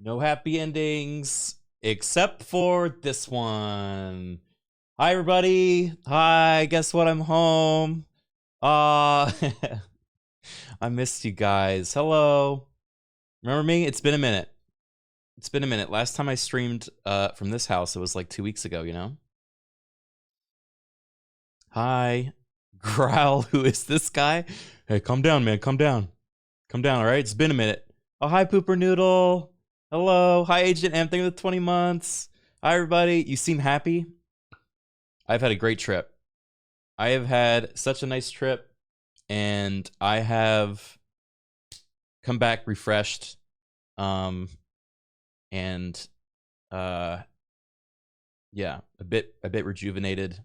No happy endings except for this one. Hi, everybody. Hi, guess what? I'm home. I missed you guys. Hello. Remember me? It's been a minute. It's been a minute. Last time I streamed from this house, it was like 2 weeks ago, you know? Hi. Growl, who is this guy? Hey, calm down, man. Calm down. Calm down, all right? It's been a minute. Oh, hi, Pooper Noodle. Hello. Hi, Agent M. Thank you for the 20 months. Hi, everybody. You seem happy. I've had a great trip. I have had such a nice trip, and I have come back refreshed, and yeah, a bit rejuvenated.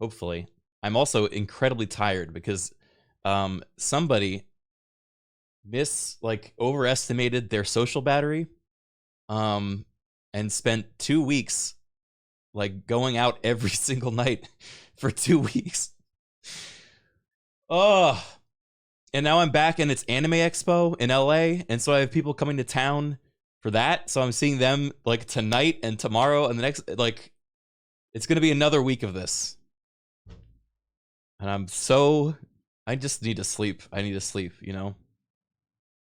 Hopefully, I'm also incredibly tired because somebody overestimated their social battery, and spent 2 weeks like going out every single night for 2 weeks. Oh, and now I'm back and it's Anime Expo in LA, and so I have people coming to town for that. So I'm seeing them like tonight and tomorrow and the next, like, it's gonna be another week of this. And I just need to sleep. I need to sleep, you know?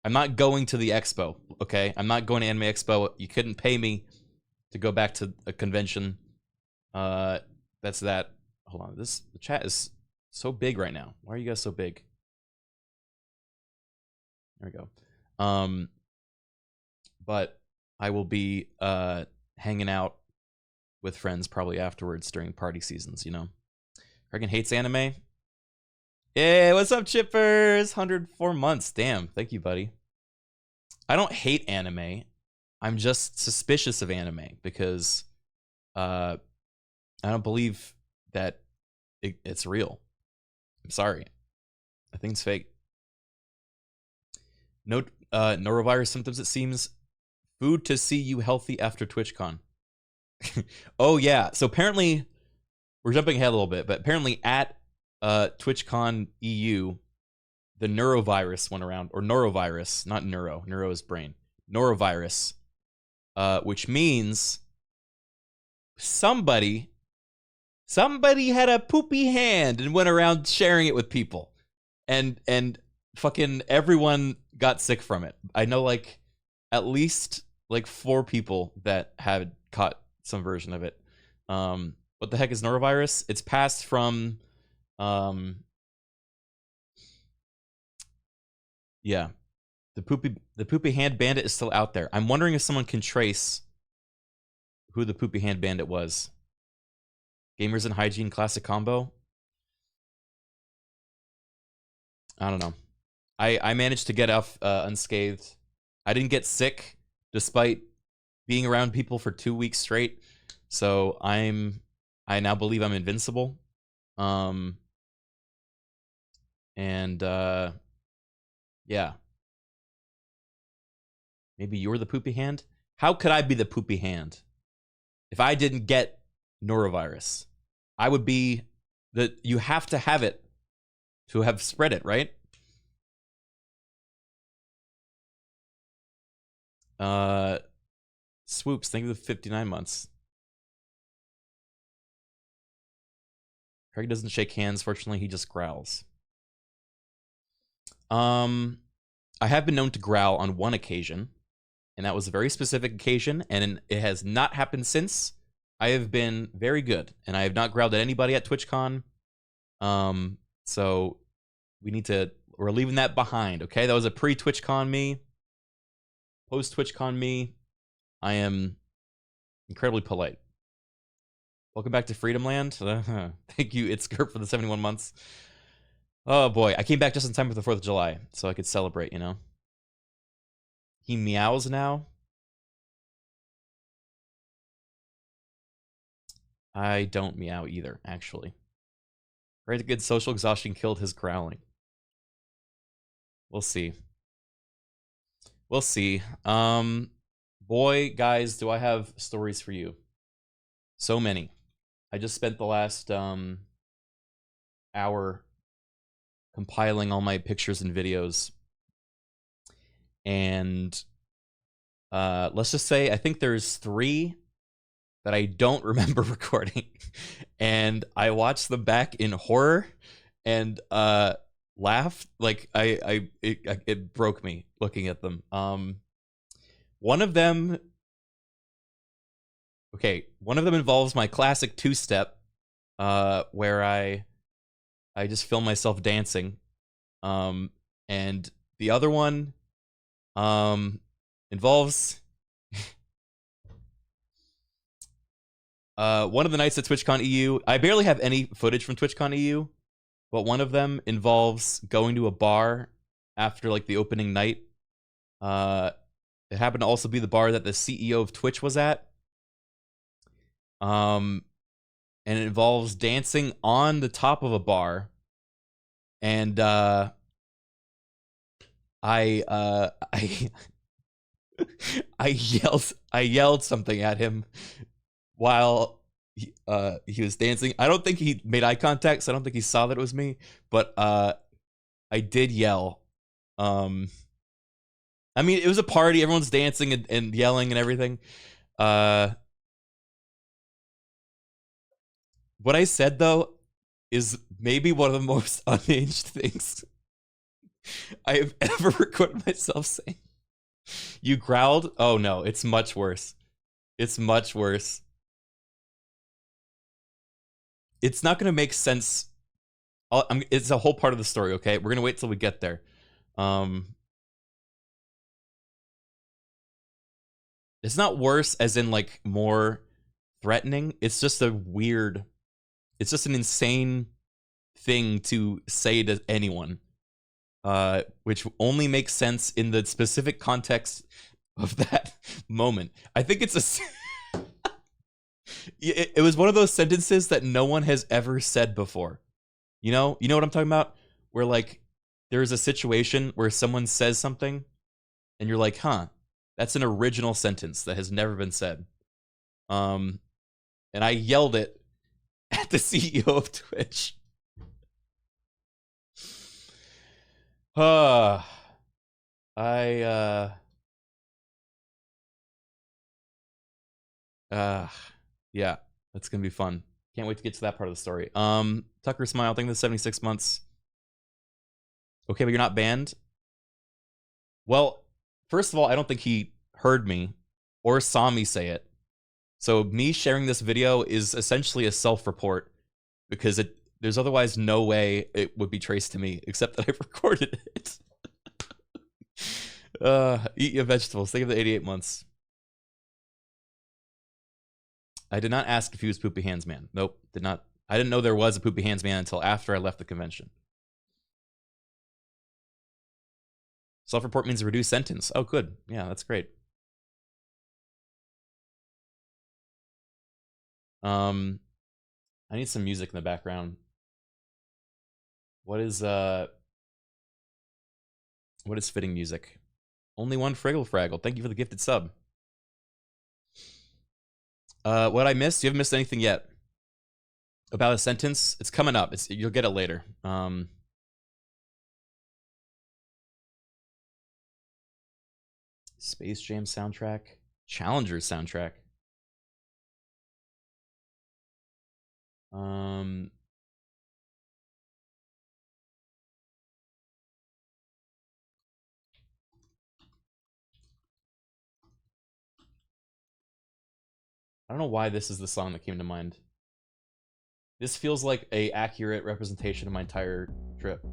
I'm not going to the expo, okay? I'm not going to Anime Expo. You couldn't pay me to go back to a convention. That's that. Hold on. The chat is so big right now. Why are you guys so big? There we go. But I will be hanging out with friends probably afterwards during party seasons, you know? Criken hates anime. Hey, what's up, Chippers? 104 months. Damn. Thank you, buddy. I don't hate anime. I'm just suspicious of anime because I don't believe that it's real. I'm sorry. I think it's fake. No norovirus symptoms, it seems. Food to see you healthy after TwitchCon. Oh, yeah. So apparently, we're jumping ahead a little bit, but apparently at TwitchCon EU, the neurovirus went around, or norovirus, not neuro. Neuro is brain. Norovirus, which means somebody had a poopy hand and went around sharing it with people, and fucking everyone got sick from it. I know like at least like 4 people that had caught some version of it. What the heck is norovirus? It's passed from yeah, the poopy hand bandit is still out there. I'm wondering if someone can trace who the poopy hand bandit was. Gamers and hygiene classic combo. I don't know. I managed to get off unscathed. I didn't get sick despite being around people for 2 weeks straight. So I now believe I'm invincible. Yeah. Maybe you're the poopy hand? How could I be the poopy hand? If I didn't get norovirus, I would be you have to have it to have spread it, right? Swoops, thank you for 59 months. Craig doesn't shake hands, fortunately, he just growls. I have been known to growl on one occasion, and that was a very specific occasion, and it has not happened since. I have been very good, and I have not growled at anybody at TwitchCon. So we're leaving that behind, okay? That was a pre-TwitchCon me. Post-TwitchCon me, I am incredibly polite. Welcome back to Freedom Land. Thank you, It's Gert, for the 71 months. Oh boy, I came back just in time for the 4th of July, so I could celebrate, you know? He meows now. I don't meow either, actually. Very good social exhaustion killed his growling. We'll see. We'll see. Boy, guys, do I have stories for you. So many. I just spent the last hour compiling all my pictures and videos. And let's just say I think there's 3 that I don't remember recording, and I watched them back in horror and laughed. Like it broke me looking at them. One of them involves my classic 2-step, where I just film myself dancing. And the other one involves one of the nights at TwitchCon EU. I barely have any footage from TwitchCon EU, but one of them involves going to a bar after like the opening night. It happened to also be the bar that the CEO of Twitch was at. And it involves dancing on the top of a bar. And I yelled something at him while he was dancing. I don't think he made eye contact, so I don't think he saw that it was me, but I did yell. I mean, it was a party, everyone's dancing and yelling and everything. What I said though is maybe one of the most unhinged things I have ever recorded myself saying. You growled? Oh no, it's much worse. It's much worse. It's not gonna make sense. It's a whole part of the story, okay? We're gonna wait till we get there. It's not worse as in like more threatening. It's just a weird, it's just an insane thing to say to anyone. Which only makes sense in the specific context of that moment. I think it's a... it was one of those sentences that no one has ever said before. You know what I'm talking about? Where like, there's a situation where someone says something, and you're like, huh, that's an original sentence that has never been said. And I yelled it at the CEO of Twitch. Yeah, that's gonna be fun. Can't wait to get to that part of the story. Tucker Smile, thank you for the 76 months. Okay, but you're not banned? Well, first of all, I don't think he heard me or saw me say it. So me sharing this video is essentially a self-report because there's otherwise no way it would be traced to me except that I've recorded it. Eat your vegetables. Think of the 88 months. I did not ask if he was Poopy Hands Man. Nope, did not. I didn't know there was a Poopy Hands Man until after I left the convention. Self-report means reduced sentence. Oh, good. Yeah, that's great. I need some music in the background. What is fitting music? Only one Friggle Fraggle. Thank you for the gifted sub. What I missed? You haven't missed anything yet. About a sentence? It's coming up. You'll get it later. Space Jam soundtrack. Challenger soundtrack. I don't know why this is the song that came to mind. This feels like a accurate representation of my entire trip.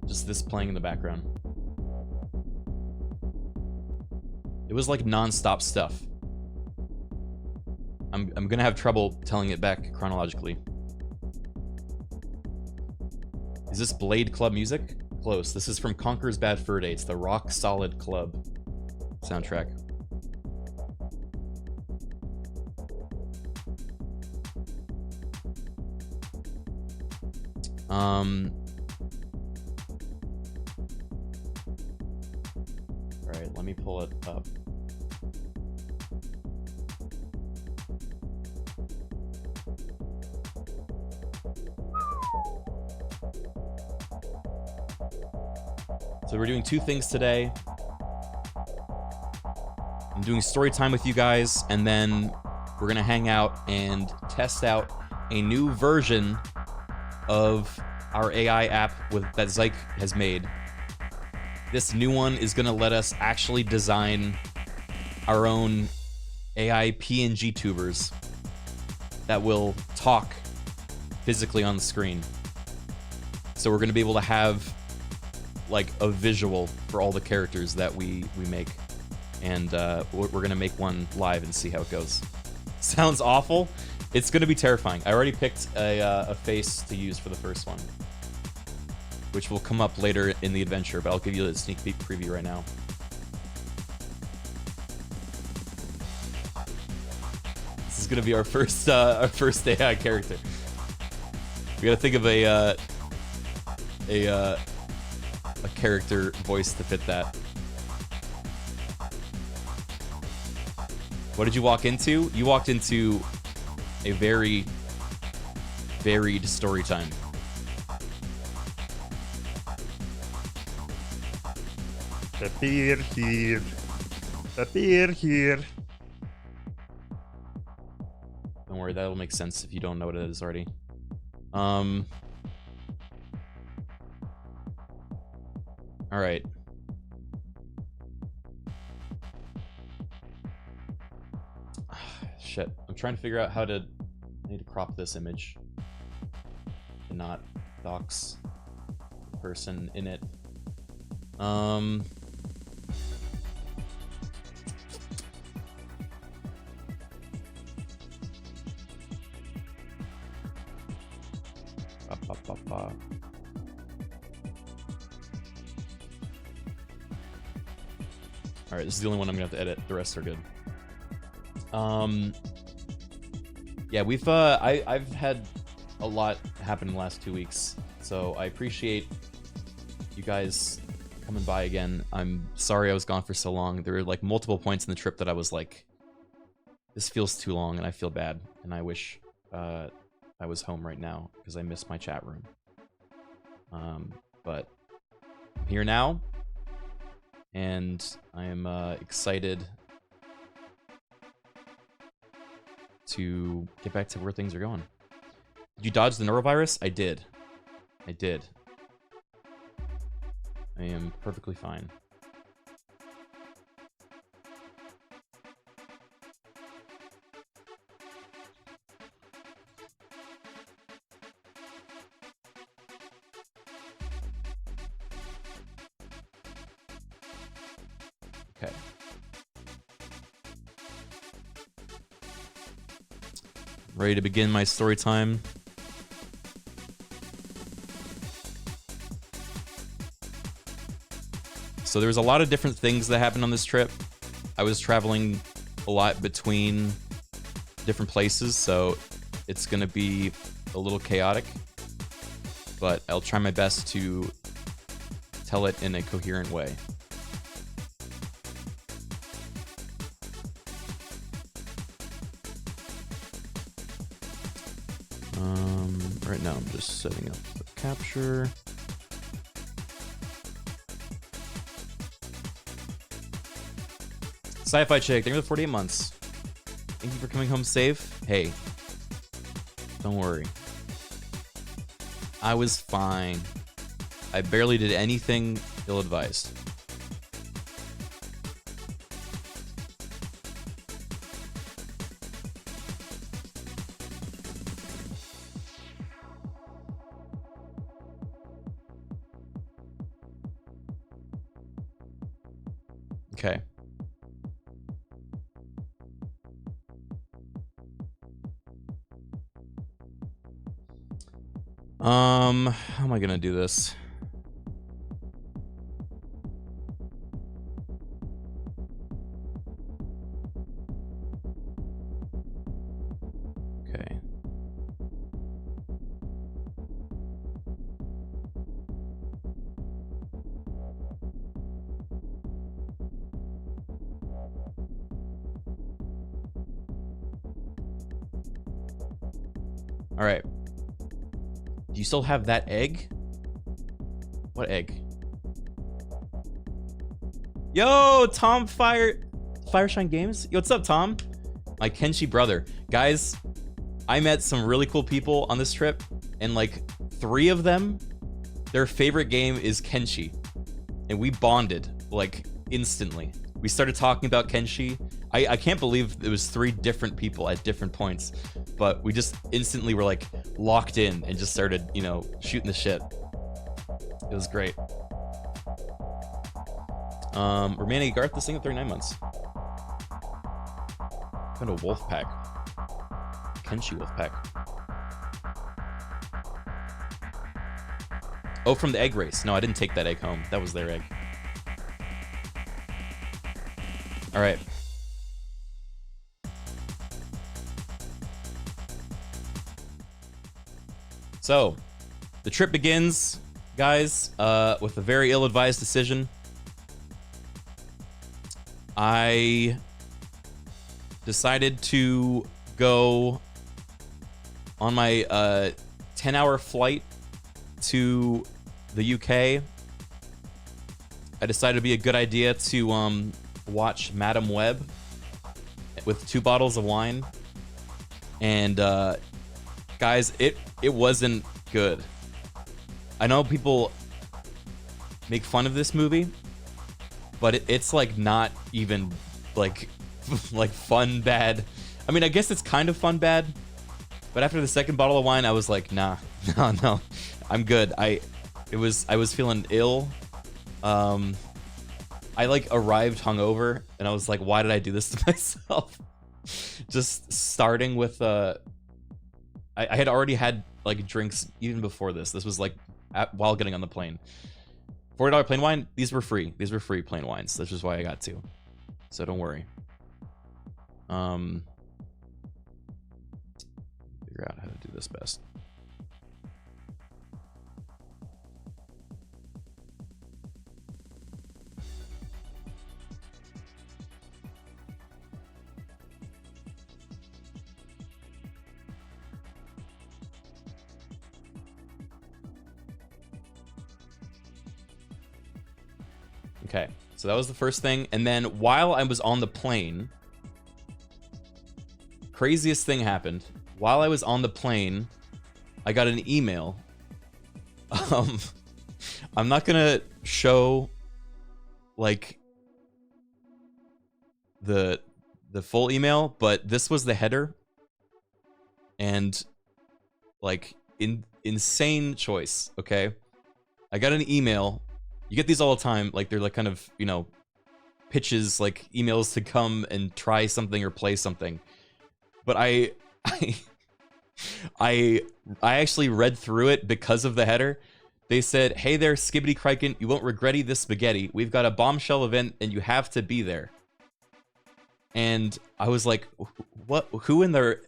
Just this playing in the background. It was like non-stop stuff. I'm gonna have trouble telling it back chronologically. Is this Blade Club music? Close. This is from Conker's Bad Fur Day. It's the Rock Solid Club soundtrack. Alright, let me pull it up. So So we're doing two things today. I'm doing story time with you guys, and then we're gonna hang out and test out a new version of our AI app that Zyke has made. This new one is gonna let us actually design our own AI PNG tubers that will talk physically on the screen. So we're gonna be able to have like a visual for all the characters that we make. And we're gonna make one live and see how it goes. Sounds awful. It's gonna be terrifying. I already picked a face to use for the first one, which will come up later in the adventure, but I'll give you a sneak peek preview right now. This is gonna be our first AI character. We gotta think of a character voice to fit that. What did you walk into? You walked into a very varied story time. Appear here. Appear here. Don't worry, that'll make sense if you don't know what it is already. All right. Shit, I'm trying to figure out how to. I need to crop this image and not dox the person in it. All right, this is the only one I'm gonna have to edit. The rest are good. Yeah, we've I've had a lot happen in the last 2 weeks, so I appreciate you guys coming by again. I'm sorry I was gone for so long. There were like multiple points in the trip that I was like, this feels too long, and I feel bad, and I wish I was home right now because I miss my chat room. But I'm here now, and I am excited to get back to where things are going. Did you dodge the norovirus? I did. I did. I am perfectly fine. Okay. Ready to begin my story time. So there's a lot of different things that happened on this trip. I was traveling a lot between different places, so it's gonna be a little chaotic, but I'll try my best to tell it in a coherent way. Right now I'm just setting up the capture. Sci-Fi Chick, thank you for 48 months. Thank you for coming home safe. Hey, don't worry. I was fine. I barely did anything ill-advised. Okay. How am I gonna do this? Okay. All right. Do you still have that egg? What egg? Yo, Tom Fireshine Games. Yo, what's up, Tom? My Kenshi brother. Guys, I met some really cool people on this trip, and like 3 of them, their favorite game is Kenshi. And we bonded like instantly. We started talking about Kenshi. I can't believe it was 3 different people at different points, but we just instantly were like locked in and just started, you know, shooting the shit. It was great. Remaining Garth, this thing at 39 months. Found a wolf pack. Kenshi wolf pack. Oh, from the egg race. No, I didn't take that egg home. That was their egg. All right. So, the trip begins, guys, with a very ill-advised decision. I decided to go on my 10-hour flight to the UK. I decided it'd be a good idea to watch Madam Web with 2 bottles of wine. And guys, it wasn't good. I know people make fun of this movie, but it's like not even like like fun bad. I mean, I guess it's kind of fun bad, but after the 2nd bottle of wine, I was like, nah, no, I'm good. I was feeling ill. I like arrived hungover, and I was like, why did I do this to myself? Just starting with I had already had like drinks even before this. This was like while getting on the plane. $40 plain wine. These were free. These were free plain wines. That's just why I got 2. So don't worry. Figure out how to do this best. Okay, so that was the first thing. And then while I was on the plane, craziest thing happened. While I was on the plane, I got an email. I'm not gonna show like the full email, but this was the header. And like insane choice, okay? I got an email. You get these all the time, like they're like kind of, you know, pitches, like emails to come and try something or play something. But I actually read through it because of the header. They said, "Hey there, Skibbity Criken, you won't regret this spaghetti. We've got a bombshell event and you have to be there." And I was like, what? Who in their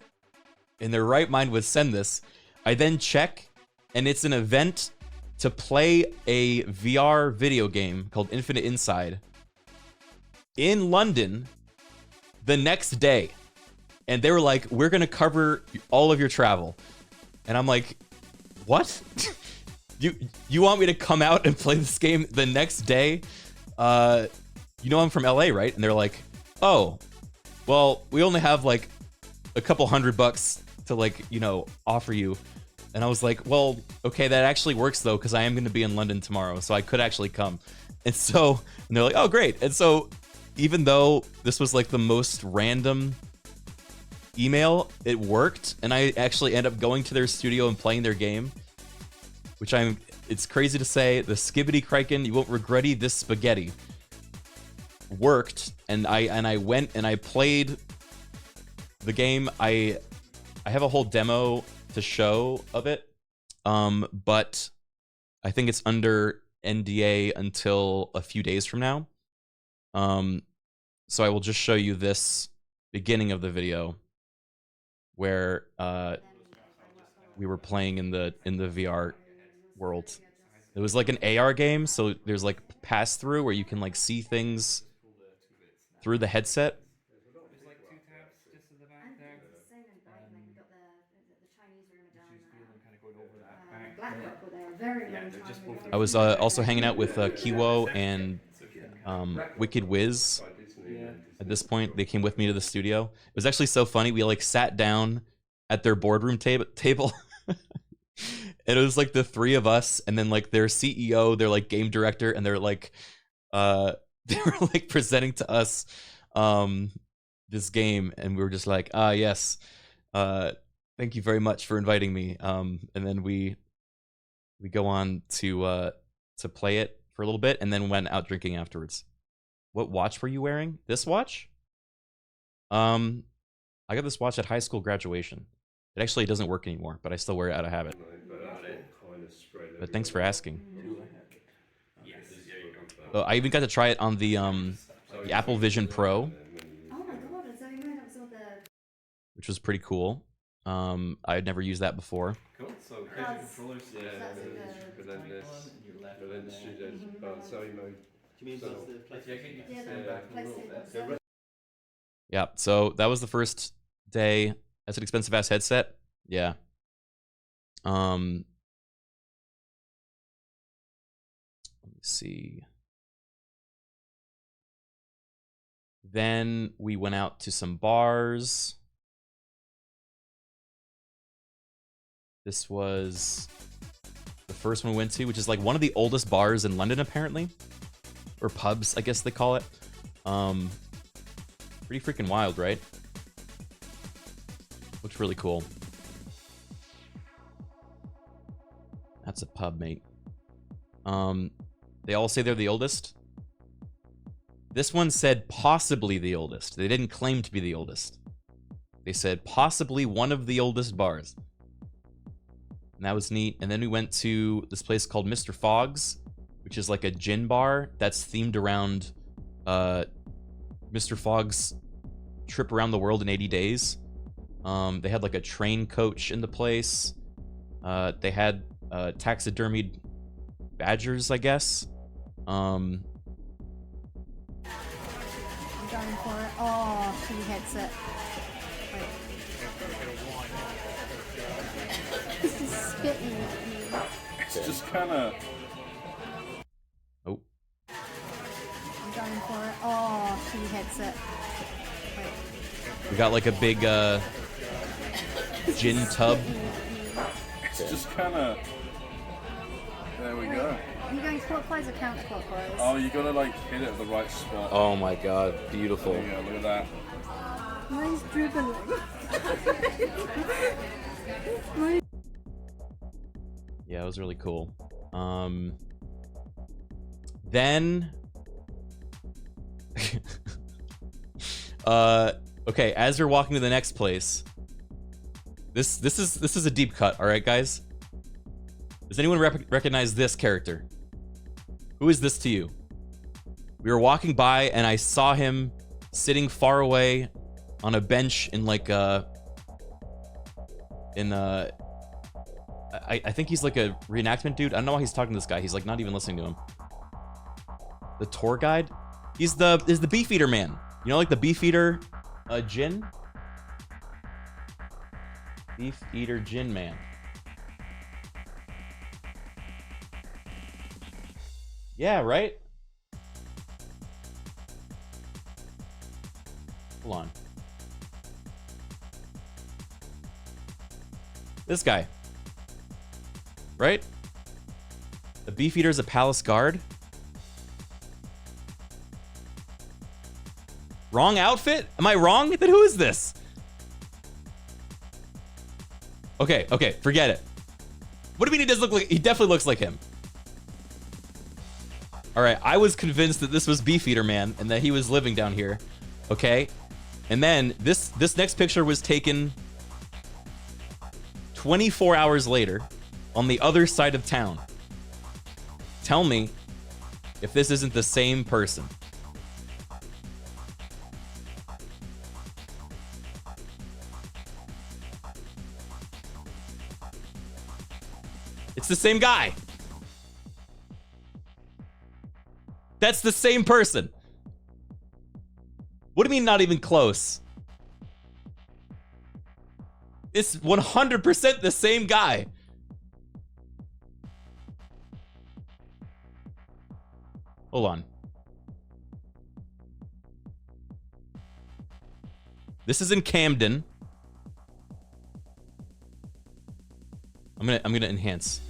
right mind would send this? I then check, and it's an event to play a VR video game called Infinite Inside in London the next day. And they were like, we're gonna cover all of your travel. And I'm like, what? you want me to come out and play this game the next day? You know I'm from LA, right? And they're like, oh, well, we only have like a couple $100 to like, you know, offer you. And I was like, well, okay, that actually works though, because I am going to be in London tomorrow, so I could actually come. And so, and they're like, oh, great. And so, even though this was like the most random email, it worked, and I actually end up going to their studio and playing their game, which it's crazy to say, the Skibbity Criken, you won't regret this spaghetti, worked, and I went and I played the game. I have a whole demo to show of it, but I think it's under NDA until a few days from now. So I will just show you this beginning of the video where we were playing in the VR world. It was like an AR game, so there's like pass through where you can like see things through the headset. There's like 2 tabs just in the back there. There's the same in Brighton. Like we've got the Chinese room down Just feel them kind of going over that there. back. Black Rock were there a very long they're time just ago. both I was also hanging out with Kiwo and Wicked Wiz. By Disney and then At Disney this point, Plus. they came with me to the studio. It was actually so funny. We like sat down at their boardroom table. And it was like the three of us, and then like their CEO, their like game director, and they're like, they were like presenting to us, this game, and we were just like, yes, thank you very much for inviting me. And then we go on to play it for a little bit, and then went out drinking afterwards. What watch were you wearing? This watch? I got this watch at high school graduation. It actually doesn't work anymore, but I still wear it out of habit. But that's all kind of spread But thanks for everywhere. asking. Yes. Oh, I even got to try it on the Apple Vision Pro, Oh my god, so you might have saw the which was pretty cool. I had never used that before. Cool. So That's- controllers. Yeah, That's but then, like but then this, And your left. but then the studios, but sorry, mode. Do you mean So- does the PlayStation? yeah, Yeah. the PlayStation 7. Yeah, so that was the first day. That's an expensive ass headset. Yeah. Let me see. Then we went out to some bars. This was the first one we went to, which is like one of the oldest bars in London, apparently. Or pubs, I guess they call it. Pretty freaking wild, right? Looks really cool. That's a pub, mate. They all say they're the oldest. This one said possibly the oldest. They didn't claim to be the oldest. They said possibly one of the oldest bars. And that was neat. And then we went to this place called Mr. Fogg's, which is like a gin bar that's themed around Mr. Fogg's trip around the world in 80 days. They had like a train coach in the place. They had taxidermied badgers, I guess. I'm going for it. Oh, she hits it. Wait. This is spitting at me. It's just kind of. Oh, I'm going for it. Oh, she hits it. Wait. we got like a big gin tub. It's just kind of. There we go. Are you going clockwise or counterclockwise? Oh, you gotta like hit it at the right spot. Oh my god, beautiful. There you go, look at that. Mine's dribbling. Mine- Yeah, it was really cool. Then okay, as you're walking to the next place, this is a deep cut, all right, guys? Does anyone recognize this character? Who is this to you? We were walking by and I saw him sitting far away on a bench in like I think he's like a reenactment dude. I don't know why he's talking to this guy. He's like not even listening to him. The tour guide? He's the Beefeater man. You know, like the Beefeater gin? Beefeater gin man. Yeah, right? Hold on. This guy. Right? The Beefeater's a palace guard? Wrong outfit? Am I wrong? Then who is this? Okay, forget it. What do you mean he does look like? He definitely looks like him. All right, I was convinced that this was Beefeater Man and that he was living down here. Okay, and then this next picture was taken 24 hours later on the other side of town. Tell me if this isn't the same person. It's the same guy. That's the same person. What do you mean not even close? It's 100% the same guy. Hold on. This is in Camden. I'm gonna enhance.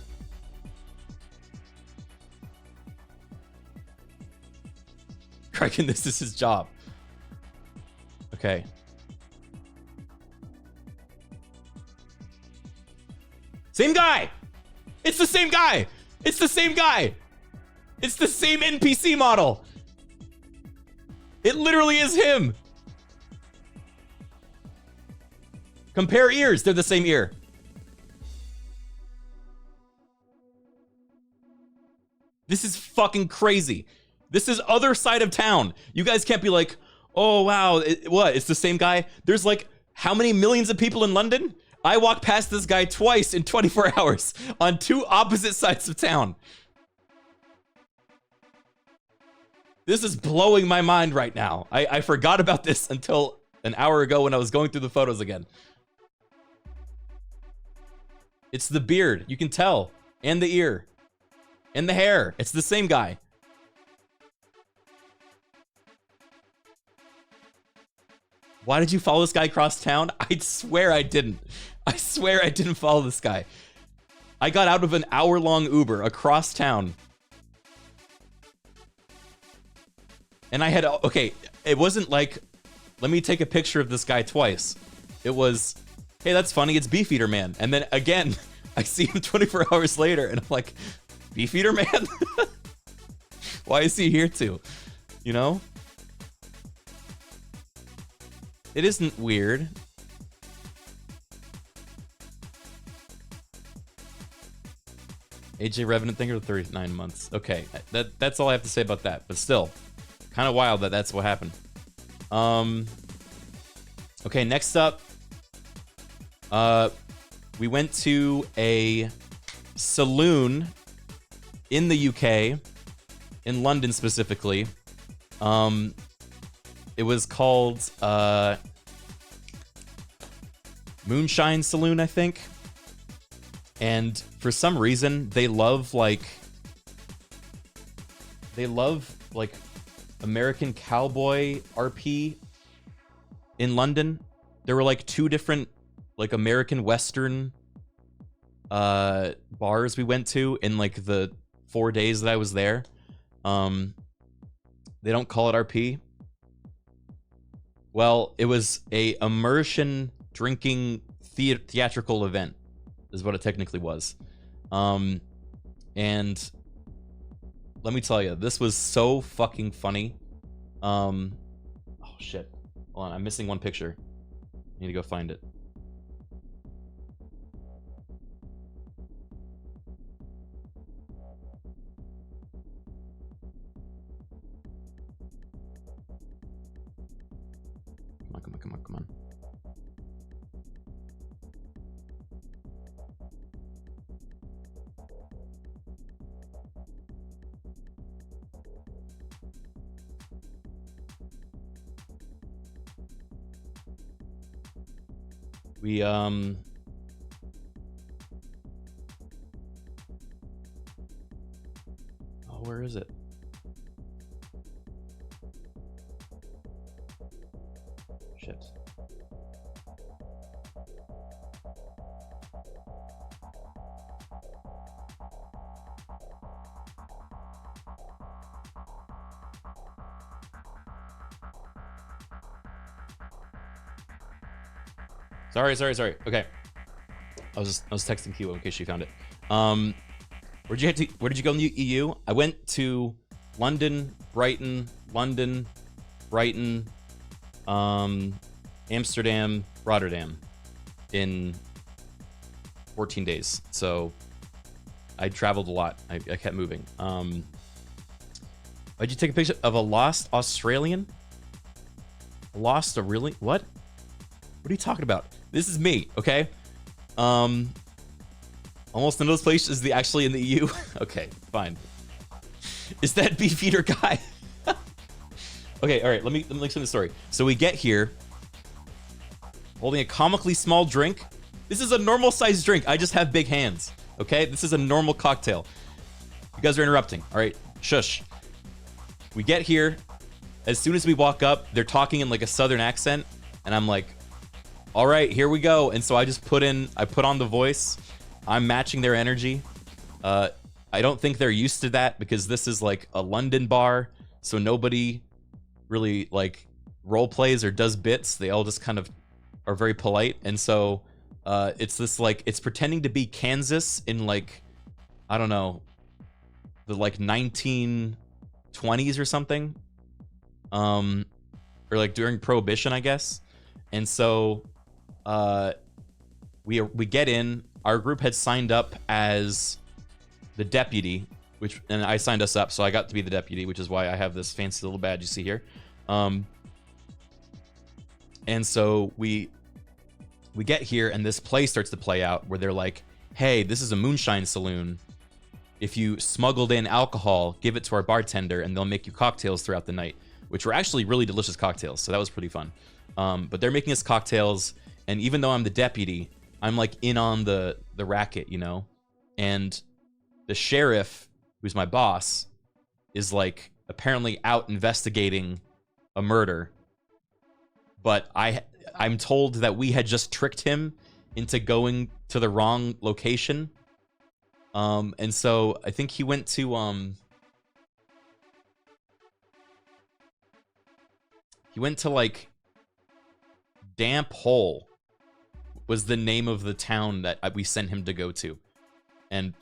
Criken, this is his job. Okay. Same guy! It's the same guy! It's the same guy! It's the same NPC model! It literally is him! Compare ears, they're the same ear. This is fucking crazy. This is other side of town. You guys can't be like, oh wow, what? It's the same guy? There's like, how many millions of people in London? I walked past this guy twice in 24 hours on two opposite sides of town. This is blowing my mind right now. I forgot about this until an hour ago when I was going through the photos again. It's the beard, you can tell, and the ear, and the hair. It's the same guy. Why did you follow this guy across town? I swear I didn't. I swear I didn't follow this guy. I got out of an hour-long Uber across town. And I had, okay, it wasn't like, let me take a picture of this guy twice. It was, hey, that's funny, it's Beefeater Man. And then again, I see him 24 hours later and I'm like, Beefeater Man? Why is he here too? You know? It isn't weird. AJ Revenant thing or 39 months. Okay, that's all I have to say about that. But still, kind of wild that that's what happened. Okay, next up, we went to a saloon in the UK, in London specifically. It was called Moonshine Saloon, I think. And for some reason, they love like American Cowboy RP in London. There were like two different like American Western bars we went to in like the 4 days that I was there. They don't call it RP. Well, it was a immersion drinking theatrical event, is what it technically was. And let me tell you, this was so fucking funny. Oh shit. Hold on, I'm missing one picture. I need to go find it. Come on. We, oh, where is it? Shit. Sorry. Okay. I was texting Kiwo in case she found it. Where did you go in the EU? I went to London, Brighton, Amsterdam, Rotterdam in 14 days. So I traveled a lot. I kept moving. Why'd you take a picture of a lost Australian? Lost a really? What? What are you talking about? This is me, okay? Almost none of those places is actually in the EU. Okay, fine. Is that Beefeater guy? Okay, all right. Let me explain the story. So we get here, holding a comically small drink. This is a normal sized drink. I just have big hands. Okay, this is a normal cocktail. You guys are interrupting. All right, shush. We get here. As soon as we walk up, they're talking in like a southern accent. and I'm like, all right, here we go. And so I put on the voice. I'm matching their energy. I don't think they're used to that because this is like a London bar, so nobody really like role plays or does bits. They all just kind of are very polite. And so it's this like, it's pretending to be Kansas in like, I don't know, the like 1920s or something, or like during Prohibition, I guess. And so we get in. Our group had signed up as the deputy, and I signed us up, so I got to be the deputy, which is why I have this fancy little badge you see here. And so we get here, and this play starts to play out where they're like, hey, this is a moonshine saloon. If you smuggled in alcohol, give it to our bartender, and they'll make you cocktails throughout the night, which were actually really delicious cocktails, so that was pretty fun. But they're making us cocktails, and even though I'm the deputy, I'm like in on the racket, you know? And the sheriff, who's my boss, is like apparently out investigating a murder. But I'm told that we had just tricked him into going to the wrong location. And so I think he went to like Damp Hole was the name of the town that we sent him to go to. And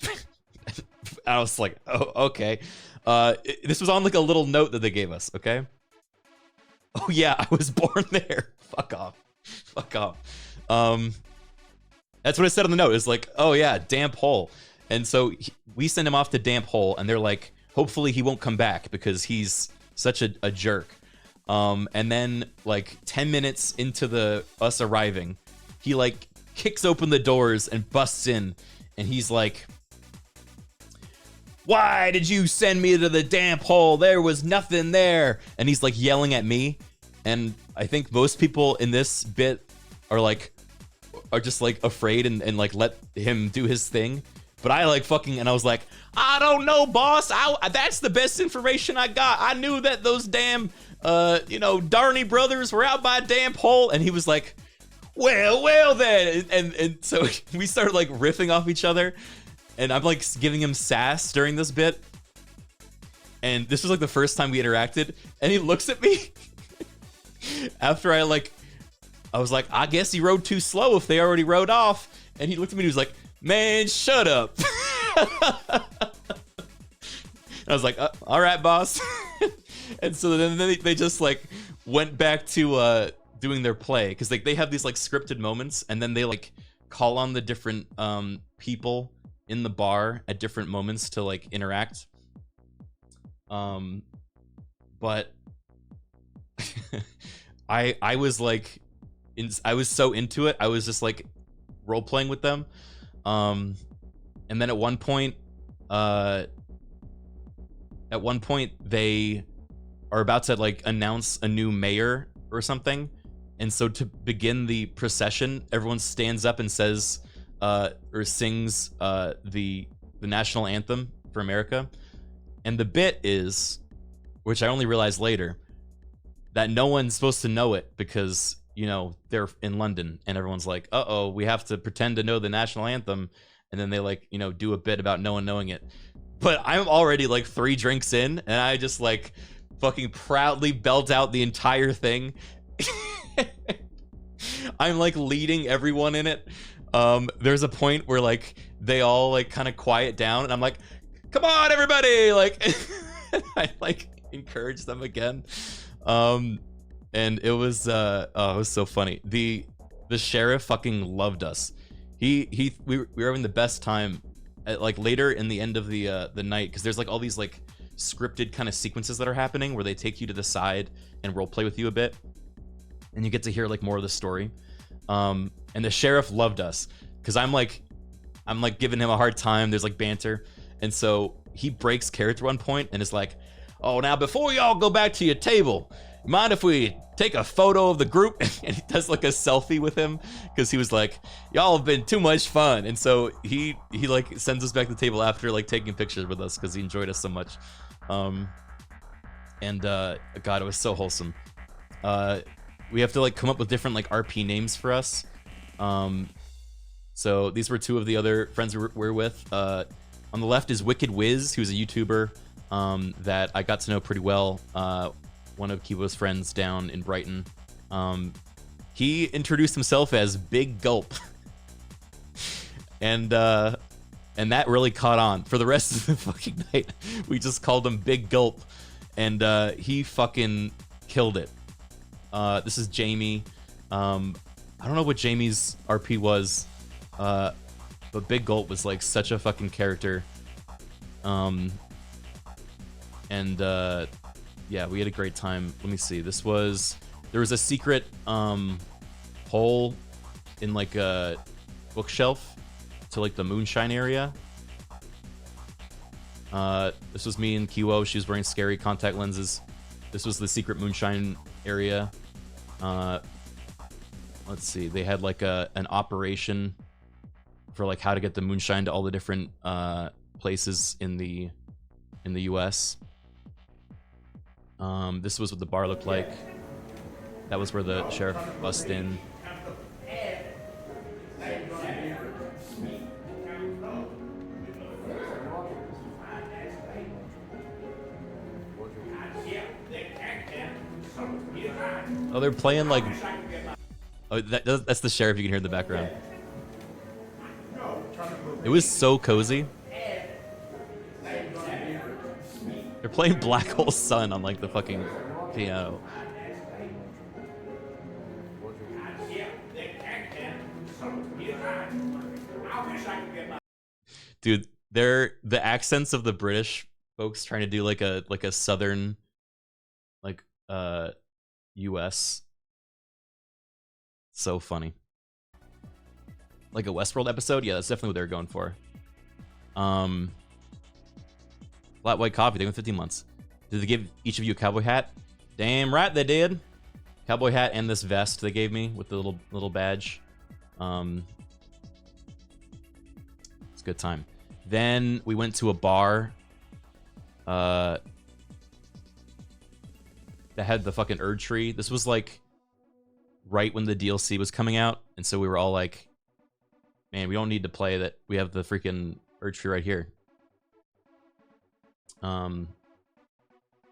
I was like, oh, okay. This was on like a little note that they gave us, okay? Oh yeah, I was born there. Fuck off. Fuck off. That's what it said on the note. It's like, oh yeah, Damp Hole. And so we send him off to Damp Hole, and they're like, hopefully he won't come back because he's such a jerk. And then like 10 minutes into us arriving, he like kicks open the doors and busts in, and he's like, why did you send me to the Damp Hole? There was nothing there. And he's like yelling at me. And I think most people in this bit are just like afraid and like let him do his thing. But I like fucking, and I was like, I don't know, boss. That's the best information I got. I knew that those damn, Darney brothers were out by Damp Hole. And he was like, well then. And so we started like riffing off each other. And I'm like giving him sass during this bit. And this was like the first time we interacted. And he looks at me after I was like, I guess he rode too slow if they already rode off. And he looked at me and he was like, man, shut up. I was like, all right, boss. And so then they just like went back to doing their play. Cause like they have these like scripted moments, and then they like call on the different people in the bar at different moments to like interact. But I was like, I was so into it. I was just like role playing with them. And then at one point they are about to like announce a new mayor or something. And so to begin the procession, everyone stands up and says, or sings the national anthem for America. And the bit is, which I only realized later, that no one's supposed to know it because, they're in London, and everyone's like, uh-oh, we have to pretend to know the national anthem. And then they like, do a bit about no one knowing it. But I'm already like 3 drinks in, and I just like fucking proudly belt out the entire thing. I'm like leading everyone in it. There's a point where like they all like kind of quiet down, and I'm like, come on everybody, like I like encourage them again. And it was it was so funny. The sheriff fucking loved us. We were having the best time at, like later in the end of the night, because there's like all these like scripted kind of sequences that are happening where they take you to the side and role play with you a bit, and you get to hear like more of the story. And the sheriff loved us because I'm like giving him a hard time. There's like banter, and so he breaks character one point and is like, oh, now before y'all go back to your table, mind if we take a photo of the group? And he does like a selfie with him because he was like, y'all have been too much fun. And so he like sends us back to the table after like taking pictures with us because he enjoyed us so much. God, it was so wholesome. we have to like come up with different like RP names for us. So these were two of the other friends we're with. On the left is Wicked Wiz, who's a YouTuber that I got to know pretty well. One of Kibo's friends down in Brighton. He introduced himself as Big Gulp. And that really caught on. For the rest of the fucking night, we just called him Big Gulp. And he fucking killed it. This is Jamie. I don't know what Jamie's RP was. But Big Gulp was like such a fucking character. Yeah, we had a great time. Let me see. There was a secret hole in like a bookshelf to like the Moonshine area. This was me and Kiwo. She was wearing scary contact lenses. This was the secret Moonshine area. Let's see. They had like an operation for like how to get the Moonshine to all the different places in the US. This was what the bar looked like. That was where the sheriff bust in. Oh, they're playing like... Oh, that's the sheriff you can hear in the background. It was so cozy. They're playing Black Hole Sun on like the fucking piano. Dude, the accents of the British folks trying to do like a southern like US. So funny. Like a Westworld episode? Yeah, that's definitely what they were going for. Flat white coffee, they went 15 months. Did they give each of you a cowboy hat? Damn right they did. Cowboy hat and this vest they gave me with the little badge. It's a good time. Then we went to a bar that had the fucking Erd tree. This was like right when the DLC was coming out, and so we were all like, man, we don't need to play that. We have the freaking Erd tree right here.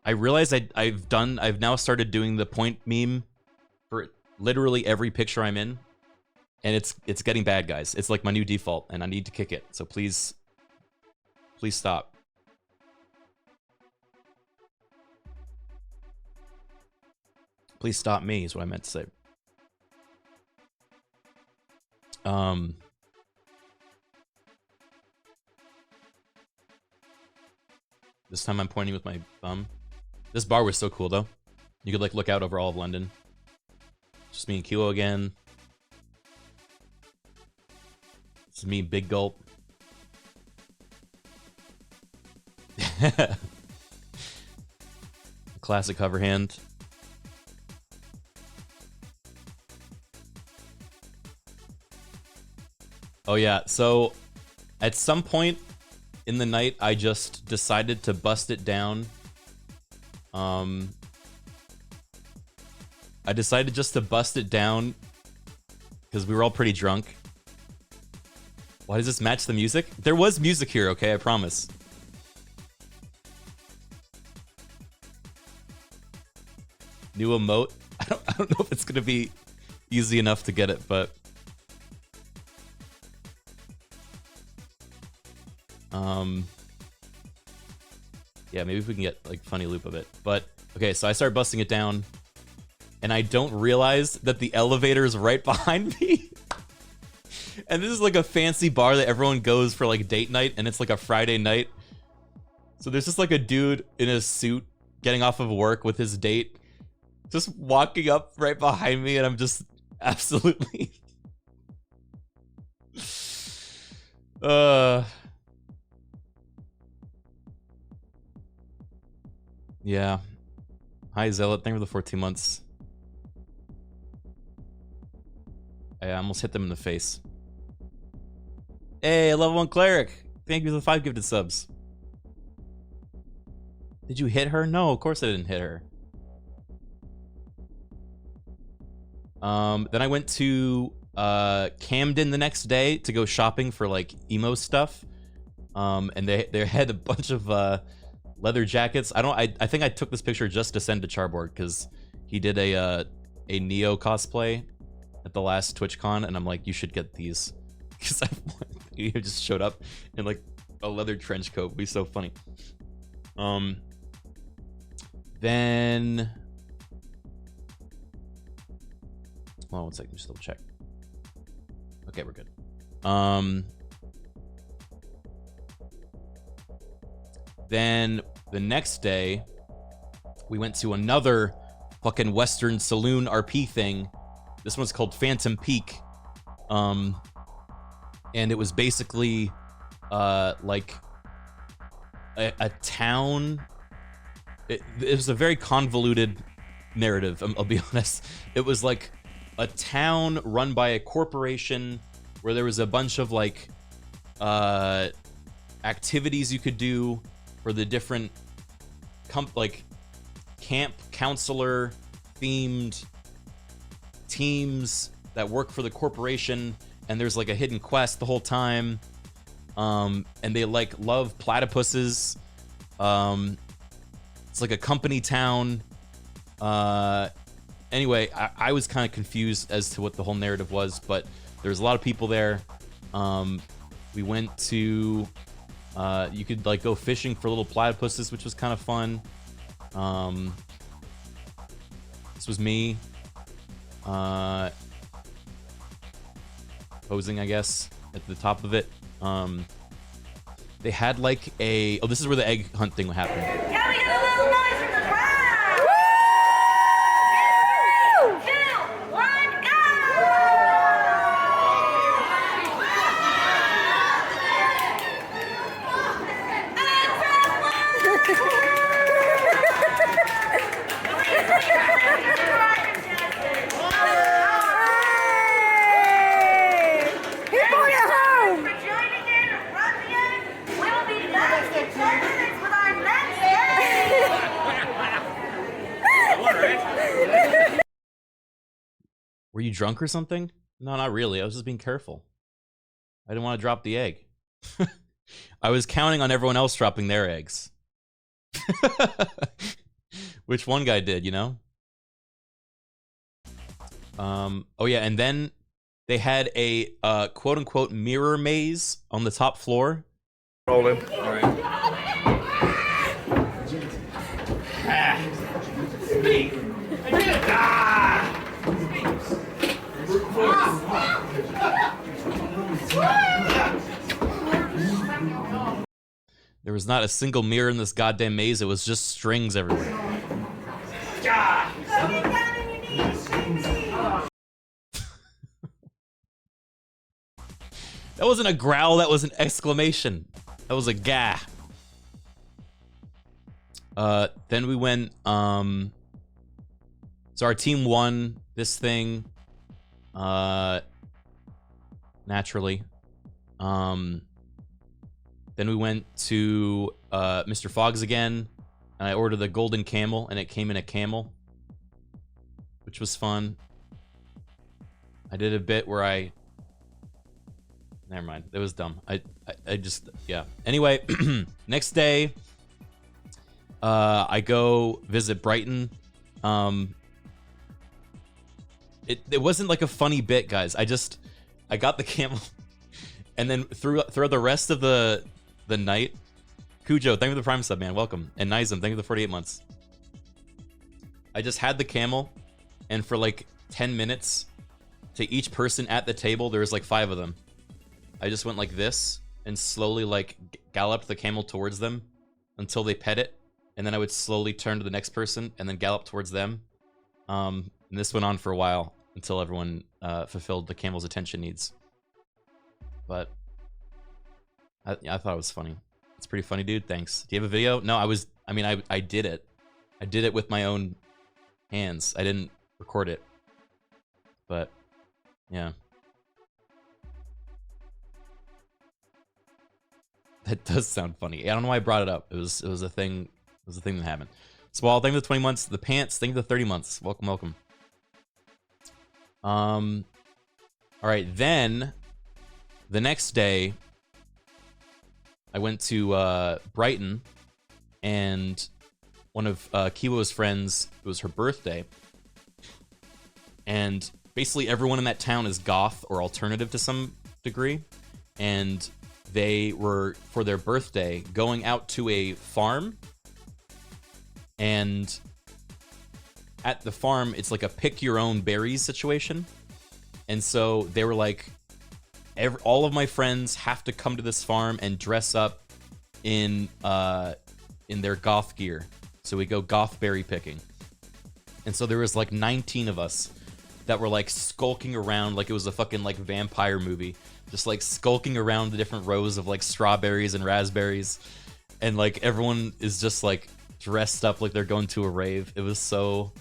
I realized I've now started doing the point meme for literally every picture I'm in, and it's getting bad, guys. It's like my new default, and I need to kick it. So please stop. Please stop me is what I meant to say. This time I'm pointing with my thumb. This bar was so cool though. You could like look out over all of London. Just me and Kilo again. This is me, Big Gulp. Classic hover hand. Oh yeah, so at some point in the night, I just decided to bust it down. I decided just to bust it down because we were all pretty drunk. Why does this match the music? There was music here, okay? I promise. New emote. I don't know if it's gonna be easy enough to get it, but yeah, maybe if we can get like funny loop of it. But okay, so I start busting it down, and I don't realize that the elevator is right behind me. And this is like a fancy bar that everyone goes for like date night, and it's like a Friday night. So there's just like a dude in a suit getting off of work with his date, just walking up right behind me, and I'm just absolutely yeah. Hi Zealot, thank you for the 14 months. I almost hit them in the face. Hey, level 1 cleric. Thank you for the 5 gifted subs. Did you hit her? No, of course I didn't hit her. Then I went to Camden the next day to go shopping for like emo stuff. And they had a bunch of leather jackets. I think I took this picture just to send to Charboard because he did a Neo cosplay at the last TwitchCon, and I'm like, you should get these because he just showed up in like a leather trench coat. It'd be so funny. Then hold on one second, just double check. Okay, we're good. Then the next day, we went to another fucking Western Saloon RP thing. This one's called Phantom Peak. And it was basically like a town. It was a very convoluted narrative, I'll be honest. It was like a town run by a corporation where there was a bunch of like activities you could do for the different like camp counselor themed teams that work for the corporation, and there's like a hidden quest the whole time. And they like love platypuses. It's like a company town. Anyway, I was kind of confused as to what the whole narrative was, but there was a lot of people there. We went to you could like go fishing for little platypuses, which was kind of fun. This was me posing, I guess, at the top of it. They had like a this is where the egg hunt thing happened. Can we get a little noise from the crowd? 3, 2, 1, go! Were you drunk or something? No, not really. I was just being careful. I didn't want to drop the egg. I was counting on everyone else dropping their eggs. Which one guy did, you know? Oh yeah, and then they had a quote-unquote mirror maze on the top floor. Rolling. All right. There was not a single mirror in this goddamn maze. It was just strings everywhere. That wasn't a growl, that was an exclamation. That was a gah. Then we went, so our team won this thing, naturally. Then we went to Mr. Fogg's again, and I ordered the golden camel, and it came in a camel, which was fun. I did a bit where never mind, it was dumb. I just, yeah. Anyway, next day, I go visit Brighton. It wasn't like a funny bit, guys. I got the camel, and then throughout the rest of the night, Cujo, thank you for the Prime sub, man, welcome. And Nizam, thank you for the 48 months. I just had the camel, and for like 10 minutes, to each person at the table, there was like 5 of them. I just went like this, and slowly like galloped the camel towards them until they pet it, and then I would slowly turn to the next person, and then gallop towards them. And this went on for a while, until everyone fulfilled the camel's attention needs. But I thought it was funny. It's pretty funny, dude. Thanks. Do you have a video? No, I did it. I did it with my own hands. I didn't record it. But yeah. That does sound funny. I don't know why I brought it up. It was a thing. It was a thing that happened. Swall, thank you for the 20 months. The pants, thank you for the 30 months. Welcome, welcome. All right, then the next day I went to Brighton, and one of Kiwo's friends, it was her birthday, and basically everyone in that town is goth or alternative to some degree, and they were, for their birthday, going out to a farm, and at the farm, it's like a pick your own berries situation. And so they were like, all of my friends have to come to this farm and dress up in their goth gear. So we go goth berry picking. And so there was like 19 of us that were like skulking around like it was a fucking like vampire movie. Just like skulking around the different rows of like strawberries and raspberries. And like everyone is just like dressed up like they're going to a rave. It was so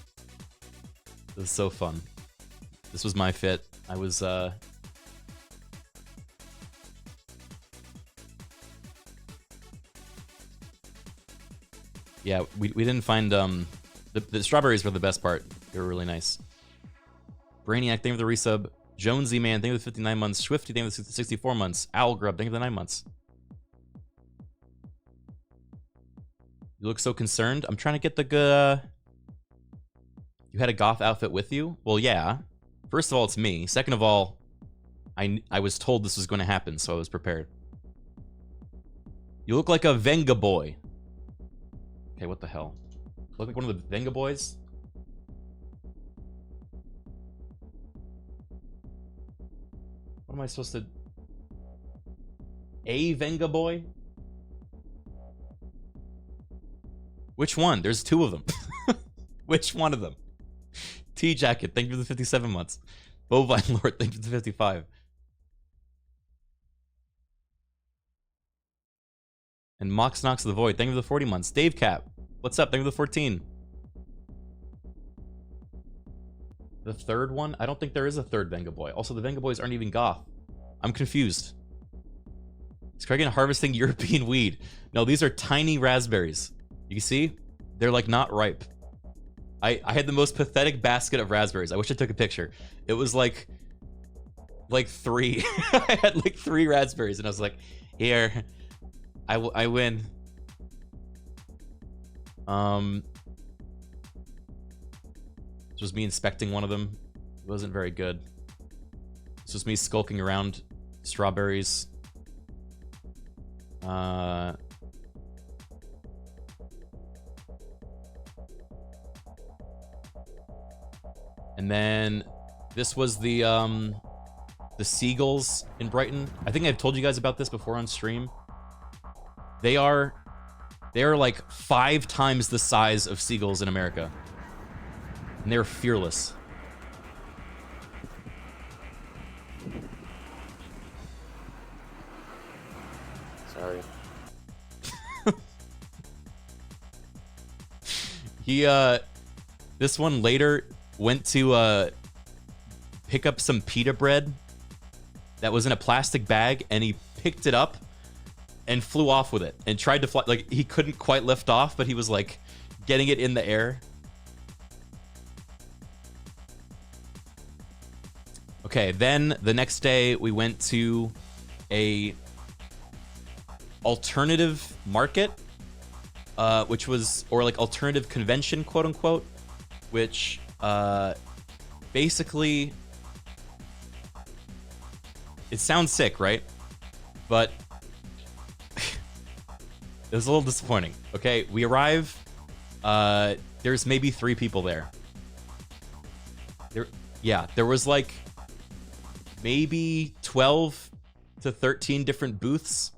fun. This was my fit. I was yeah, we didn't find the strawberries were the best part. They were really nice. Brainiac, thank you for the resub. Jonesy Man, thank you for the 59 months. Swifty, thank you for the 64 months. Owl Grub, thank you for the 9 months. You look so concerned. I'm trying to get the You had a goth outfit with you? Well, yeah. First of all, it's me. Second of all, I was told this was going to happen, so I was prepared. You look like a Venga boy. Okay, what the hell? Look like one of the Venga boys? What am I supposed to... A Venga boy? Which one? There's 2 of them. Which one of them? T-Jacket, thank you for the 57 months. Bovine Lord, thank you for the 55. And Mox Knox of the Void, thank you for the 40 months. Dave Cap, what's up? Thank you for the 14. The third one? I don't think there is a third Venga Boy. Also, the Venga Boys aren't even goth. I'm confused. Is Criken harvesting European weed? No, these are tiny raspberries. You can see? They're like not ripe. I had the most pathetic basket of raspberries. I wish I took a picture. It was like 3. I had like 3 raspberries, and I was like, here, I win. This was me inspecting one of them. It wasn't very good. This was me skulking around strawberries. And then this was the seagulls in Brighton. I think I've told you guys about this before on stream. They are like 5 times the size of seagulls in America. And they're fearless. Sorry. This one later went to pick up some pita bread that was in a plastic bag, and he picked it up and flew off with it and tried to fly. Like, he couldn't quite lift off, but he was like getting it in the air. Okay, then the next day we went to a alternative market, which was, or like alternative convention, quote unquote, which basically, it sounds sick, right? But it was a little disappointing. Okay, we arrive, there's maybe 3 people there. There was like maybe 12 to 13 different booths,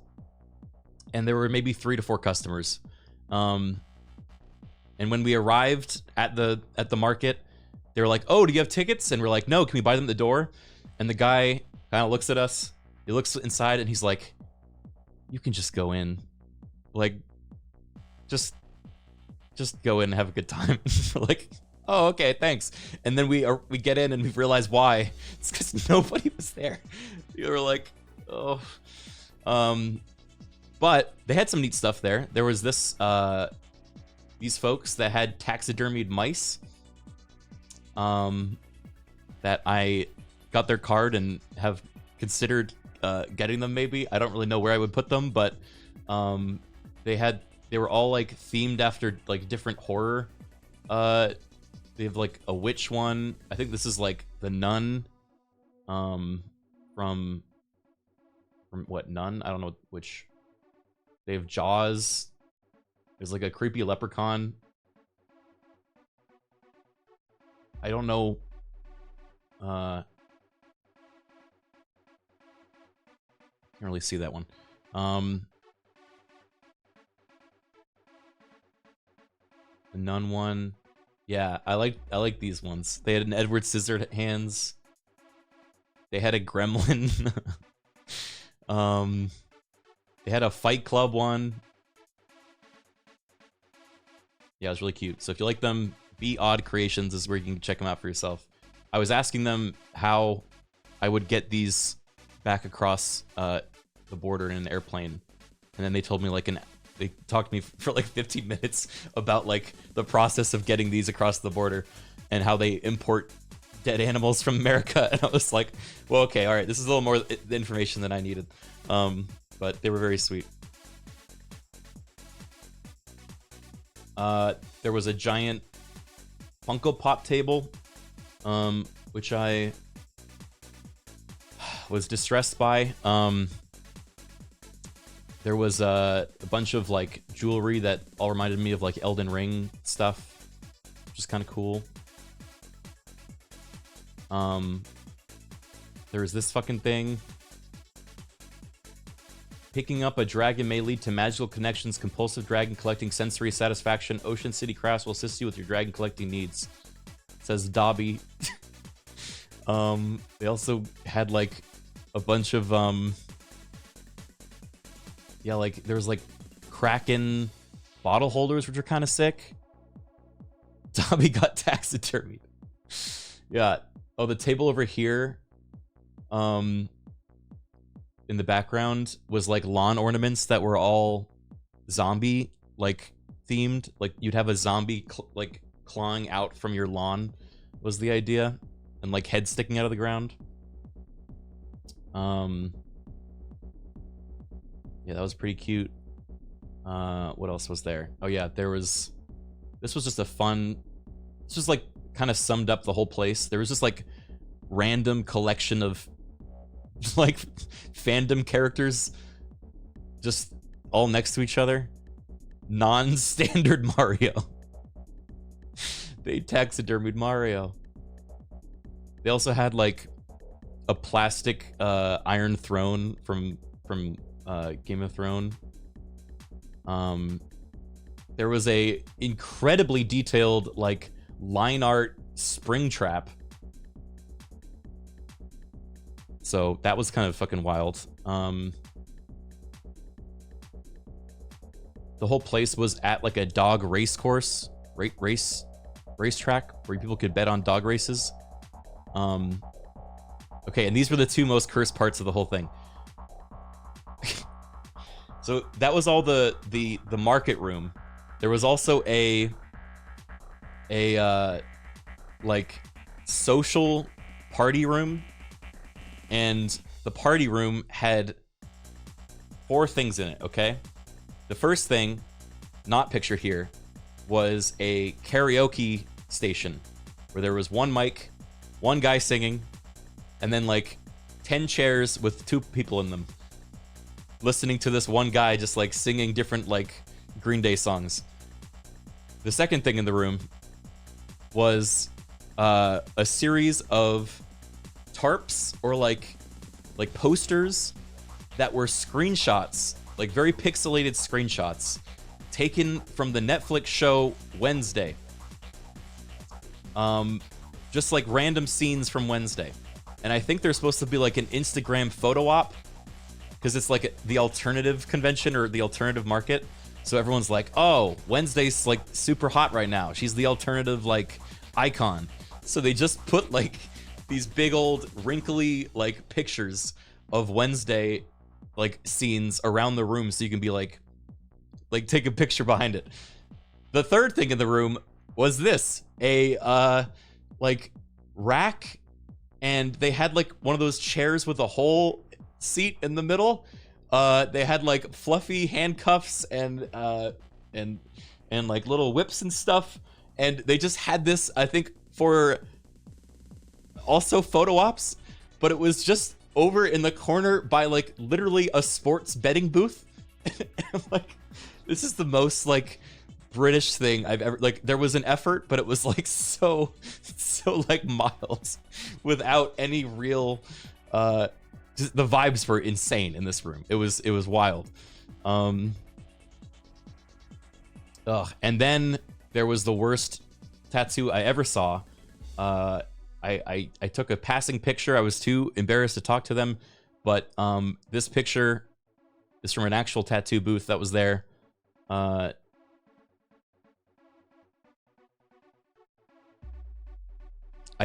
and there were maybe 3 to 4 customers. And when we arrived at the market, they were like, "Oh, do you have tickets?" And we're like, "No, can we buy them at the door?" And the guy kind of looks at us. He looks inside and he's like, "You can just go in. Like, just go in and have a good time." We're like, "Oh, okay, thanks." And then we get in and we realize why. It's because nobody was there. We were like, "Oh." But they had some neat stuff there. There was this these folks that had taxidermied mice. that I got their card and have considered getting them. Maybe I don't really know where I would put them, but they were all like themed after like different horror. They have like a witch one. I think this is like the nun. From what, Nun? I don't know which. They have Jaws. There's like a creepy leprechaun. I don't know. Can't really see that one. The Nun one. Yeah, I like these ones. They had an Edward Scissorhands. They had a Gremlin. They had a Fight Club one. Yeah, it was really cute. So if you like them, Be Odd Creations is where you can check them out for yourself. I was asking them how I would get these back across the border in an airplane, and then they told me they talked to me for like 15 minutes about like the process of getting these across the border and how they import dead animals from America. And I was like, well, okay, all right, this is a little more information than I needed. But they were very sweet. There was a giant Funko Pop table, which I was distressed by. There was a bunch of like jewelry that all reminded me of like Elden Ring stuff, which is kind of cool. There was this fucking thing. Picking up a dragon may lead to magical connections, compulsive dragon collecting, sensory satisfaction. Ocean City Crafts will assist you with your dragon collecting needs. It says Dobby. They also had like a bunch of yeah, like there was like Kraken bottle holders, which are kind of sick. Dobby got taxidermied. Yeah. Oh, the table over here, in the background was like lawn ornaments that were all zombie like themed. Like you'd have a zombie like clawing out from your lawn was the idea, and like head sticking out of the ground. Yeah, that was pretty cute. What else was there? Oh yeah, this was just a fun, this just like kind of summed up the whole place. There was just like random collection of like fandom characters just all next to each other. Non-standard Mario. They taxidermied Mario. They also had like a plastic Iron Throne from Game of Thrones. There was a incredibly detailed like line art spring trap. So that was kind of fucking wild. The whole place was at like a dog race course, racetrack where people could bet on dog races. Okay, and these were the two most cursed parts of the whole thing. So that was all the market room. There was also a like social party room, and the party room had 4 things in it, okay? The first thing, not pictured here, was a karaoke station where there was one mic, one guy singing, and then like 10 chairs with 2 people in them listening to this one guy just like singing different like Green Day songs. The second thing in the room was a series of tarps or like posters that were screenshots, like very pixelated screenshots taken from the Netflix show Wednesday. Just like random scenes from Wednesday. And I think they're supposed to be like an Instagram photo op, because it's like the alternative convention or the alternative market. So everyone's like, oh, Wednesday's like super hot right now. She's the alternative like icon. So they just put like these big old wrinkly like pictures of Wednesday like scenes around the room so you can be like take a picture behind it. The third thing in the room was this, a like rack and they had like one of those chairs with a whole seat in the middle. They had like fluffy handcuffs and like little whips and stuff, and they just had this, I think, for also photo ops, but it was just over in the corner by like literally a sports betting booth. I'm like, this is the most like British thing I've ever, like, there was an effort, but it was like so like mild without any real just, the vibes were insane in this room. It was wild. And then there was the worst tattoo I ever saw. I took a passing picture. I was too embarrassed to talk to them, but this picture is from an actual tattoo booth that was there. I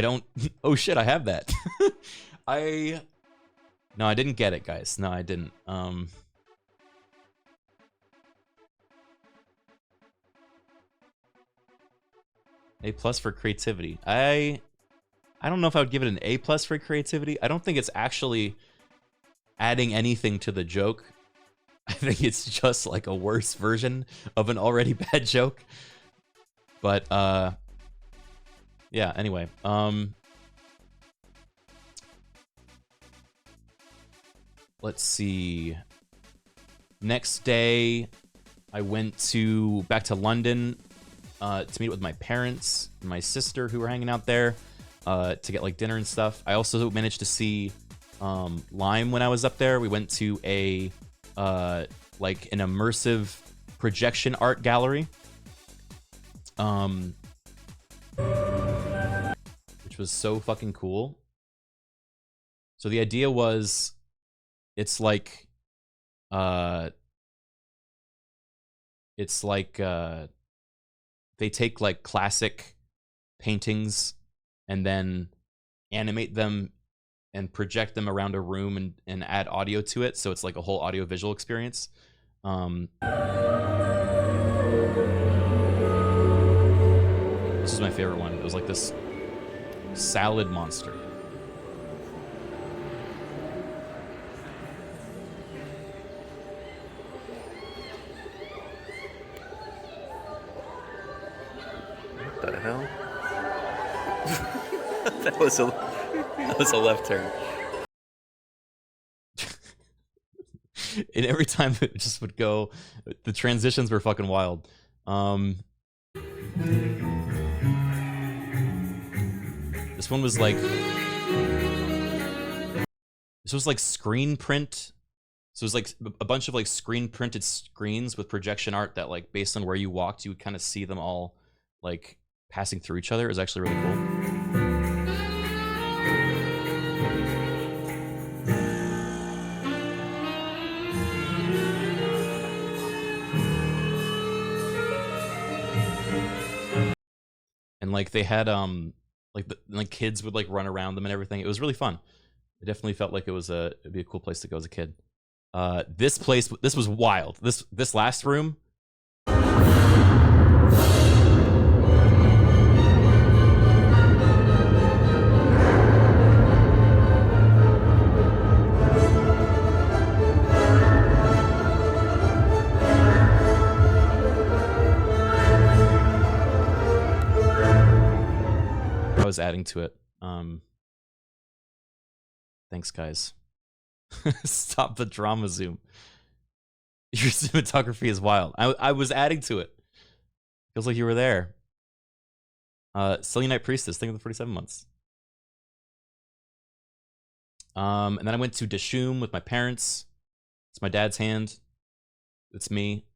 don't. Oh shit! I have that. No, I didn't get it, guys. No, I didn't. A+ for creativity. I don't know if I would give it an A+ for creativity. I don't think it's actually adding anything to the joke. I think it's just like a worse version of an already bad joke. But yeah, anyway. Let's see. Next day, I went back to London to meet with my parents and my sister who were hanging out there to get like dinner and stuff. I also managed to see Lime when I was up there. We went to a like an immersive projection art gallery, which was so fucking cool. So the idea was, it's like they take like classic paintings and then animate them and project them around a room and add audio to it, so it's like a whole audio visual experience. This is my favorite one. It was like this salad monster. What the hell? that was a left turn. And every time it just would go, the transitions were fucking wild. This one was like, this was like screen print. So it was like a bunch of like screen printed screens with projection art that, like, based on where you walked, you would kind of see them all like passing through each other. It was actually really cool. And like they had like kids would like run around them and everything. It was really fun. It definitely felt like it'd be a cool place to go as a kid. This was wild. This last room. I was adding to it. Thanks, guys. Stop the drama zoom. Your cinematography is wild. I was adding to it. Feels like you were there. Silly Night Priestess, think of the 47 months. And then I went to Dishoom with my parents. It's my dad's hand. It's me.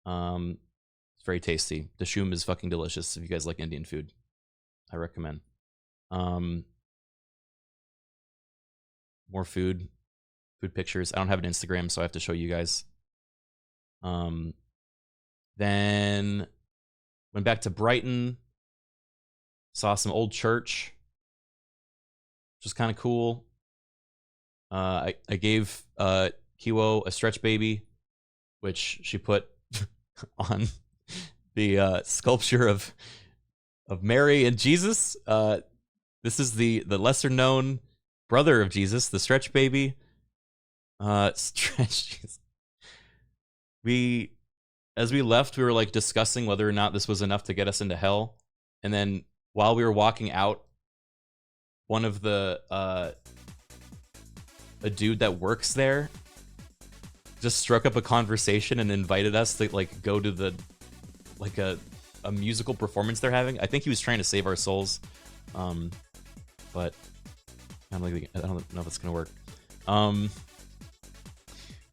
It's very tasty. Dishoom is fucking delicious if you guys like Indian food. I recommend. More food pictures. I don't have an Instagram, so I have to show you guys. Then went back to Brighton, saw some old church, which was kind of cool. I gave Kiwo a stretch baby, which she put on the sculpture of Mary and Jesus. This is the lesser known brother of Jesus, the Stretch Baby. Stretch Jesus. As we left, we were like discussing whether or not this was enough to get us into hell. And then while we were walking out, one of the a dude that works there just struck up a conversation and invited us to like go to the like a musical performance they're having. I think he was trying to save our souls, but I don't know if it's gonna work.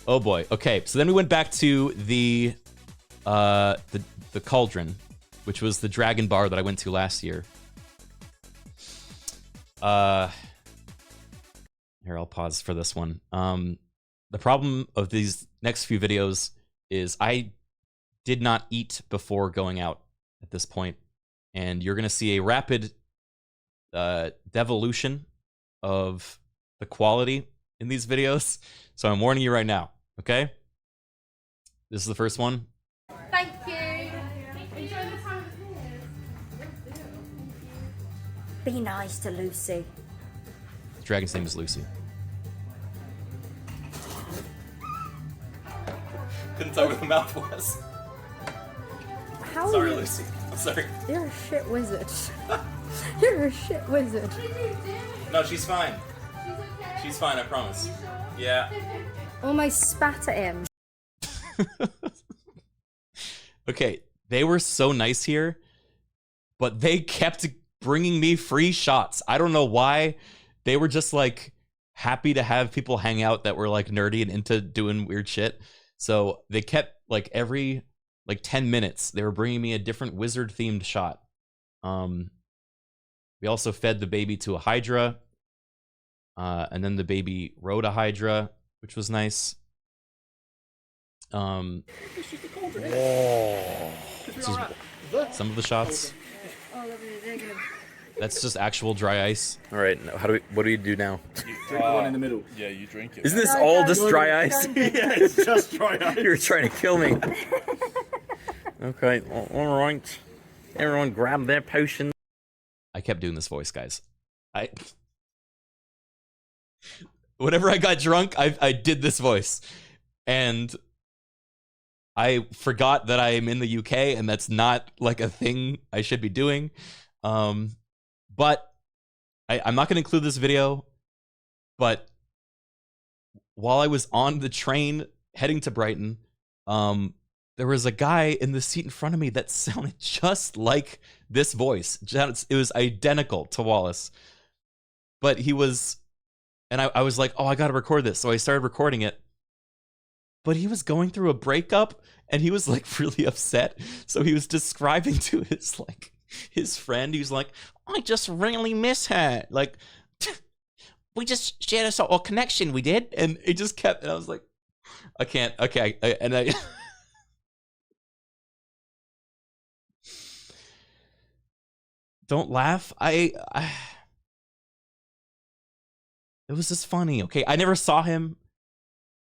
Oh boy. Okay, so then we went back to the Cauldron, which was the dragon bar that I went to last year. Here, I'll pause for this one. The problem of these next few videos is I did not eat before going out at this point, and you're gonna see a rapid devolution of the quality in these videos. So I'm warning you right now, okay? This is the first one. Thank you. Enjoy the time. Be nice to Lucy. The dragon's name is Lucy. Couldn't tell where the mouth was. How Sorry, are you? Lucy. I'm sorry. You're a shit wizard. You're a shit wizard. No, she's fine. She's fine, I promise. Yeah. Almost spat at him. Okay, they were so nice here, but they kept bringing me free shots. I don't know why. They were just like happy to have people hang out that were like nerdy and into doing weird shit. So they kept like every like 10 minutes, they were bringing me a different wizard themed shot. We also fed the baby to a Hydra. And then the baby rode a Hydra, which was nice. This is some of the shots. That's just actual dry ice. All right, now what do we do now? Drink the one in the middle. Yeah, you drink it. Isn't this all just dry ice? Yeah, it's just dry ice. You're trying to kill me. Okay, all right. Everyone grab their potion. I kept doing this voice, guys. Whenever I got drunk, I did this voice. And I forgot that I am in the UK and that's not like a thing I should be doing. But I'm not going to include this video, but while I was on the train heading to Brighton, there was a guy in the seat in front of me that sounded just like this voice. It was identical to Wallace. But he was, and I was like, oh, I got to record this. So I started recording it. But he was going through a breakup and he was like really upset. So he was describing to his friend, he was like, I just really miss her. Like, we just shared a sort of connection, we did. And it just kept, and I was like, I can't, okay. I don't laugh. It was just funny, okay? I never saw him.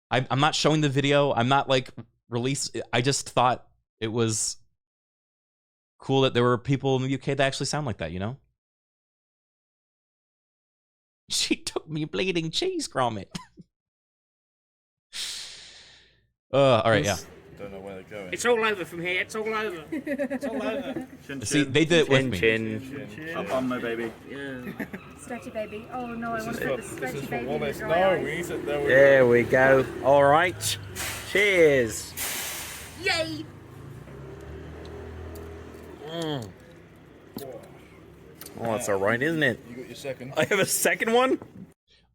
I'm not showing the video. I'm not like released. I just thought it was cool that there were people in the UK that actually sound like that, you know? She took me bleeding cheese, Gromit. All right, yeah. Don't know where they're going. It's all over from here. It's all over. It's all over. See, they did it with me. Chin. Up on my baby. Yeah. Stretchy baby. Oh no, I want to put the stretchy baby in the Wallace. dry No, ice. we need it. There we go. All right. Cheers. Yay! Mm. Oh, that's all right, isn't it? You got your second. I have a second one?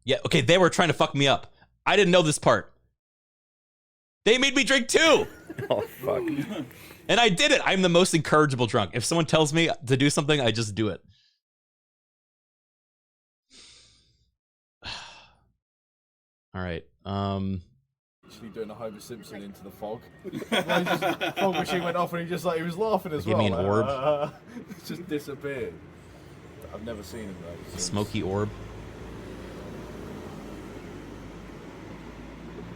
Yeah, okay, they were trying to fuck me up. I didn't know this part. They made me drink too! Oh, fuck. And I did it! I'm the most incorrigible drunk. If someone tells me to do something, I just do it. Alright, Actually doing a Homer Simpson into the fog. The fog machine went off and he was laughing as Give well. me an orb. It just disappeared. I've never seen him though. since. smoky orb.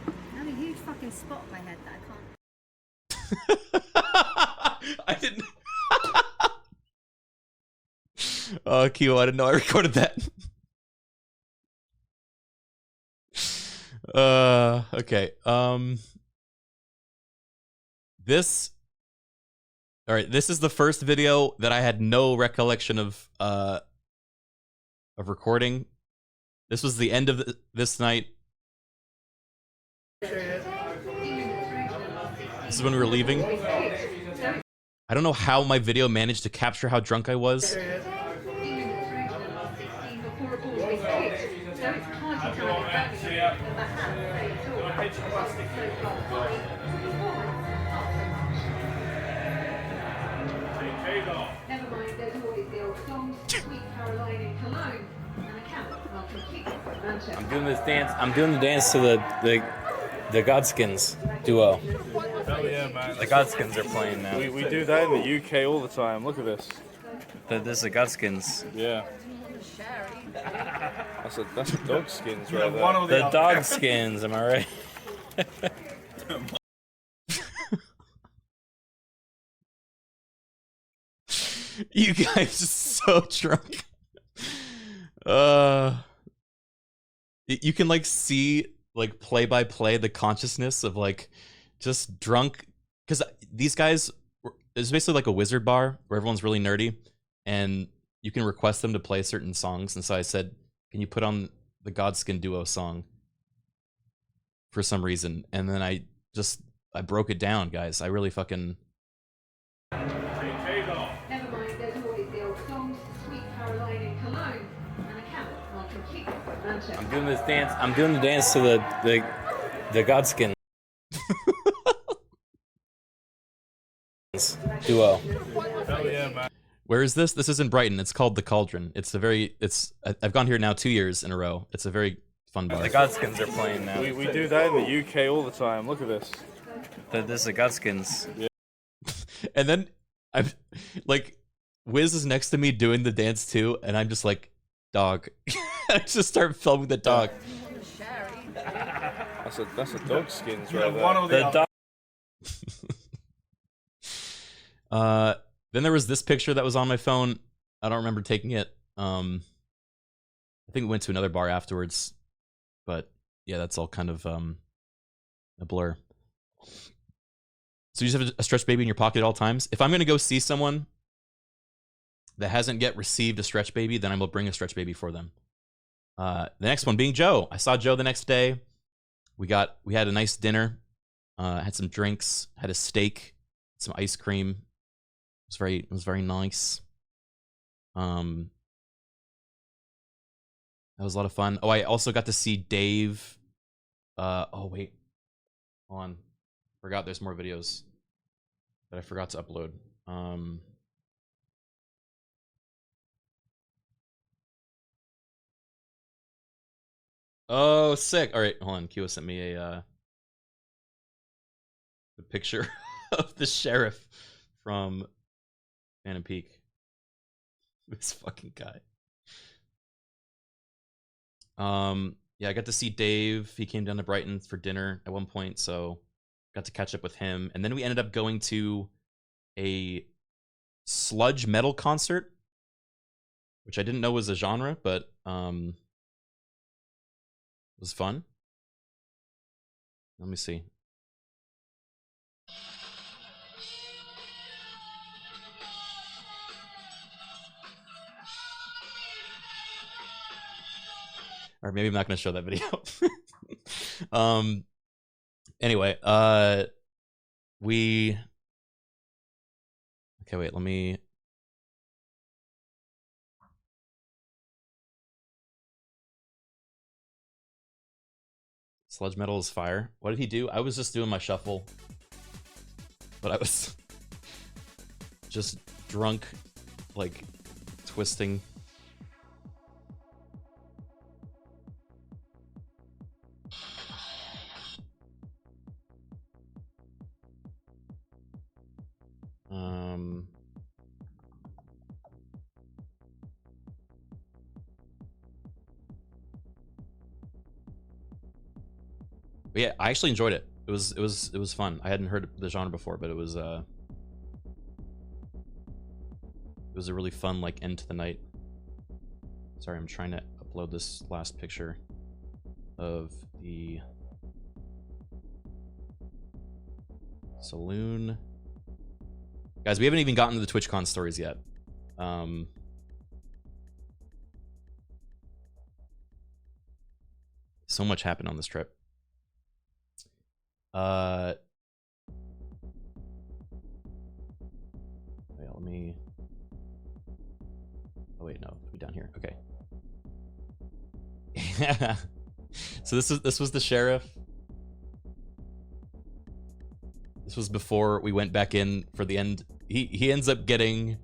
I have a huge fucking spot on my head that I can't. I didn't. Oh, Kyo, I didn't know I recorded that. Okay. This. All right. This is the first video that I had no recollection of recording. This was the end of this night. This is when we were leaving. I don't know how my video managed to capture how drunk I was. I'm doing this dance. I'm doing the dance to the Godskins duo. Hell yeah, man. The Godskins are playing now. We do that in the UK all the time. Look at this. This is the Godskins. Yeah. That's a dog skins right there. The dog skins, am I right? You guys are so drunk. You can like see like play by play the consciousness of like just drunk, because these guys, it's basically like a wizard bar where everyone's really nerdy and you can request them to play certain songs. And so I said, can you put on the Godskin duo song for some reason? And then I broke it down, guys. I really fucking... Never mind, there's always the old songs, Sweet Caroline in Cologne, and a camel on completely romantic. I'm doing this dance. I'm doing the dance to the Godskin duo. Hell yeah, man. Where is this? This is in Brighton. It's called the Cauldron. I've gone here now 2 years in a row. It's a very fun bar. The Godskins are playing now. We do that in the UK all the time. Look at this. This is the Godskins. Yeah. And then I'm like, Wiz is next to me doing the dance too, and I'm just like, dog. I just start filming the dog. That's a dog skins right there. The dog. Then there was this picture that was on my phone. I don't remember taking it. I think we went to another bar afterwards, but yeah, that's all kind of a blur. So you just have a stretch baby in your pocket at all times. If I'm gonna go see someone that hasn't yet received a stretch baby, then I will bring a stretch baby for them. The next one being Joe. I saw Joe the next day. We had a nice dinner. Had some drinks. Had a steak. Some ice cream. It was very nice. That was a lot of fun. Oh, I also got to see Dave. Oh wait, hold on. Forgot there's more videos that I forgot to upload. Oh, sick. All right, hold on. Kyo sent me a picture of the sheriff from Phantom Peak. This fucking guy. Yeah, I got to see Dave. He came down to Brighton for dinner at one point, so got to catch up with him. And then we ended up going to a sludge metal concert, which I didn't know was a genre, but it was fun. Let me see. Or maybe I'm not going to show that video. Anyway, okay, wait, let me... Sludge metal is fire. What did he do? I was just doing my shuffle, but I was just drunk, like, twisting. But yeah, I actually enjoyed it. It was fun. I hadn't heard the genre before, but it was a really fun like end to the night. Sorry, I'm trying to upload this last picture of the saloon. Guys, we haven't even gotten to the TwitchCon stories yet. So much happened on this trip. Wait, let me... Oh wait, no, put me down here. Okay. So this was the sheriff. This was before we went back in for the end. He ends up getting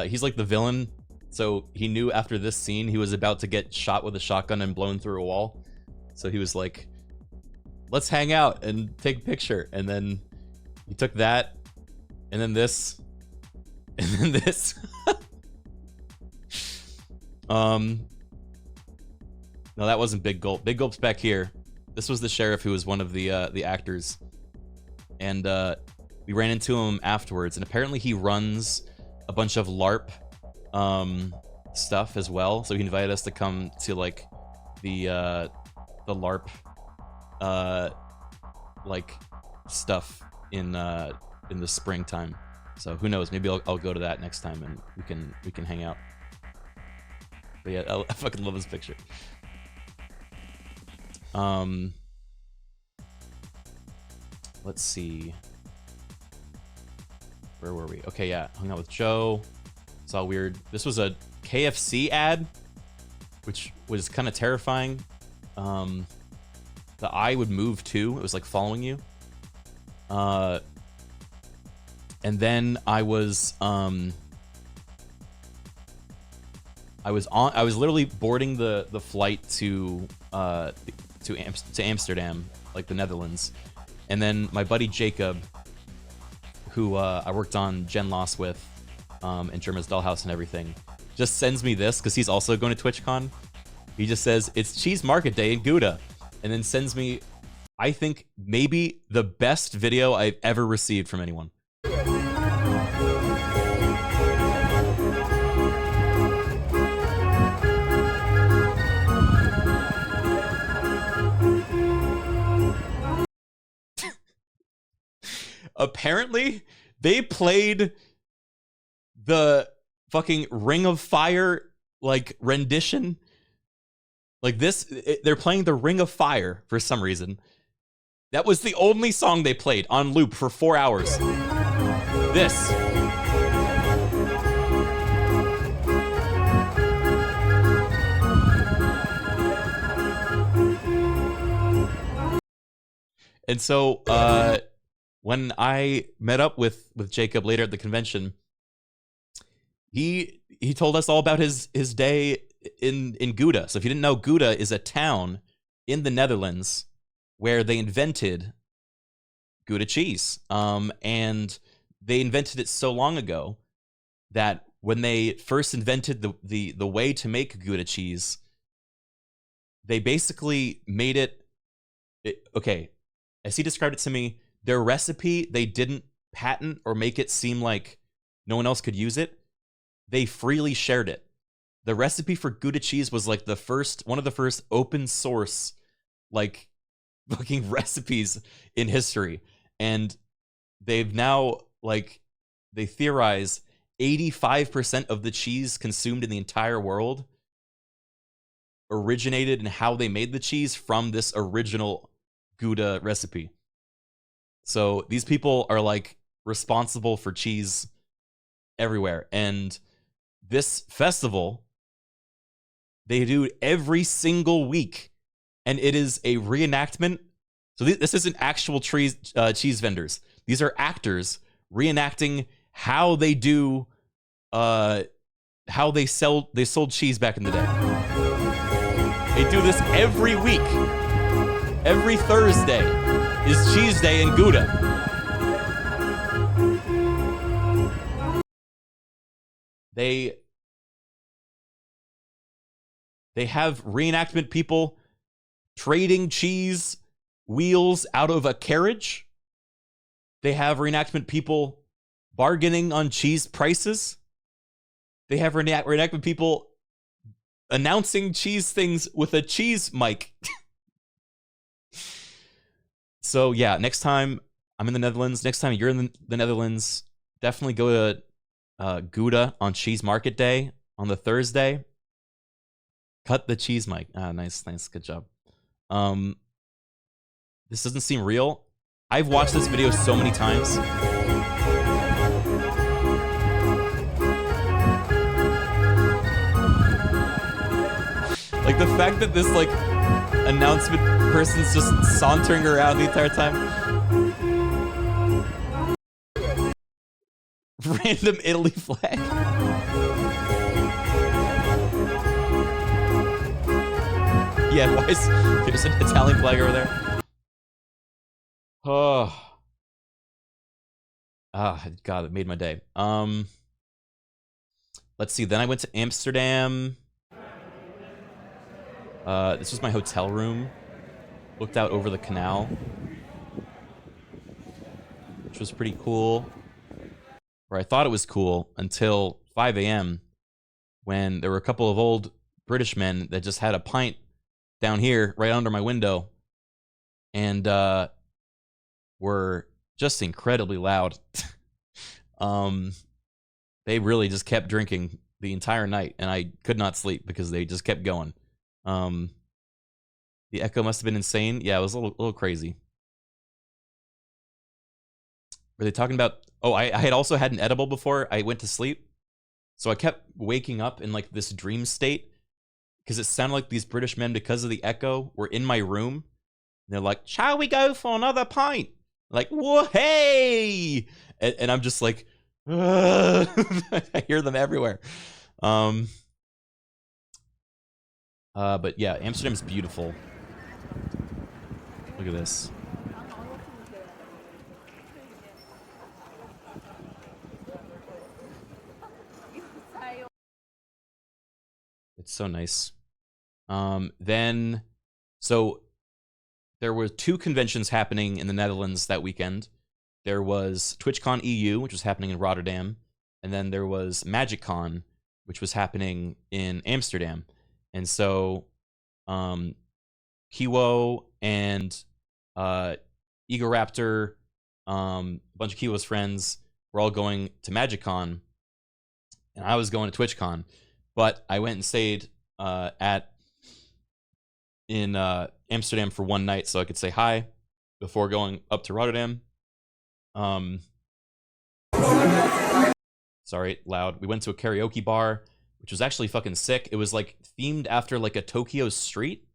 he's like the villain, so he knew after this scene he was about to get shot with a shotgun and blown through a wall. So he was like, let's hang out and take a picture. And then he took that, and then this, and then this. No, that wasn't Big Gulp. Big Gulp's back here. This was the sheriff who was one of the actors. And we ran into him afterwards, and apparently he runs a bunch of LARP stuff as well. So he invited us to come to like the LARP like stuff in the springtime. So who knows? Maybe I'll go to that next time, and we can hang out. But yeah, I fucking love this picture. Let's see. Where were we? Okay, yeah, hung out with Joe. Saw weird. This was a KFC ad, which was kind of terrifying. The eye would move too. It was like following you. And then I was literally boarding the flight to Amsterdam, like the Netherlands. And then my buddy Jacob, who I worked on Gen Loss with, and Germa's Dollhouse and everything, just sends me this because he's also going to TwitchCon. He just says, it's Cheese Market Day in Gouda. And then sends me, I think, maybe the best video I've ever received from anyone. Apparently, they played the fucking Ring of Fire, like, rendition. Like this, they're playing the Ring of Fire for some reason. That was the only song they played on loop for 4 hours. This. And so, when I met up with Jacob later at the convention, he told us all about his day in Gouda. So if you didn't know, Gouda is a town in the Netherlands where they invented Gouda cheese. And they invented it so long ago that when they first invented the way to make Gouda cheese, they basically made it okay, as he described it to me, their recipe, they didn't patent or make it seem like no one else could use it. They freely shared it. The recipe for Gouda cheese was like one of the first open source, like, fucking recipes in history. And they've now, like, they theorize 85% of the cheese consumed in the entire world originated in how they made the cheese from this original Gouda recipe. So these people are like responsible for cheese everywhere. And this festival, they do every single week. And it is a reenactment. So this isn't actual cheese vendors. These are actors reenacting how they do, how they sold cheese back in the day. They do this every week. Every Thursday is Cheese Day in Gouda. They have reenactment people trading cheese wheels out of a carriage. They have reenactment people bargaining on cheese prices. They have reenactment people announcing cheese things with a cheese mic. So yeah, next time I'm in the Netherlands, next time you're in the Netherlands, definitely go to Gouda on Cheese Market Day on the Thursday. Cut the cheese mic. Ah, nice, good job. This doesn't seem real. I've watched this video so many times. Like the fact that this like announcement person's just sauntering around the entire time. Random Italy flag. Yeah, why is there's an Italian flag over there? Oh. Ah, God, it made my day. Let's see, then I went to Amsterdam. This was my hotel room. Looked out over the canal, which was pretty cool. Or I thought it was cool until 5 a.m. when there were a couple of old British men that just had a pint down here right under my window and were just incredibly loud. They really just kept drinking the entire night, and I could not sleep because they just kept going. The echo must have been insane. Yeah, it was a little crazy. Were they talking about... Oh, I had also had an edible before I went to sleep. So I kept waking up in like this dream state because it sounded like these British men, because of the echo, were in my room. And they're like, shall we go for another pint? Like, whoa, hey! And I'm just like, I hear them everywhere. But yeah, Amsterdam's beautiful. Look at this. It's so nice. Then, so there were 2 conventions happening in the Netherlands that weekend. There was TwitchCon EU, which was happening in Rotterdam, and then there was MagicCon, which was happening in Amsterdam. And so, Kiwo and Egoraptor, a bunch of Kiwo's friends, were all going to MagicCon, and I was going to TwitchCon. But I went and stayed in Amsterdam for one night so I could say hi before going up to Rotterdam. Sorry, loud. We went to a karaoke bar, which was actually fucking sick. It was like themed after like a Tokyo street.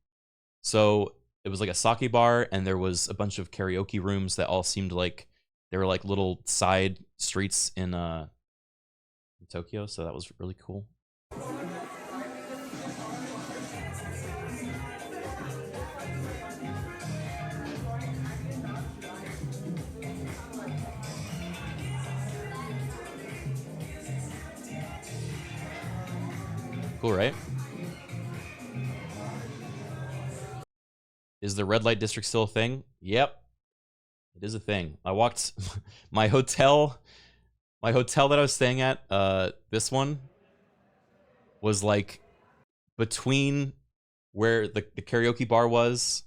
So it was like a sake bar, and there was a bunch of karaoke rooms that all seemed like they were like little side streets in Tokyo. So that was really cool. Cool, right? Is the red light district still a thing? Yep. It is a thing. I walked my hotel that I was staying at, this one was like between where the karaoke bar was,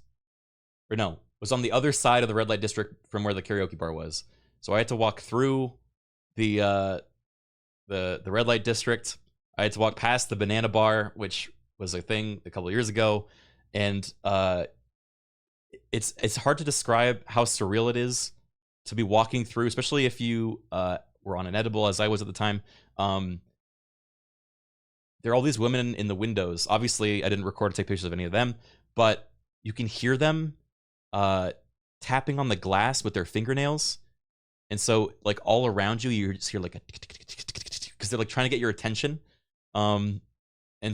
or no, was on the other side of the red light district from where the karaoke bar was. So I had to walk through the red light district. I had to walk past the banana bar, which was a thing a couple of years ago, and it's hard to describe how surreal it is to be walking through, especially if you were on an edible, as I was at the time. There are all these women in the windows. Obviously, I didn't record or take pictures of any of them, but you can hear them tapping on the glass with their fingernails. And so, like, all around you, you just hear, like, a because they're, like, trying to get your attention. And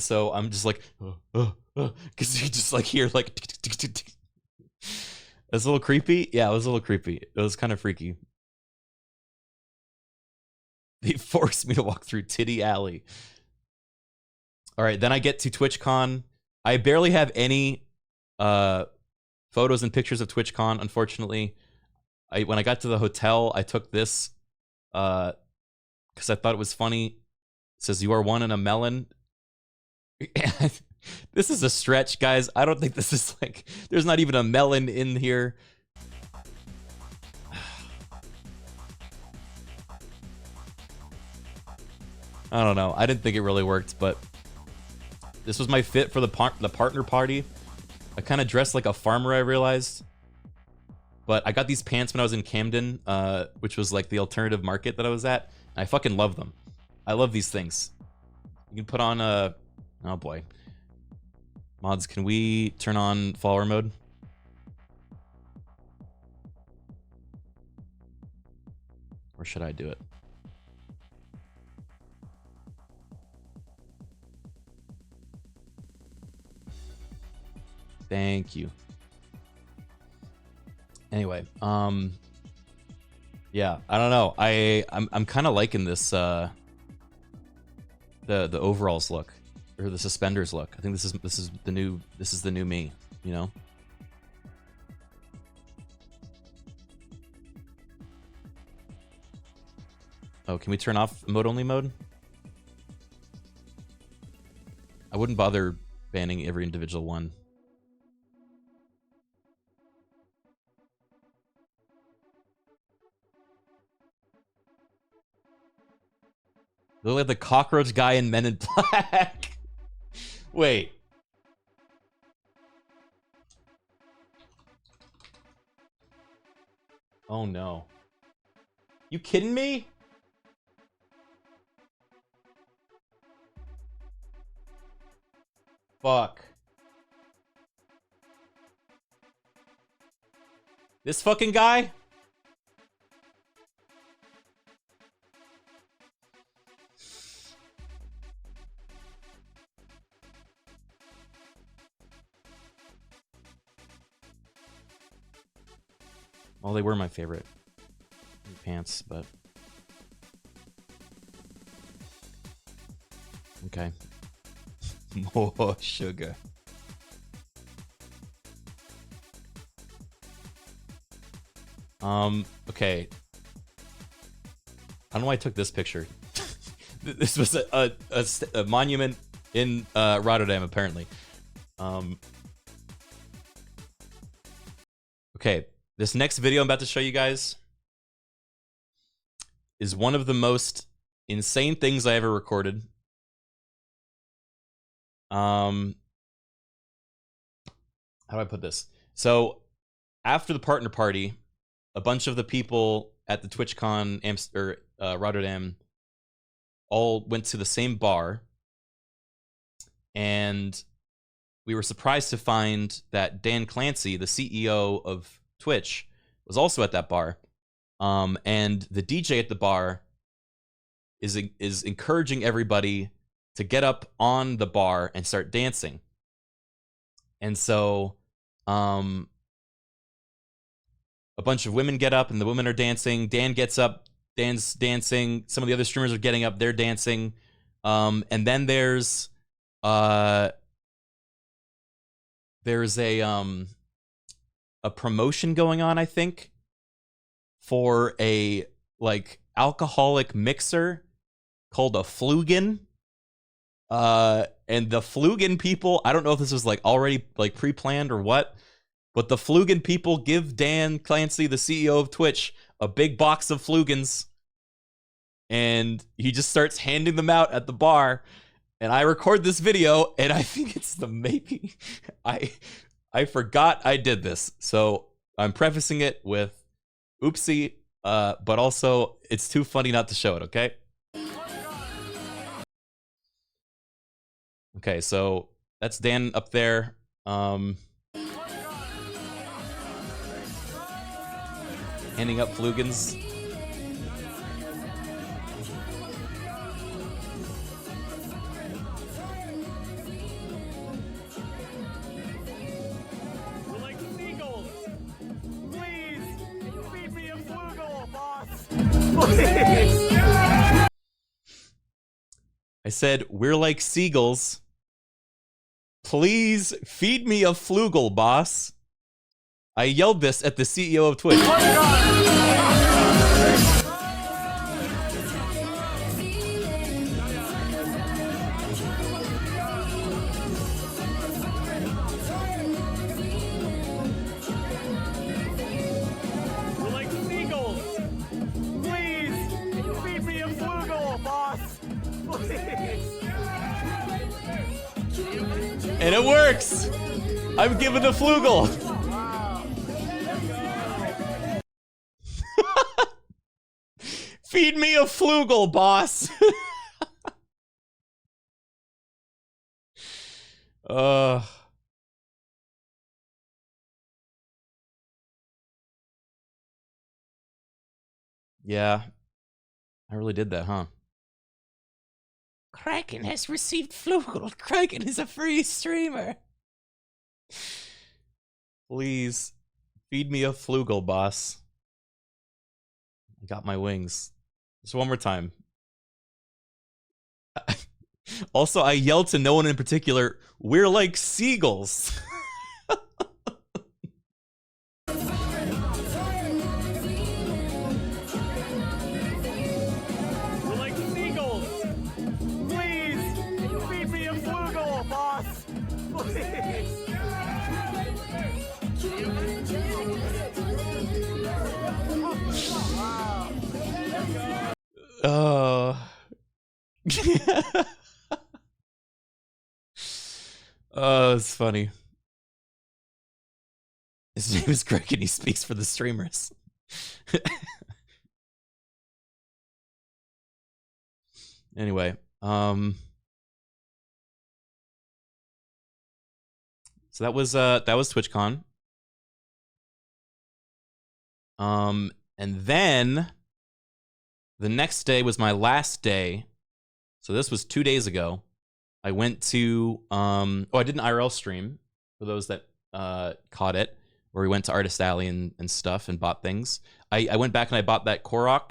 so I'm just like, because you just, like, hear, like, it's a little creepy. Yeah, it was a little creepy. It was kind of freaky. They forced me to walk through Titty Alley. All right, then I get to TwitchCon. I barely have any photos and pictures of TwitchCon, unfortunately. When I got to the hotel, I took this because I thought it was funny. It says, "You are one in a melon." This is a stretch, guys. I don't think this is like... There's not even a melon in here. I don't know. I didn't think it really worked, but... This was my fit for the partner party. I kind of dressed like a farmer, I realized. But I got these pants when I was in Camden, which was like the alternative market that I was at. And I fucking love them. I love these things. You can put on a... Oh boy. Mods, can we turn on follower mode? Or should I do it? Thank you. Anyway, yeah, I don't know. I'm kind of liking this the overalls look, or the suspenders look. I think this is the new me, you know. Oh, can we turn off emote only mode? I wouldn't bother banning every individual one. They look like the cockroach guy in Men in Black. Wait. Oh no. You kidding me? Fuck. This fucking guy? Well, they were my favorite pants, but... Okay. More sugar. Okay. I don't know why I took this picture. This was a monument in Rotterdam, apparently. Okay. This next video I'm about to show you guys is one of the most insane things I ever recorded. How do I put this? So, after the partner party, a bunch of the people at the TwitchCon Rotterdam all went to the same bar, and we were surprised to find that Dan Clancy, the CEO of Twitch, was also at that bar, and the DJ at the bar is encouraging everybody to get up on the bar and start dancing. And so a bunch of women get up and the women are dancing. Dan gets up, Dan's dancing. Some of the other streamers are getting up, they're dancing. And then there's a promotion going on, I think, for a like alcoholic mixer called a Flugen. And the Flugen people, I don't know if this was like already like pre-planned or what, but the Flugen people give Dan Clancy, the CEO of Twitch, a big box of Flugens, and he just starts handing them out at the bar. And I record this video, and I think it's the maybe I forgot I did this, so I'm prefacing it with oopsie, but also it's too funny not to show it, okay? Okay, so that's Dan up there. Handing up Flugens. We're like seagulls. Please, feed me a flugel, boss. I said, we're like seagulls. Please feed me a flugel, boss. I yelled this at the CEO of Twitch. And it works! I'm giving the flugel! Feed me a flugel, boss! Yeah. I really did that, huh? Criken has received flugel. Criken is a free streamer. Please, feed me a flugel, boss. I got my wings. Just one more time. Also, I yelled to no one in particular, we're like seagulls. We're like seagulls. Please feed me a flugel, boss. Please. Oh. Oh, it's funny. His name is Greg and he speaks for the streamers. Anyway, so that was TwitchCon. And then the next day was my last day. So this was 2 days ago. I went to I did an IRL stream for those that caught it, where we went to Artist Alley and stuff and bought things. I went back and I bought that Korok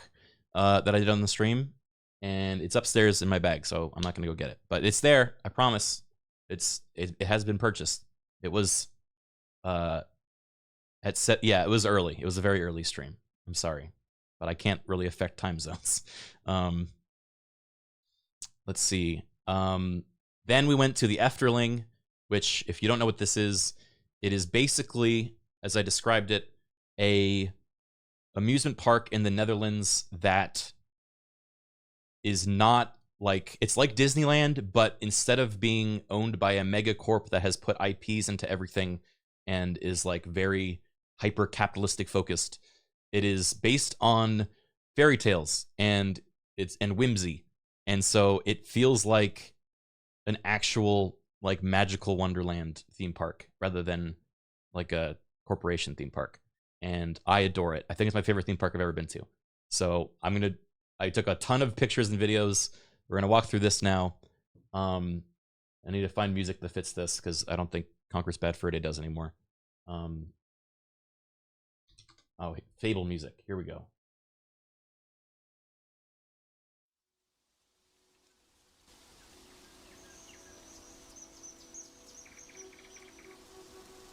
that I did on the stream, and it's upstairs in my bag, so I'm not gonna go get it. But it's there, I promise. It has been purchased. It was it was early. It was a very early stream. I'm sorry, but I can't really affect time zones. Let's see. Then we went to the Efteling, which, if you don't know what this is, it is basically, as I described it, a amusement park in the Netherlands that is not like, it's like Disneyland, but instead of being owned by a megacorp that has put IPs into everything and is like very hyper capitalistic focused, it is based on fairy tales and whimsy. And so it feels like an actual like magical wonderland theme park rather than like a corporation theme park. And I adore it. I think it's my favorite theme park I've ever been to. So I took a ton of pictures and videos. We're gonna walk through this now. I need to find music that fits this because I don't think Conquer's Bad Fur Day does anymore. Oh, Fable music. Here we go.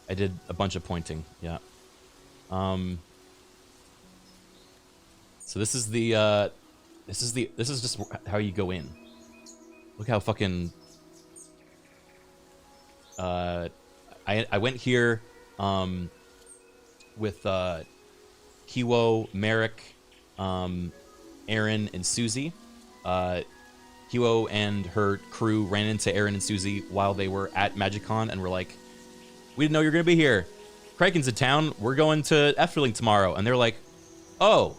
I did a bunch of pointing, yeah. So this is just how you go in. Look how fucking I went here with Kiwo, Merrick, Aaron, and Susie. Kiwo and her crew ran into Aaron and Susie while they were at MagicCon and were like, we didn't know you were gonna be here. Criken's in town. We're going to Efteling tomorrow. And they're like, oh,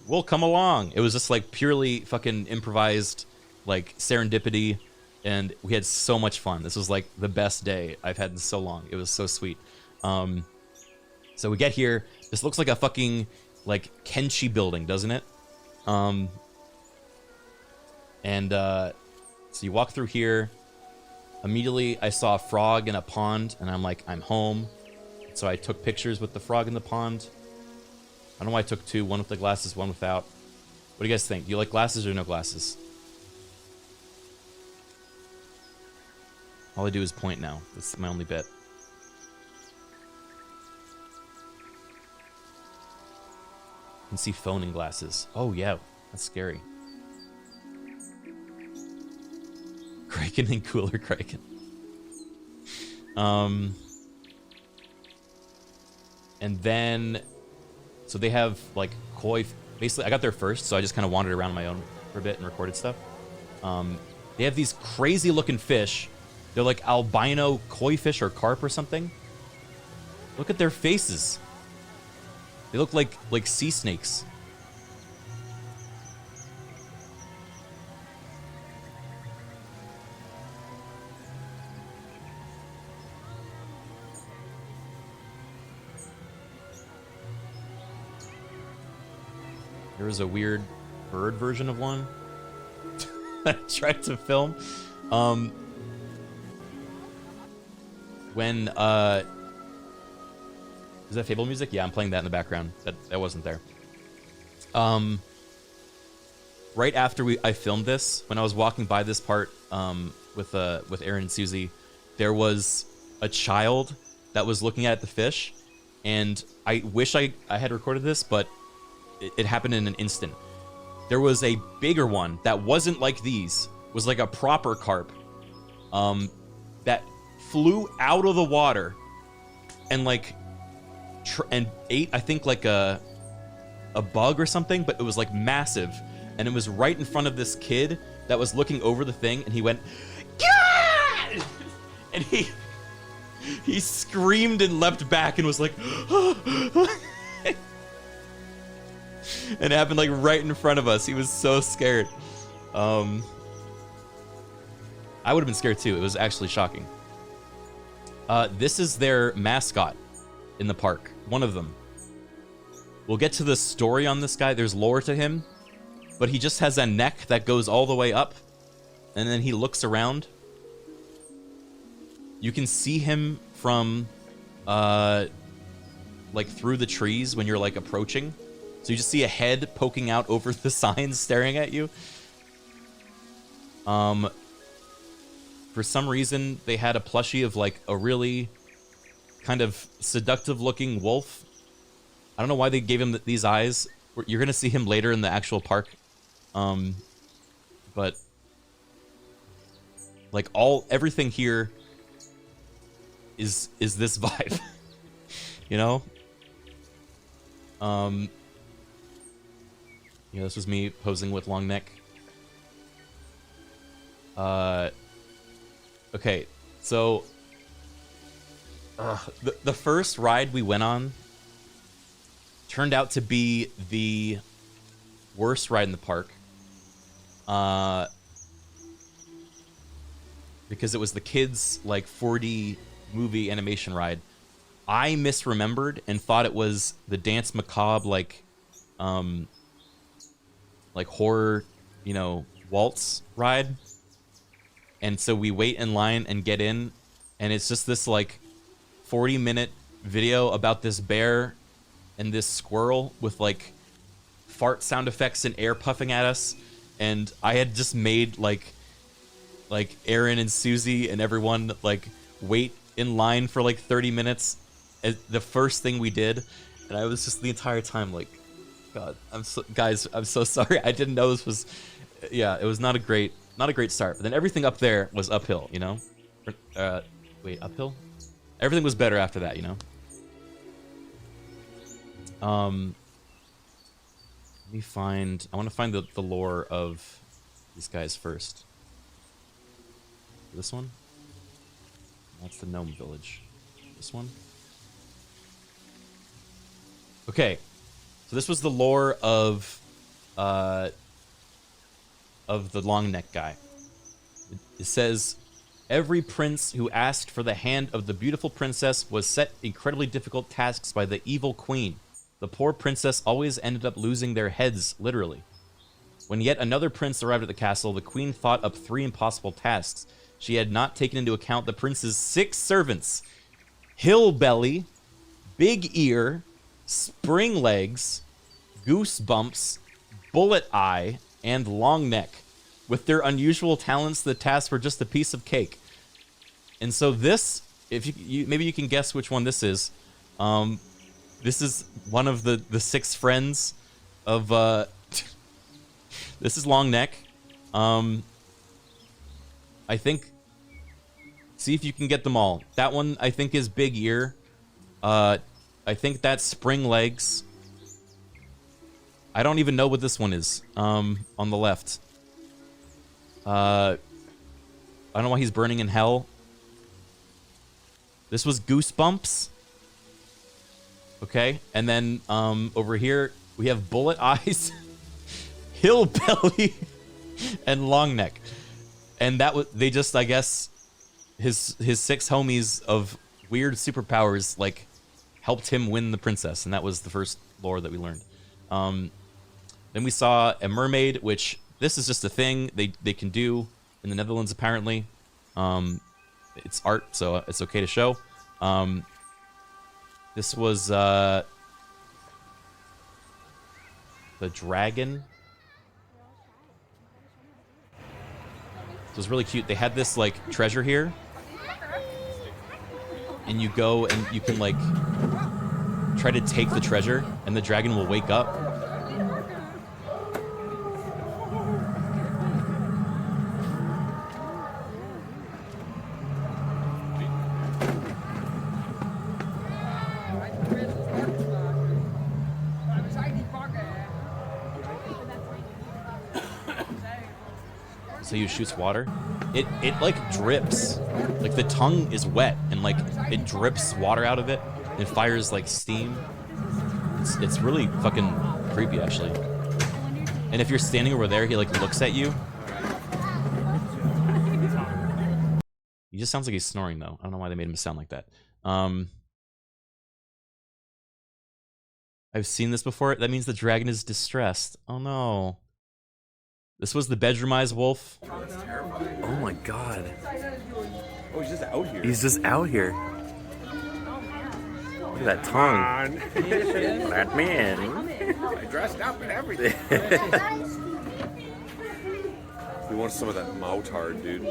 we'll come along. It was just like purely fucking improvised, like serendipity. And we had so much fun. This was like the best day I've had in so long. It was so sweet. So we get here. This looks like a fucking like Kenshi building, doesn't it? So you walk through here. Immediately, I saw a frog in a pond, and I'm like, I'm home. So I took pictures with the frog in the pond. I don't know why I took two, one with the glasses, one without. What do you guys think? Do you like glasses or no glasses? All I do is point now. That's my only bit. You can see phone in glasses. Oh, yeah. That's scary. Criken and cooler Criken. And then, so they have like koi. Basically, I got there first, so I just kind of wandered around on my own for a bit and recorded stuff. They have these crazy looking fish They're like albino koi fish or carp or something. Look at their faces. They look like sea snakes. There was a weird bird version of one that I tried to film. When is that Fable music? Yeah, I'm playing that in the background. That wasn't there. Right after I filmed this, when I was walking by this part with Aaron and Susie, there was a child that was looking at the fish, and I wish I had recorded this, but it happened in an instant. There was a bigger one that wasn't like these, was like a proper carp, that flew out of the water and like and ate, I think, like a bug or something, but it was like massive, and it was right in front of this kid that was looking over the thing, and he went, "God!" and he screamed and leapt back and was like, and it happened like right in front of us. He was so scared. I would have been scared too. It was actually shocking. This is their mascot in the park. One of them. We'll get to the story on this guy. There's lore to him, but he just has a neck that goes all the way up, and then he looks around. You can see him from, like through the trees when you're like approaching. So you just see a head poking out over the signs staring at you. For some reason, they had a plushie of like a really kind of seductive looking wolf. I don't know why they gave him these eyes. You're gonna see him later in the actual park. But like everything here is this vibe. You know? Yeah, this was me posing with long neck. Okay, so the first ride we went on turned out to be the worst ride in the park. Because it was the kids' like 4D movie animation ride. I misremembered and thought it was the Dance Macabre like horror, you know, waltz ride. And so we wait in line and get in, and it's just this like 40-minute video about this bear and this squirrel with like fart sound effects and air puffing at us. And I had just made like Aaron and Susie and everyone like wait in line for like 30 minutes as the first thing we did. And I was just the entire time like, God, guys, I'm so sorry. I didn't know this was, yeah, it was not a great start. But then everything up there was uphill, you know? Wait, uphill? Everything was better after that, you know? Let me find, I want to find the lore of these guys first. This one? That's the gnome village. This one? Okay. So this was the lore of the long neck guy. It says, every prince who asked for the hand of the beautiful princess was set incredibly difficult tasks by the evil queen. The poor princess always ended up losing their heads, literally. When yet another prince arrived at the castle, the queen thought up 3 impossible tasks. She had not taken into account the prince's 6 servants: Hillbelly, Big Ear, Spring Legs, Goosebumps, Bullet Eye, and Long Neck. With their unusual talents, the tasks were just a piece of cake. And so this, if you maybe you can guess which one this is. This is one of the 6 friends of this is Long Neck. I think, see if you can get them all. That one I think is Big Ear. I think that's Spring Legs. I don't even know what this one is. On the left. I don't know why he's burning in hell. This was Goosebumps. Okay, and then over here we have Bullet Eyes, Hillbelly, and Longneck. And that was, they just, I guess, his 6 homies of weird superpowers like helped him win the princess, and that was the first lore that we learned. Then we saw a mermaid, which this is just a thing they can do in the Netherlands apparently. It's art, so it's okay to show. This was the dragon. So it was really cute. They had this like treasure here, and you go and you can like try to take the treasure, and the dragon will wake up. So you shoots water. It like drips. Like the tongue is wet and like it drips water out of it. And it fires like steam. It's really fucking creepy actually. And if you're standing over there, he like looks at you. He just sounds like he's snoring though. I don't know why they made him sound like that. I've seen this before. That means the dragon is distressed. Oh no. This was the bedroomized wolf. Oh my god. Oh, he's just out here. He's just out here. Look at that tongue. Let me in. I dressed up and everything. We want some of that Mautard, dude.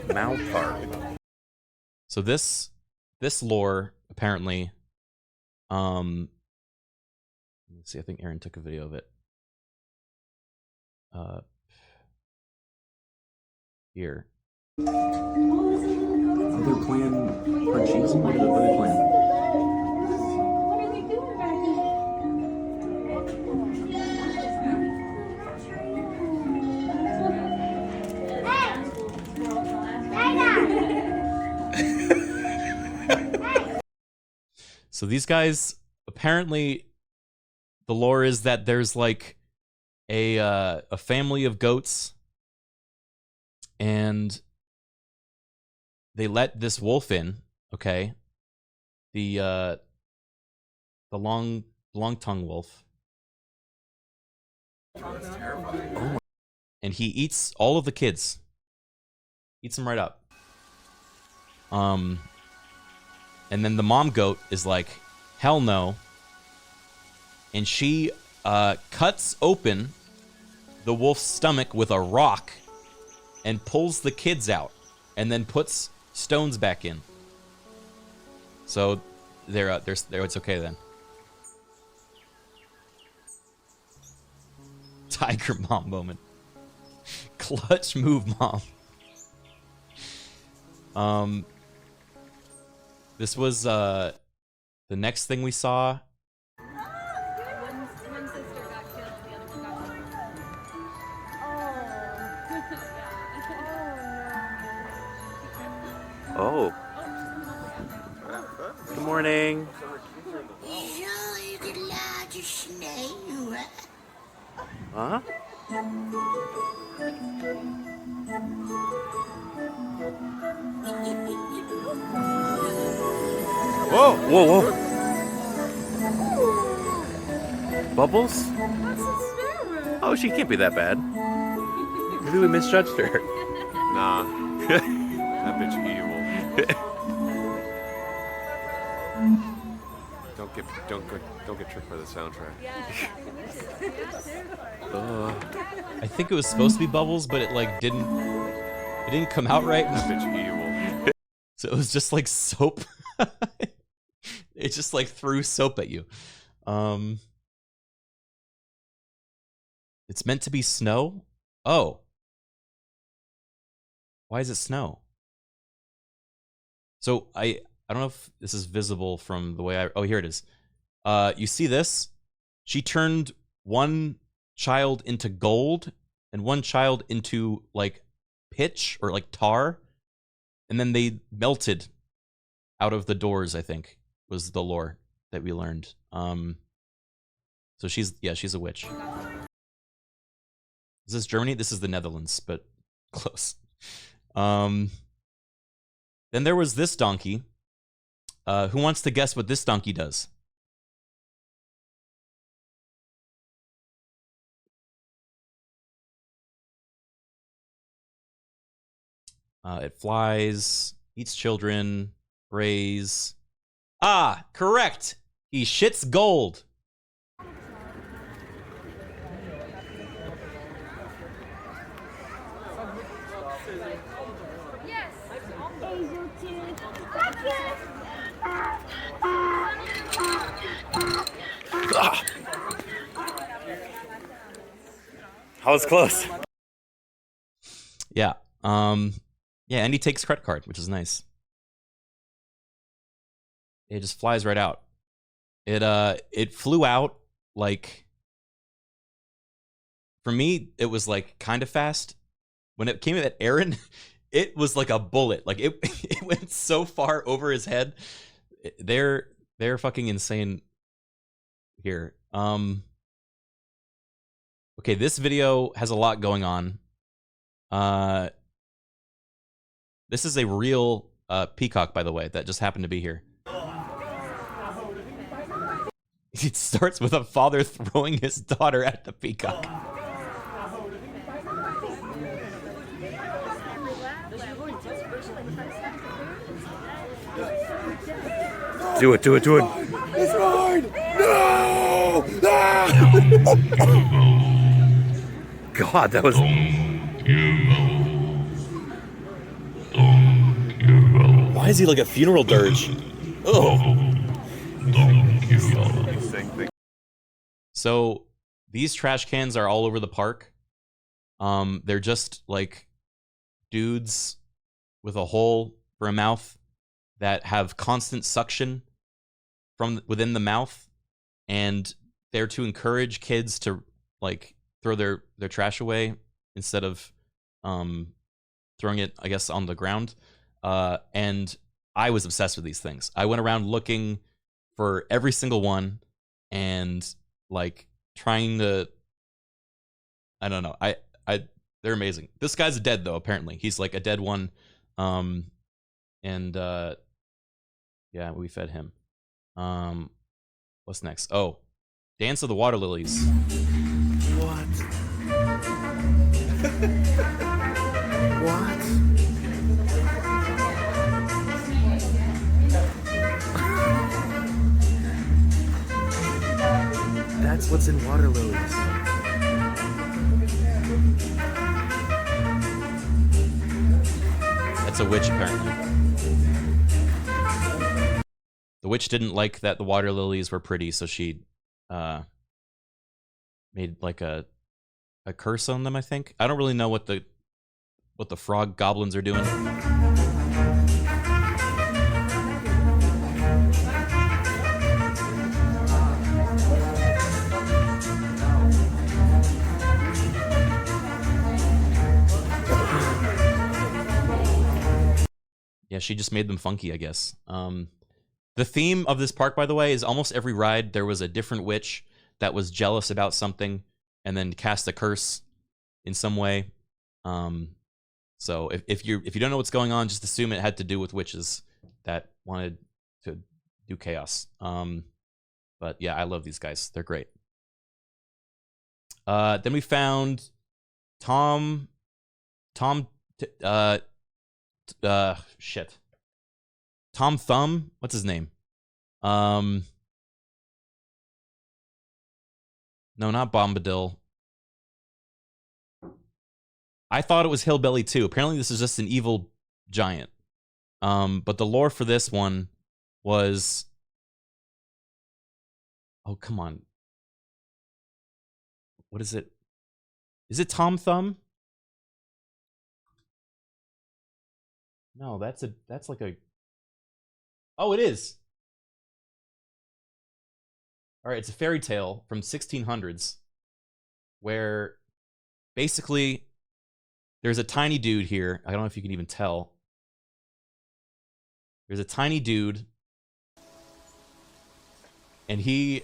Mautard. So this lore apparently, let's see, I think Aaron took a video of it. Here. Other plan Parcheesi? What are the other plan? So these guys, apparently, the lore is that there's like a family of goats, and they let this wolf in. Okay, the long tongue wolf. Oh. And he eats all of the kids. Eats them right up. And then the mom goat is like, hell no. And she cuts open the wolf's stomach with a rock and pulls the kids out and then puts stones back in. So they're it's okay then. Tiger mom moment. Clutch move, mom. This was the next thing we saw. One sister got killed, the other one got killed. Oh. Good morning. Huh? Whoa! Whoa, whoa! Bubbles? Oh, she can't be that bad. Maybe we misjudged her. Nah. That bitch evil. Don't get tricked by the soundtrack. I think it was supposed to be Bubbles, but it like didn't come out right. That bitch evil. So it was just like soap. It just like threw soap at you. It's meant to be snow? Oh. Why is it snow? So I don't know if this is visible from the way oh, here it is. You see this? She turned one child into gold and one child into like pitch or like tar, and then they melted out of the doors, I think, was the lore that we learned. So she's a witch. Is this Germany? This is the Netherlands, but close. Then there was this donkey. Who wants to guess what this donkey does? It flies, eats children, prays. Ah, correct. He shits gold. Ah. I was close. Yeah. Yeah, and he takes credit card, which is nice. It just flies right out. It flew out like, for me, it was like kind of fast. When it came at Aaron, it was like a bullet. Like it went so far over his head. They're fucking insane here. Okay, this video has a lot going on. This is a real peacock, by the way, that just happened to be here. It starts with a father throwing his daughter at the peacock. Do it. It's mine! No! Ah! God, that was... Why is he like a funeral dirge? Oh. So these trash cans are all over the park. They're just like dudes with a hole for a mouth that have constant suction from within the mouth, and they're to encourage kids to like throw their trash away instead of throwing it, I guess, on the ground. And I was obsessed with these things. I went around looking for every single one and like trying to, I don't know. They're amazing. This guy's dead though, apparently. He's like a dead one. Yeah, we fed him. What's next? Oh, Dance of the Water Lilies. What? What? That's what's in water lilies. That's a witch, apparently. The witch didn't like that the water lilies were pretty, so she made like a curse on them, I think. I don't really know what the frog goblins are doing. Yeah, she just made them funky, I guess. The theme of this park, by the way, is almost every ride there was a different witch that was jealous about something and then cast a curse in some way. So if you don't know what's going on, just assume it had to do with witches that wanted to do chaos. But yeah, I love these guys. They're great. Then we found Tom Thumb. What's his name? No, not Bombadil. I thought it was Hillbilly too. Apparently this is just an evil giant. But the lore for this one was... Oh, come on. What is it? Is it Tom Thumb? No, that's like a... Oh, it is. All right, it's a fairy tale from 1600s where basically there's a tiny dude here. I don't know if you can even tell. There's a tiny dude. And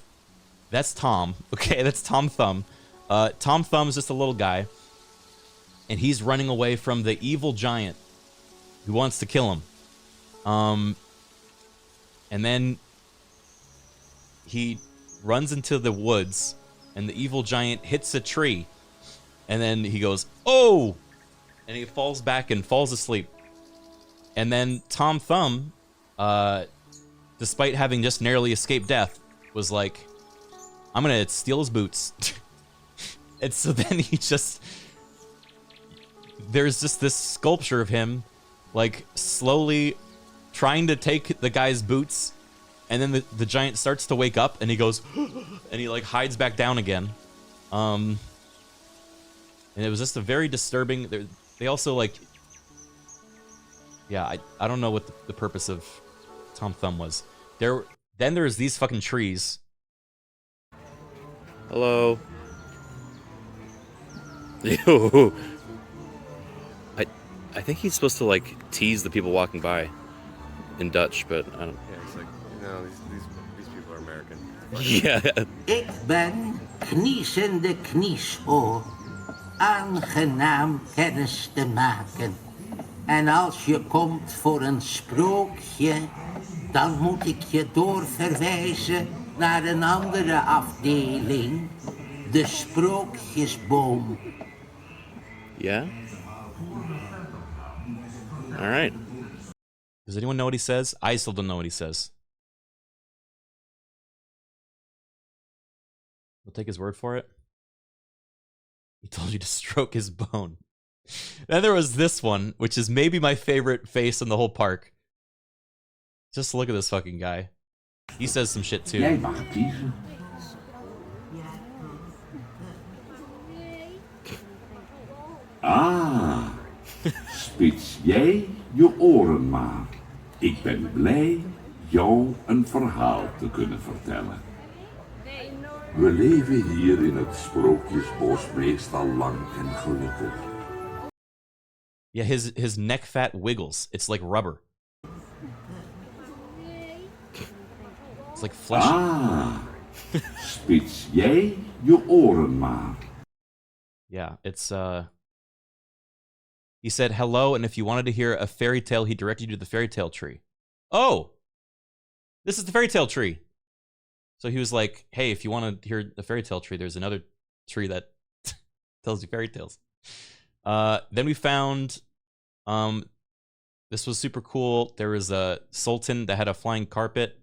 that's Tom. Okay, that's Tom Thumb. Tom Thumb's just a little guy. And he's running away from the evil giant who wants to kill him. And then he runs into the woods, and the evil giant hits a tree. And then he goes, "Oh!" And he falls back and falls asleep. And then Tom Thumb, despite having just narrowly escaped death, was like, "I'm gonna steal his boots." And so then there's just this sculpture of him, like, slowly trying to take the guy's boots, and then the giant starts to wake up, and he goes, and he, like, hides back down again. And it was just a very disturbing... They also, like... Yeah, I don't know what the purpose of Tom Thumb was. Then there's these fucking trees. Hello. Yo. I think he's supposed to, like, tease the people walking by in Dutch, but I don't... Yeah, it's like, you know, these people are American. Yeah. Ik ben Kniesende Kniespoor. Aangenaam kennis te maken. En als je komt voor een sprookje, dan moet ik je doorverwijzen naar een andere afdeling. De Sprookjesboom. Yeah? All right. Does anyone know what he says? I still don't know what he says. We'll take his word for it. He told you to stroke his bone. Then there was this one, which is maybe my favorite face in the whole park. Just look at this fucking guy. He says some shit too. Jij mag kiezen. Ah, spits jij je oren maar. Ik ben blij jou een verhaal te kunnen vertellen. We leven hier in het Sprookjesbos meestal lang en gelukkig. Yeah, his neck fat wiggles. It's like rubber. It's like flesh. Ah, spits jij je oren maar. Yeah, it's he said hello, and if you wanted to hear a fairy tale, he directed you to the fairy tale tree. Oh! This is the fairy tale tree. So he was like, hey, if you want to hear the fairy tale tree, there's another tree that tells you fairy tales. Then we found this was super cool. There was a sultan that had a flying carpet.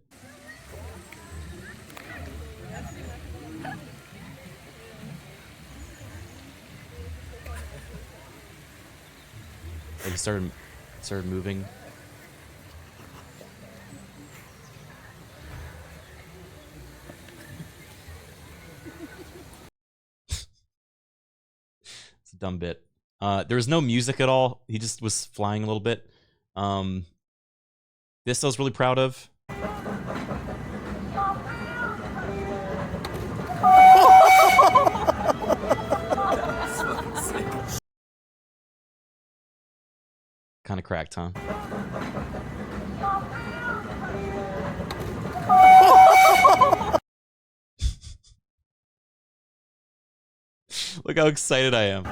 Like he started moving. It's a dumb bit. There was no music at all. He just was flying a little bit. This I was really proud of. Kind of cracked, huh? Look how excited I am.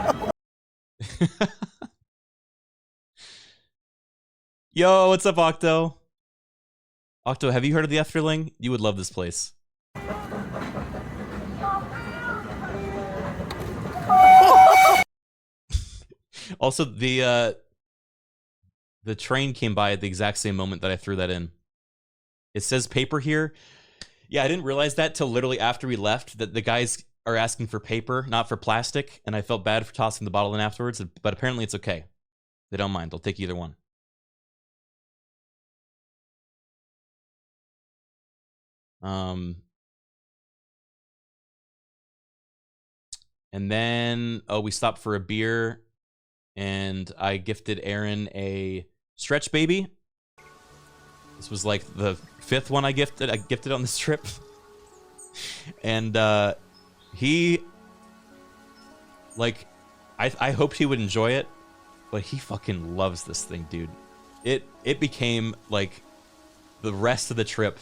Yo, what's up, Octo? Octo, have you heard of the Efteling? You would love this place. Also, the train came by at the exact same moment that I threw that in. It says paper here. Yeah, I didn't realize that till literally after we left, that the guys are asking for paper, not for plastic, and I felt bad for tossing the bottle in afterwards, but apparently it's okay. They don't mind. They'll take either one. And then, we stopped for a beer, and I gifted Aaron a stretch baby. This was like the 5th one I gifted on this trip. And he, like, I hoped he would enjoy it, But he fucking loves this thing, dude. It became like the rest of the trip.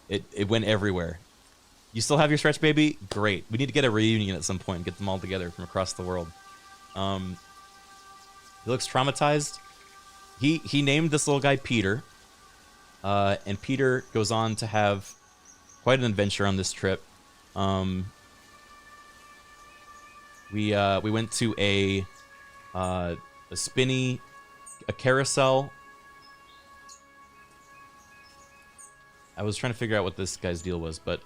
It went everywhere. You still have your stretch baby? Great. We need to get a reunion at some point and get them all together from across the world. He looks traumatized. He named this little guy Peter. And Peter goes on to have quite an adventure on this trip. We went to a carousel. I was trying to figure out what this guy's deal was, but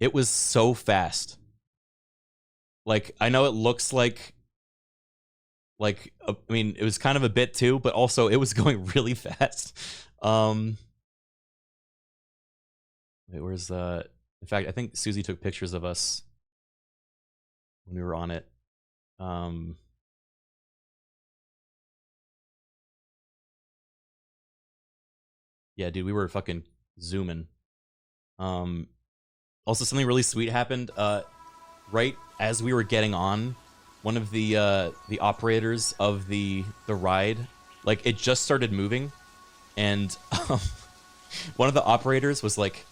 it was so fast. Like, I know it looks like I mean, it was kind of a bit too, but also it was going really fast. Wait, where's in fact, I think Susie took pictures of us when we were on it. Yeah, dude, we were fucking zooming. Also, something really sweet happened. Right as we were getting on, one of the operators of the ride, like, it just started moving, and one of the operators was like,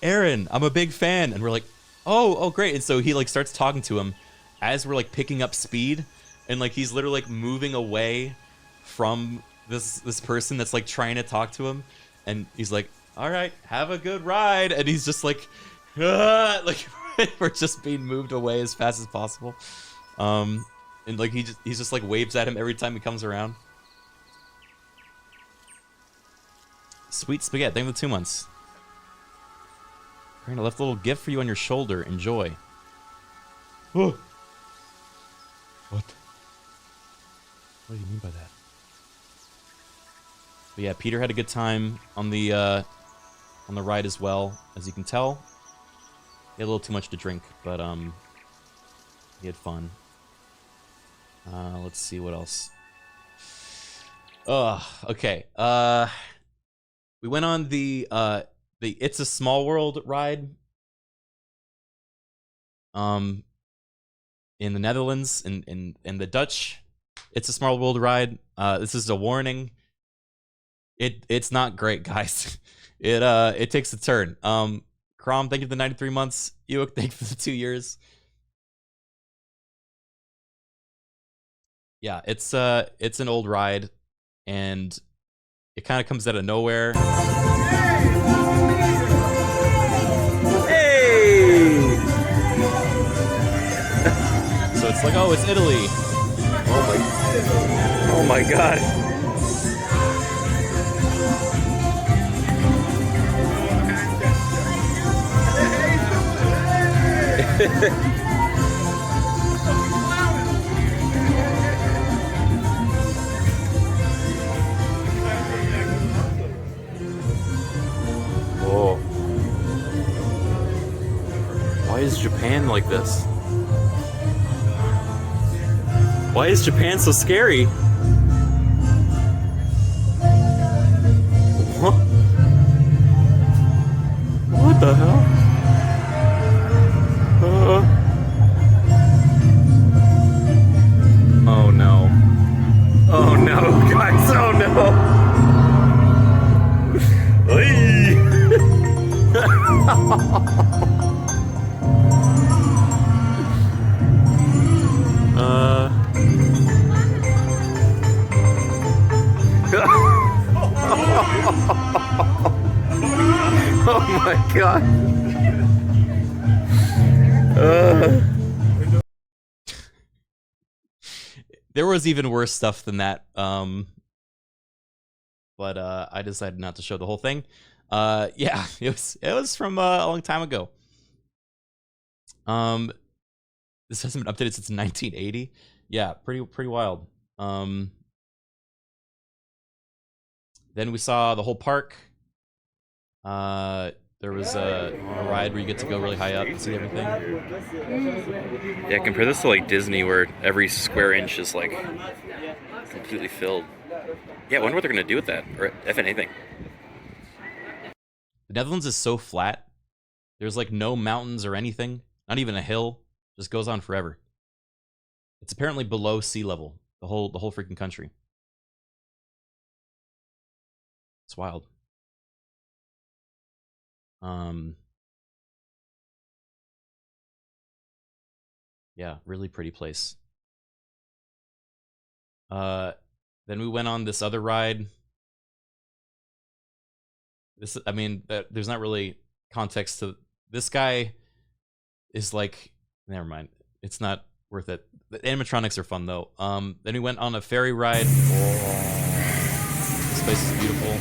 "Aaron, I'm a big fan," and we're like, "Oh, great!" And so he like starts talking to him as we're like picking up speed, and like he's literally like moving away from this person that's like trying to talk to him, and he's like, "All right, have a good ride," and he's just like, like. We're just being moved away as fast as possible. And like he's just like waves at him every time he comes around. Sweet spaghetti, thank you for the 2 months. I left a little gift for you on your shoulder. Enjoy. Oh. What do you mean by that? But yeah, Peter had a good time on the ride as well, as you can tell. He had a little too much to drink, but he had fun. Let's see what else. Okay. We went on the It's a Small World ride. In the Netherlands, in the Dutch It's a Small World ride. This is a warning. It's not great, guys. It takes a turn. Crom, thank you for the 93 months. Ewok, thank you for the 2 years. Yeah, it's an old ride, and it kind of comes out of nowhere. Hey! So it's like, oh, it's Italy. Oh my god. Whoa. Why is Japan like this? Why is Japan so scary? What? What the hell? Oh no. Oh no, guys, oh no! Oh my god. There was even worse stuff than that. But I decided not to show the whole thing. Yeah, it was from a long time ago. This hasn't been updated since 1980. Yeah, pretty wild. Then we saw the whole park. There was a ride where you get to go really high up and see everything. Yeah, compare this to like Disney where every square inch is like completely filled. Yeah, I wonder what they're gonna do with that, or if anything. The Netherlands is so flat. There's like no mountains or anything, not even a hill. Just goes on forever. It's apparently below sea level, the whole freaking country. It's wild. Yeah, really pretty place. Then we went on this other ride. This, I mean, there's not really context to this guy. Is like, never mind. It's not worth it. The animatronics are fun though. Then we went on a ferry ride. This place is beautiful.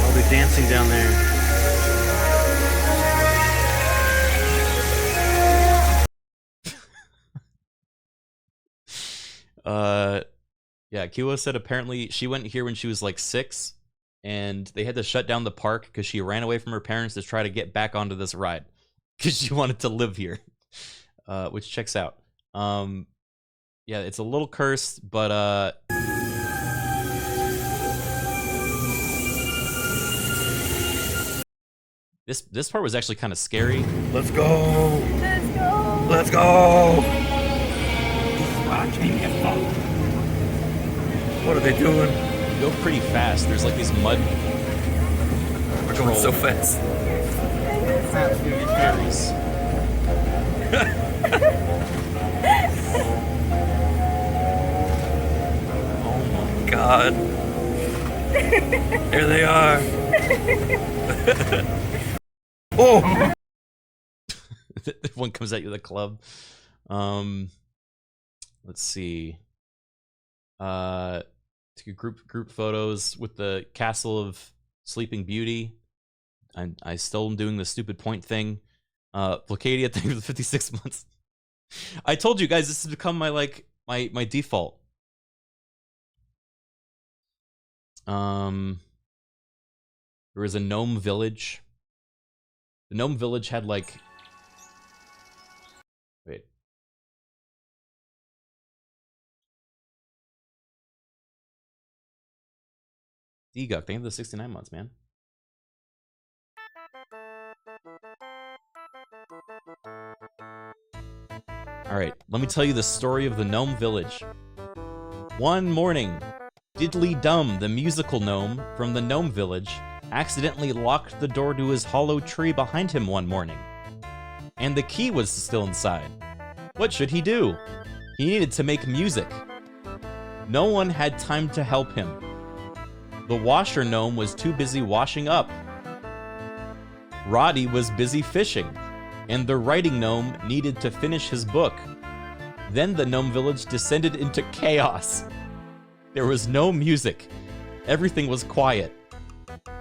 Oh, they're dancing down there. Yeah, Kiwa said apparently she went here when she was like 6, and they had to shut down the park because she ran away from her parents to try to get back onto this ride because she wanted to live here, which checks out. Yeah, it's a little cursed, but this part was actually kind of scary. Let's go! Let's go! Let's go! What are they doing? You go pretty fast. There's like these mud. We're going so fast. Fairies. Oh my god. There they are. Oh! One comes at you with a club. Let's see. Took group photos with the Castle of Sleeping Beauty. I still am doing the stupid point thing. Placadia thing for 56 months. I told you guys this has become my my default. There was a gnome village. The gnome village had like, wait. Deguk, thank you for the 69 months, man. Alright, let me tell you the story of the gnome village. One morning, Diddly Dum, the musical gnome from the gnome village, accidentally locked the door to his hollow tree behind him one morning. And the key was still inside. What should he do? He needed to make music. No one had time to help him. The washer gnome was too busy washing up. Roddy was busy fishing, and the writing gnome needed to finish his book. Then the gnome village descended into chaos. There was no music. Everything was quiet.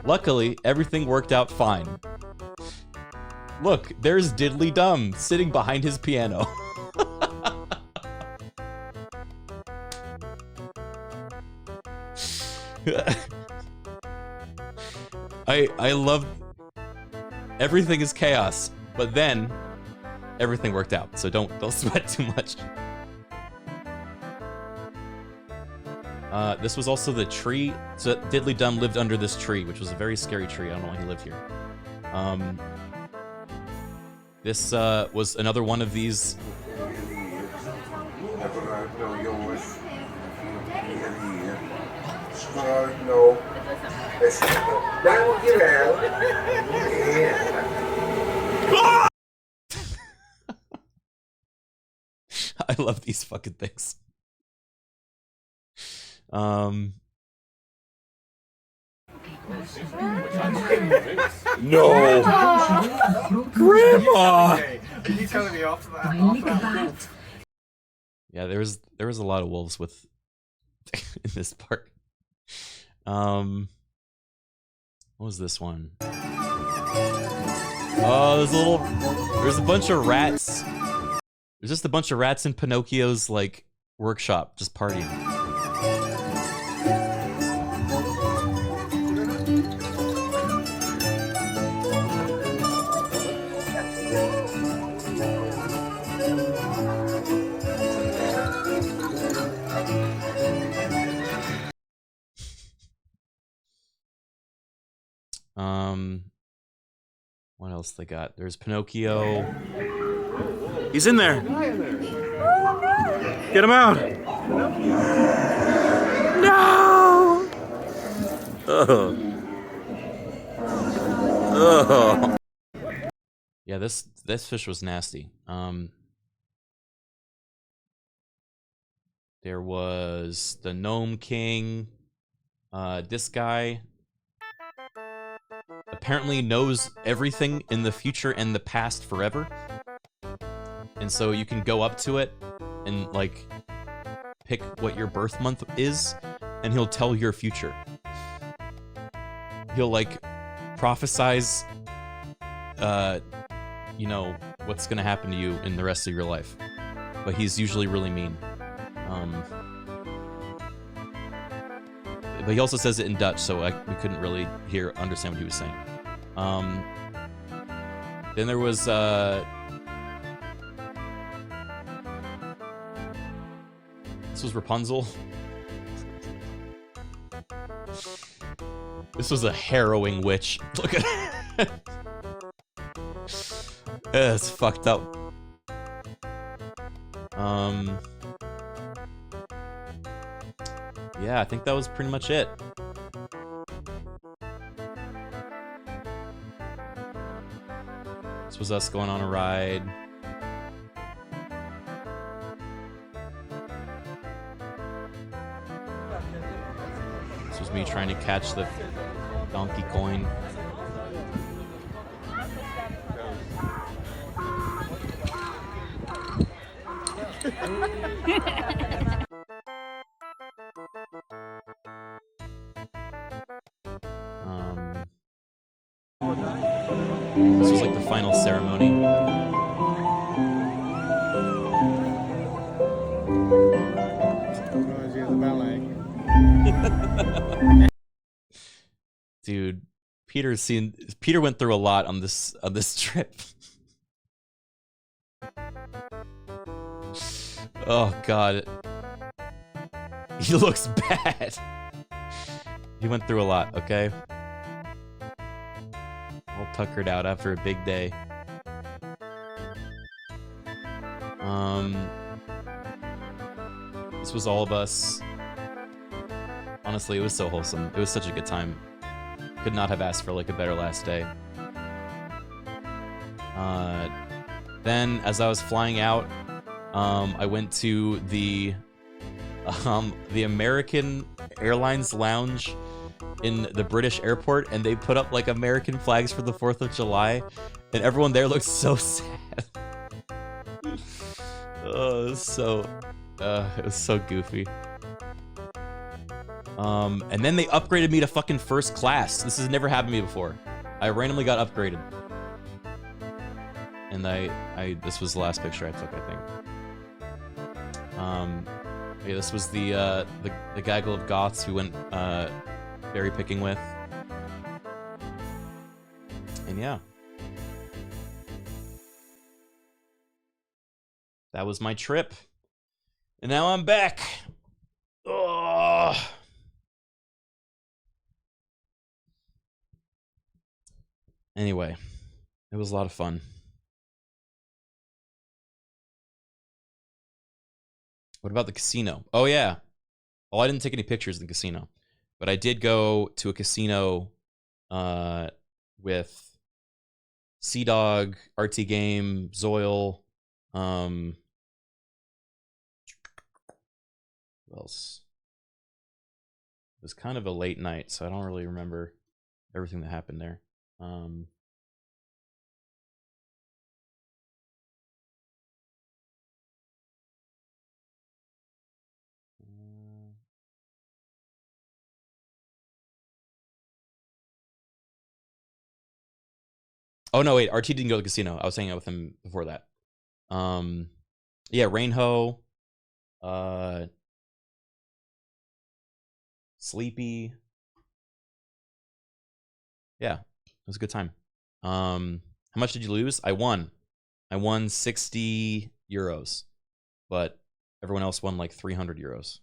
Luckily, everything worked out fine. Look, there's Diddly Dum sitting behind his piano. I love everything is chaos, but then everything worked out. So don't sweat too much. This was also the tree. So Diddly Dum lived under this tree, which was a very scary tree. I don't know why he lived here. This was another one of these. I love these fucking things. No! Grandma! Are you telling me after that? Yeah, there was a lot of wolves with in this part. What was this one? Oh, there's a bunch of rats. There's just a bunch of rats in Pinocchio's, like, workshop, just partying. What else they got? There's Pinocchio. He's in there. Get him out. No. Oh. Oh. Yeah, this fish was nasty. There was the Gnome King. This guy apparently knows everything in the future and the past forever. And so you can go up to it and, like, pick what your birth month is, and he'll tell your future. He'll, like, prophesize, you know, what's gonna happen to you in the rest of your life. But he's usually really mean. But he also says it in Dutch, so we couldn't really understand what he was saying. Then there was, this was Rapunzel. This was a harrowing witch. Look at it. It's fucked up. Yeah, I think that was pretty much it. This was us going on a ride. This was me trying to catch the donkey coin. This was like the final ceremony. Dude, Peter went through a lot on this trip. Oh god. He looks bad. He went through a lot, okay? All tuckered out after a big day. This was all of us. Honestly, it was so wholesome. It was such a good time. Could not have asked for like a better last day. Then, as I was flying out, I went to the American Airlines lounge in the British airport, and they put up like American flags for the 4th of July, and everyone there looked so sad. Oh, it was so goofy. And then they upgraded me to fucking first class. This has never happened to me before. I randomly got upgraded. And this was the last picture I took, I think. Yeah, this was the gaggle of goths who went, berry picking with. And yeah. That was my trip. And now I'm back. Ugh. Anyway, it was a lot of fun. What about the casino? Oh yeah. Oh, I didn't take any pictures in the casino. But I did go to a casino with Sea Dog, RT Game, Zoil, who else? It was kind of a late night, so I don't really remember everything that happened there. Oh no, wait, RT didn't go to the casino. I was hanging out with him before that. Yeah, Rainho, Sleepy. Yeah, it was a good time. How much did you lose? I won 60 euros, but everyone else won like 300 euros.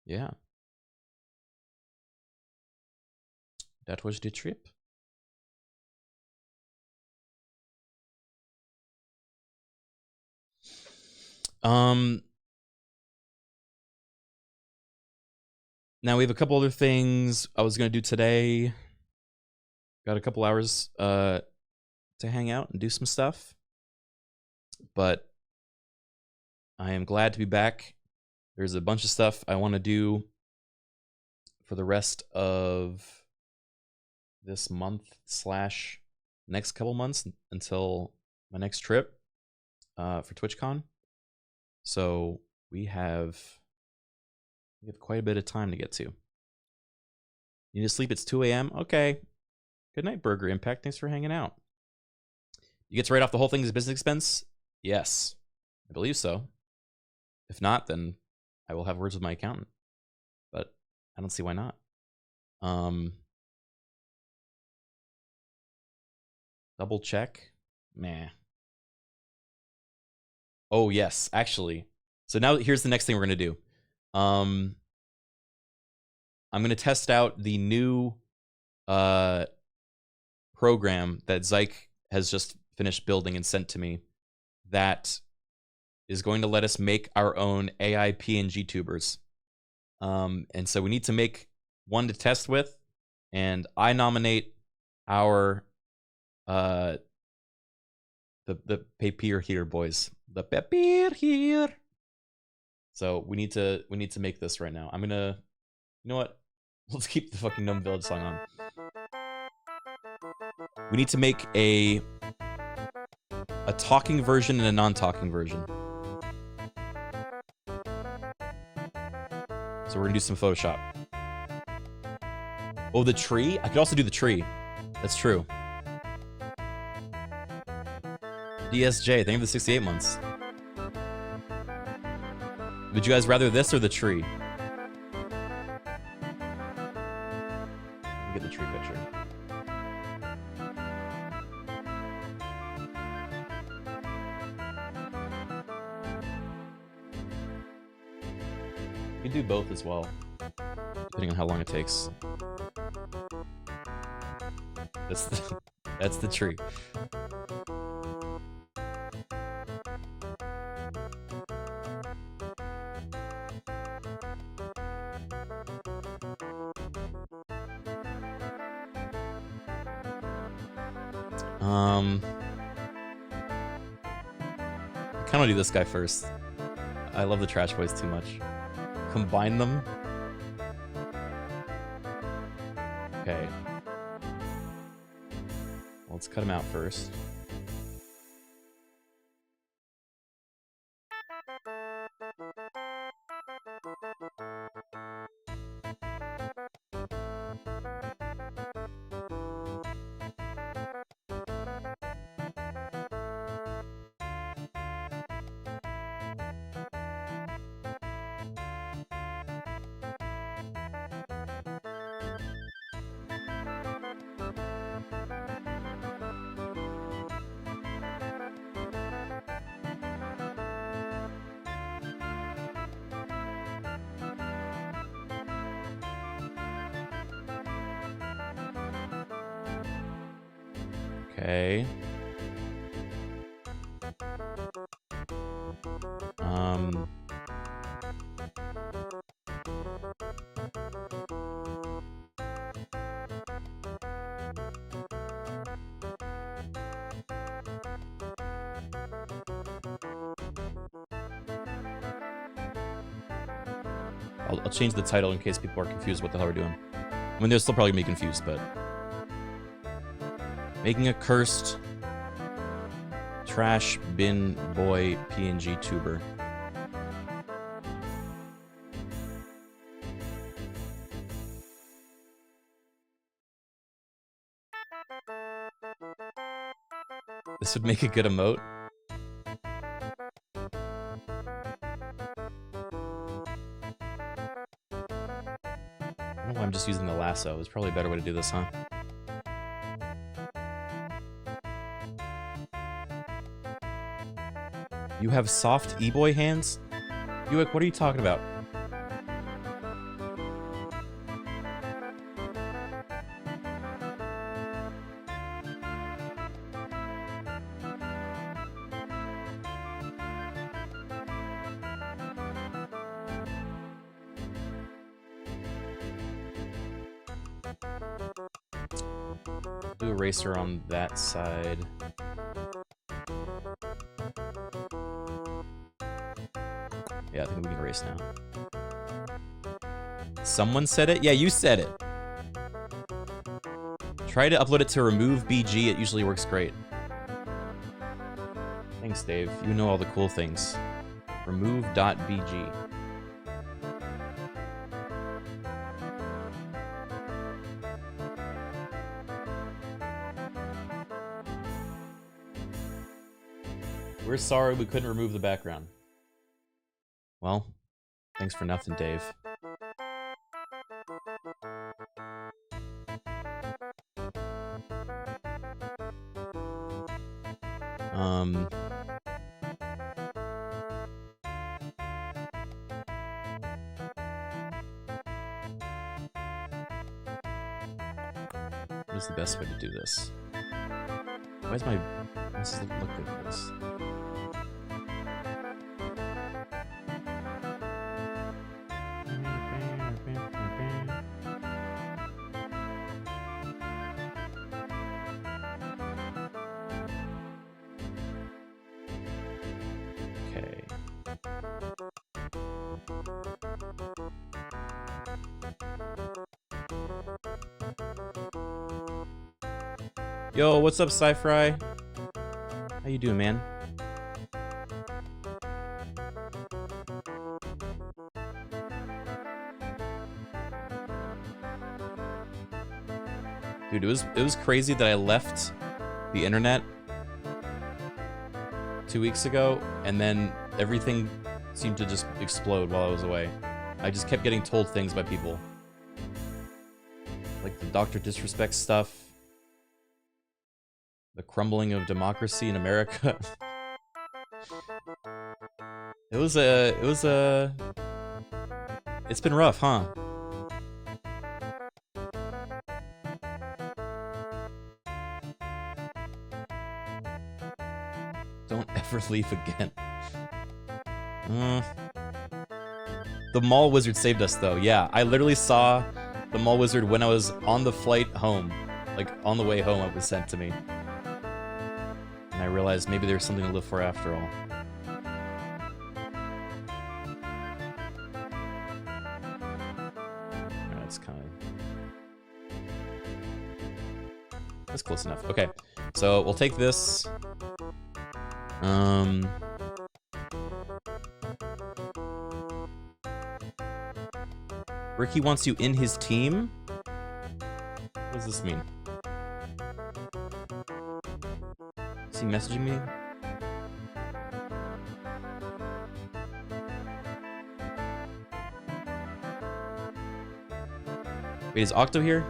Yeah. That was the trip. Now we have a couple other things I was gonna do today. Got a couple hours to hang out and do some stuff. But I am glad to be back. There's a bunch of stuff I want to do for the rest of this month / next couple months until my next trip for TwitchCon. So we have quite a bit of time to get to. You need to sleep, it's 2 a.m. Okay. Good night, Burger Impact. Thanks for hanging out. You get to write off the whole thing as a business expense? Yes, I believe so. If not, then I will have words with my accountant. But I don't see why not. Double check. Meh. Oh, yes, actually. So now here's the next thing we're going to do. I'm going to test out the new program that Zyke has just finished building and sent to me that is going to let us make our own AI PNG tubers. And so we need to make one to test with, and I nominate our the papier here, boys. The papier here. So we need to make this right now. I'm gonna, you know what? Let's keep the fucking Gnome Village song on. We need to make a talking version and a non-talking version. So we're gonna do some Photoshop. Oh, the tree? I could also do the tree. That's true. DSJ, thank you for the 68 months. Would you guys rather this or the tree? Let me get the tree picture. You can do both as well, depending on how long it takes. That's the tree. I kind of do this guy first. I love the Trash Boys too much. Combine them. Okay. Well, let's cut him out first. Okay. I'll change the title in case people are confused what the hell we're doing. I mean, they'll still probably be confused, but... Making a cursed trash bin boy PNG tuber. This would make a good emote. I don't know why I'm just using the lasso. There's probably a better way to do this, huh? You have soft e-boy hands? Buick, what are you talking about? Do a racer on that side. Yeah, I think we can race now. Someone said it? Yeah, you said it. Try to upload it to remove BG. It usually works great. Thanks, Dave. You know all the cool things. Remove.bg. We're sorry we couldn't remove the background. Well, thanks for nothing, Dave. What is the best way to do this? Why is my... This doesn't look good for this. Okay. Yo, what's up, Sci-Fry? How you doing, man? Dude, it was crazy that I left the internet 2 weeks ago, and then everything seemed to just explode while I was away. I just kept getting told things by people. Like the Dr. Disrespect stuff. The crumbling of democracy in America. It's been rough, huh? Don't ever leave again. The mall wizard saved us, though. Yeah, I literally saw the mall wizard when I was on the flight home. Like, on the way home, it was sent to me. And I realized maybe there's something to live for after all. That's kind of... That's close enough. Okay, so we'll take this. Ricky wants you in his team? What does this mean? Is he messaging me? Wait, is Octo here?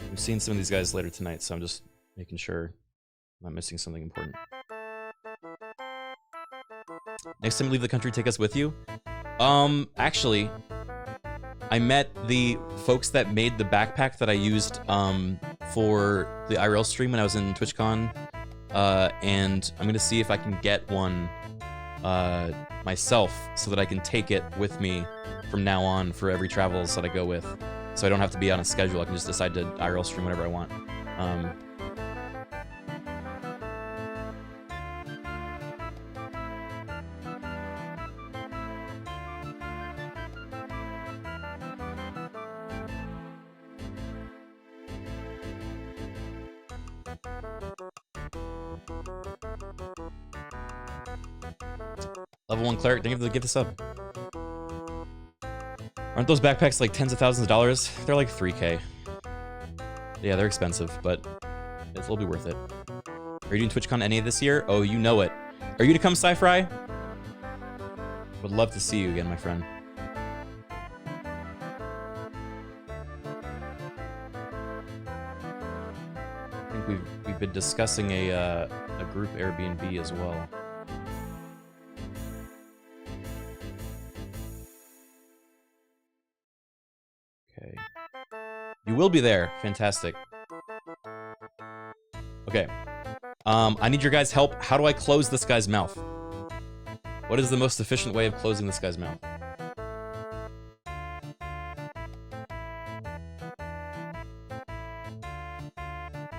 I'm seeing some of these guys later tonight, so I'm just making sure I'm not missing something important. Next time you leave the country, take us with you? Actually, I met the folks that made the backpack that I used for the IRL stream when I was in TwitchCon, and I'm gonna see if I can get one myself so that I can take it with me from now on for every travels that I go with, so I don't have to be on a schedule. I can just decide to IRL stream whenever I want. level 1 cleric. Thank you for the gift of sub. Aren't those backpacks like tens of thousands of dollars? They're like 3K. Yeah, they're expensive, but it'll be worth it. Are you doing TwitchCon NA this year? Oh, you know it. Are you to come, Sci-Fry? Would love to see you again, my friend. I think we've been discussing a group Airbnb as well. Okay. You will be there. Fantastic. Okay. I need your guys' help. How do I close this guy's mouth? What is the most efficient way of closing this guy's mouth?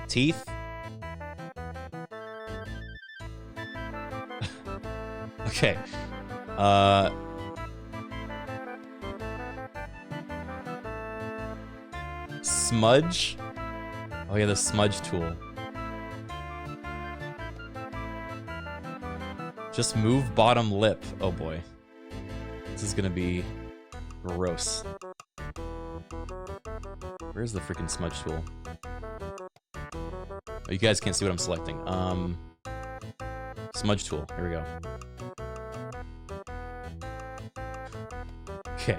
Teeth? Okay. Smudge? Oh yeah, the smudge tool. Just move bottom lip. Oh boy. This is gonna be gross. Where's the freaking smudge tool? Oh, you guys can't see what I'm selecting. Smudge tool. Here we go. Okay.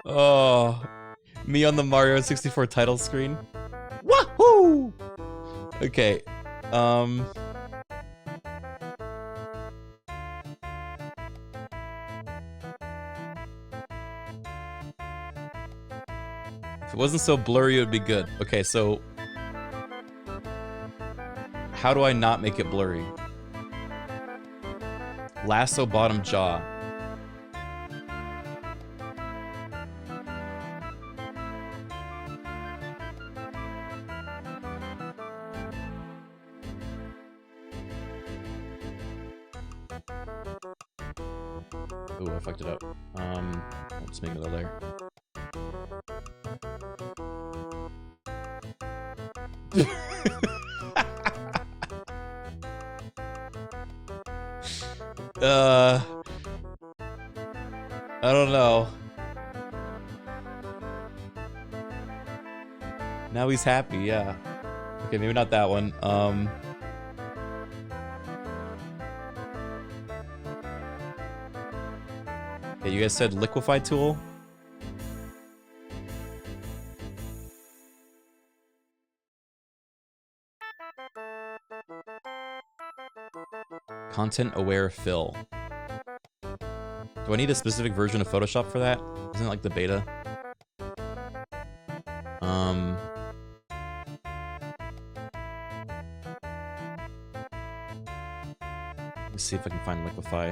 Oh, me on the Mario 64 title screen. Wahoo! Okay. If it wasn't so blurry, it would be good. Okay, so how do I not make it blurry? Lasso bottom jaw. Ooh, I fucked it up. I'll just make another layer. I don't know. Now he's happy, yeah. Okay, maybe not that one. Okay, you guys said liquefy tool? Content-aware fill. Do I need a specific version of Photoshop for that? Isn't it like the beta? Let's see if I can find liquefy.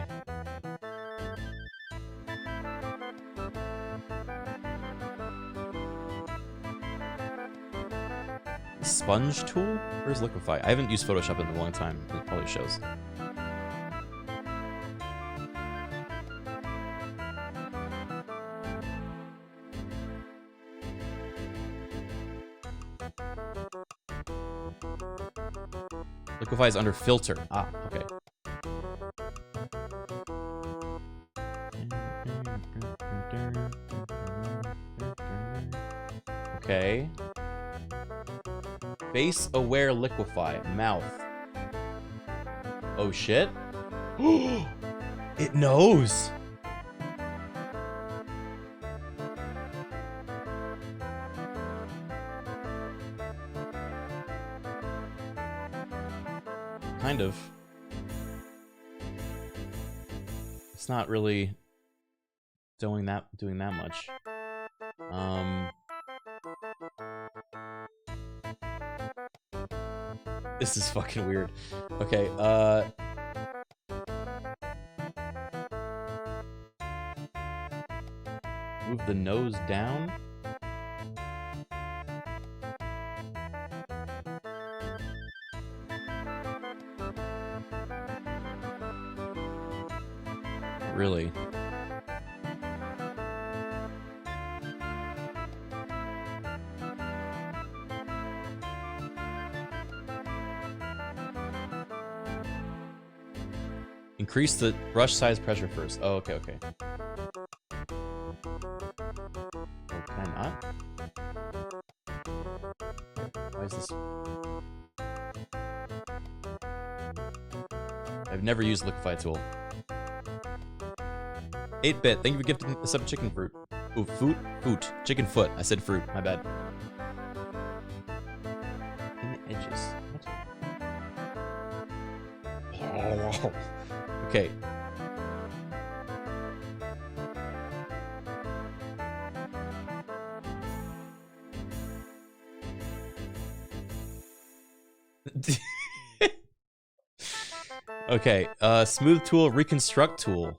Sponge tool? Where's liquefy? I haven't used Photoshop in a long time. It probably shows. Liquefy is under filter. Ah, okay. Okay. Face aware liquefy. Mouth. Oh shit. It knows. Kind of. It's not really doing that much. This is fucking weird. Okay, move the nose down. Really? Increase the brush size pressure first. Oh, okay, okay. Oh, can I not? Why is this? I've never used Liquify tool. 8-bit, thank you for gifting the sub chicken fruit. Ooh, foot. Chicken foot. I said fruit, my bad. In the edges. What? Okay. Okay, smooth tool, reconstruct tool.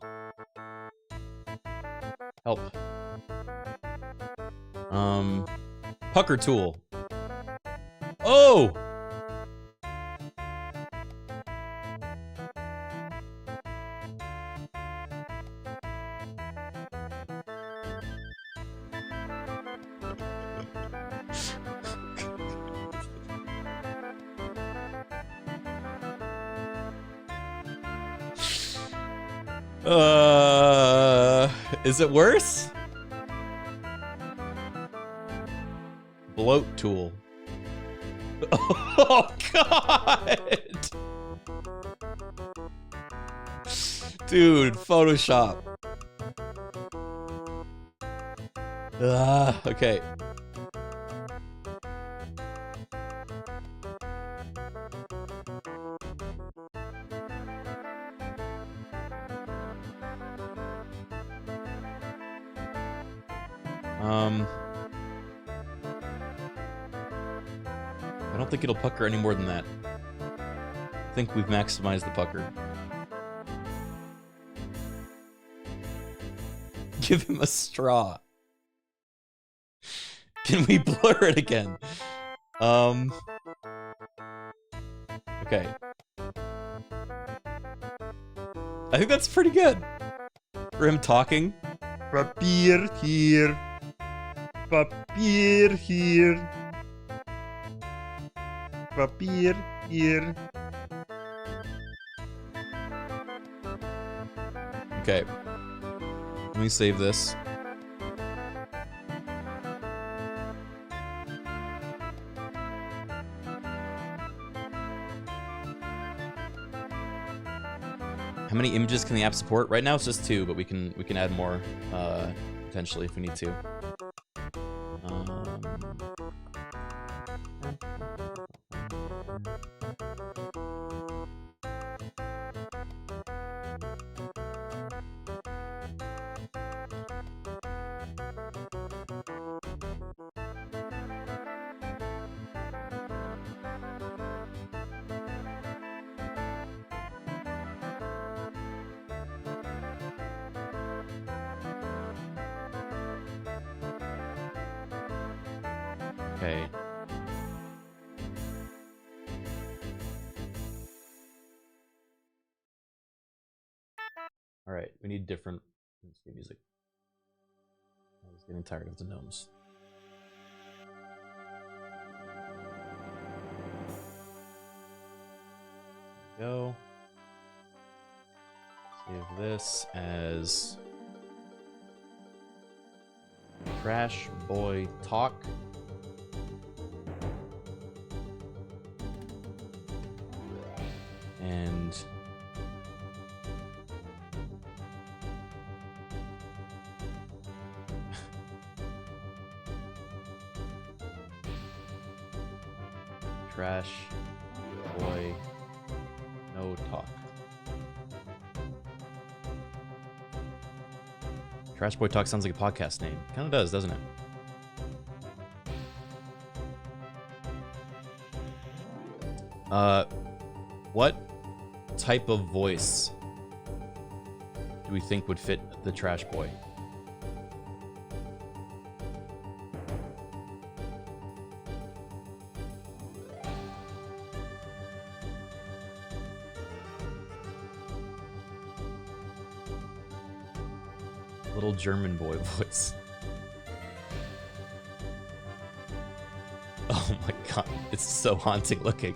Help. Pucker tool. Oh! Is it worse? Bloat tool. Oh god! Dude, Photoshop. Okay. I don't think it'll pucker any more than that. I think we've maximized the pucker. Give him a straw. Can we blur it again? Okay. I think that's pretty good. For him talking. Papier here. Papier here. Papier here. Okay. Let me save this. How many images can the app support? Right now it's just 2, but we can add more potentially if we need to. Okay. All right, we need different music. I was getting tired of the gnomes. There we go. Save this as Trash Boy Talk. And Trash Boy No Talk. Trash Boy Talk sounds like a podcast name. Kind of does, doesn't it? What type of voice do we think would fit the Trash Boy? Little German boy voice. Oh my god, it's so haunting looking.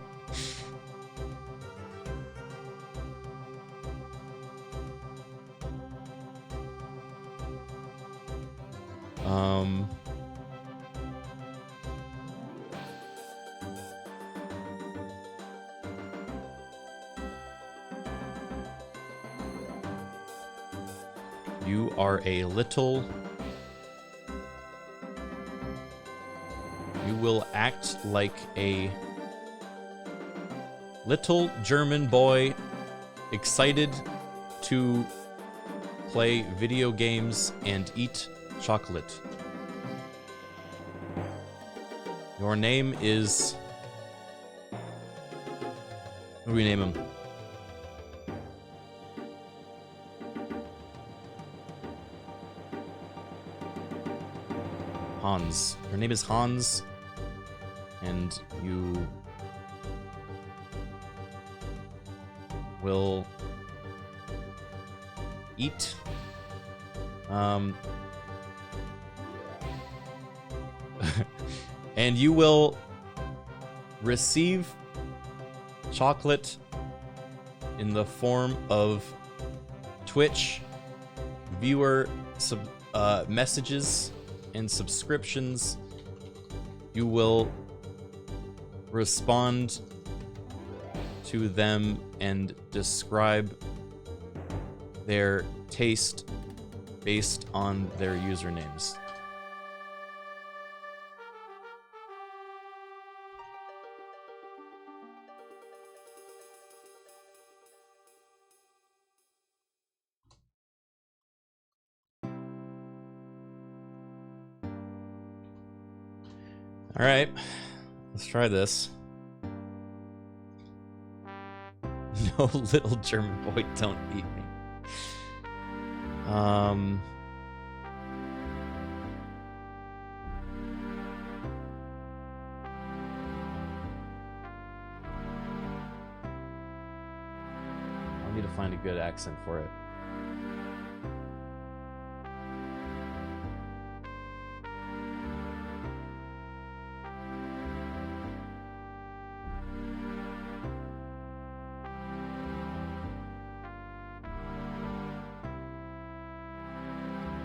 You are a little... You will act like a little German boy excited to play video games and eat chocolate. Your name is... What do we name him? Hans. Your name is Hans, and you will eat and you will receive chocolate in the form of Twitch viewer messages and subscriptions. You will respond to them and describe their taste based on their usernames. All right, let's try this. No, little German boy, don't eat me. I need to find a good accent for it.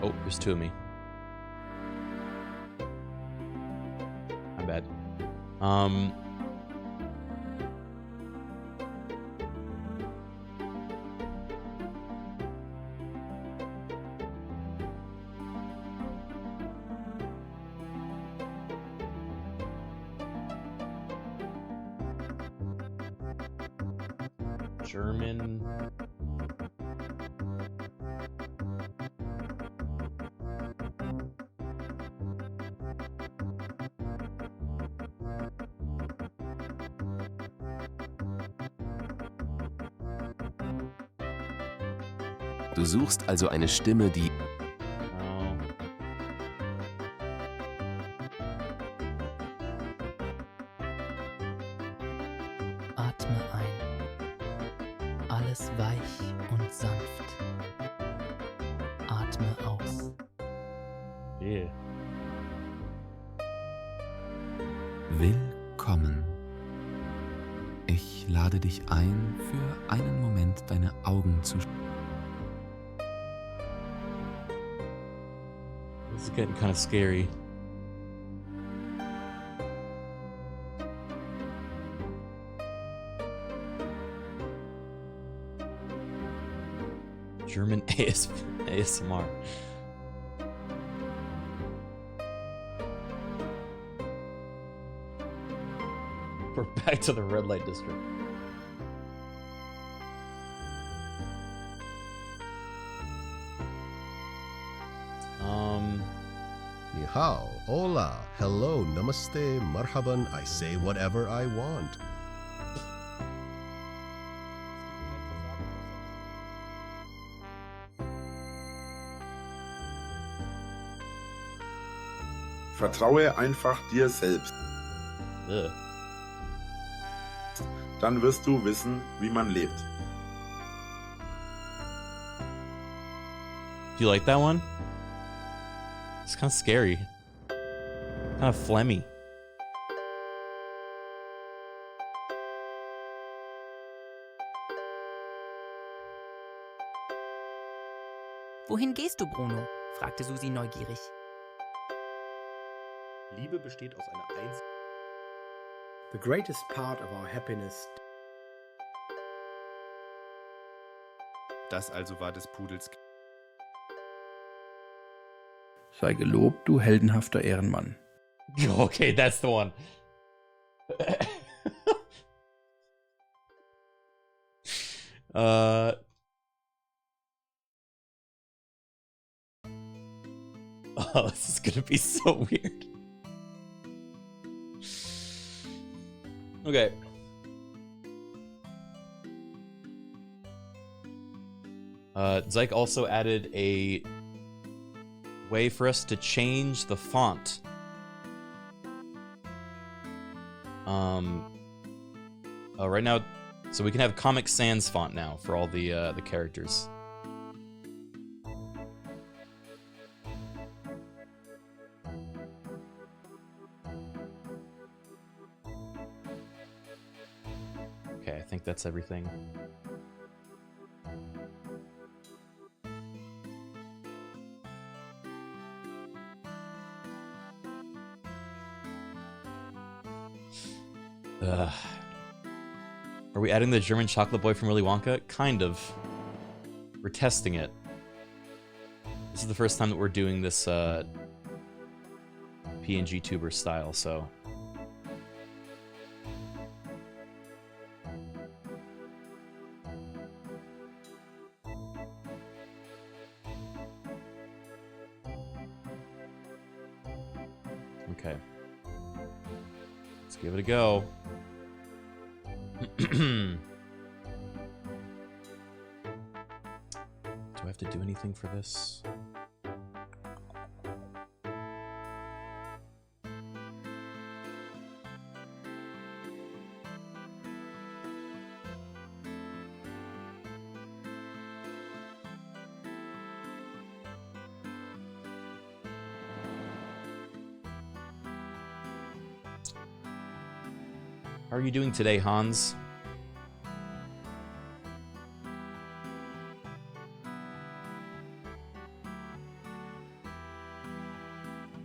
Oh, there's two of me. My bad. German. Du suchst also eine Stimme, die... Atme ein. Alles weich und sanft. Atme aus. Yeah. Willkommen. Ich lade dich ein, für einen Moment deine Augen zu schließen. This is getting kind of scary. German ASMR. We're back to the red light district. Ni hao, hola, hello, namaste, marhaban, I say whatever I want. Vertraue einfach dir selbst. Dann wirst du wissen, wie man lebt. You like that one? It's kind of scary. Kind of phlegmy. Wohin gehst du, Bruno? Fragte Susi neugierig. Liebe besteht aus einer The greatest part of our happiness. Das also war des Pudels. Sei gelobt, du heldenhafter Ehrenmann. Okay, that's the one. Oh, this is gonna be so weird. Okay. Zyke also added a way for us to change the font. Right now, so we can have Comic Sans font now for all the characters. Okay, I think that's everything. Are we adding the German chocolate boy from Willy Wonka? Kind of. We're testing it. This is the first time that we're doing this PNG tuber style, so. Okay. Let's give it a go. Do I have to do anything for this? How are you doing today, Hans?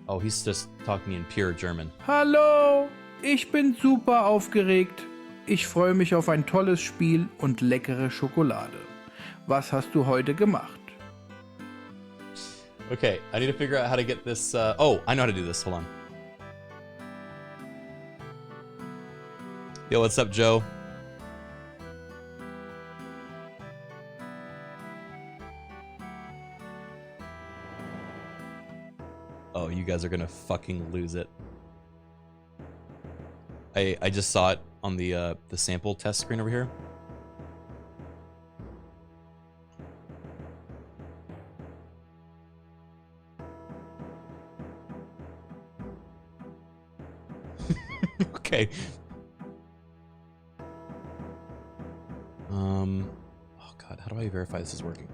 Oh, he's just talking in pure German. Hallo, ich bin super aufgeregt. Ich freue mich auf ein tolles Spiel und leckere Schokolade. Was hast du heute gemacht? Okay, I need to figure out how to get this. Oh, I know how to do this. Hold on. Yo, what's up, Joe? Oh, you guys are gonna fucking lose it. I just saw it on the sample test screen over here. Okay. Oh god, how do I verify this is working?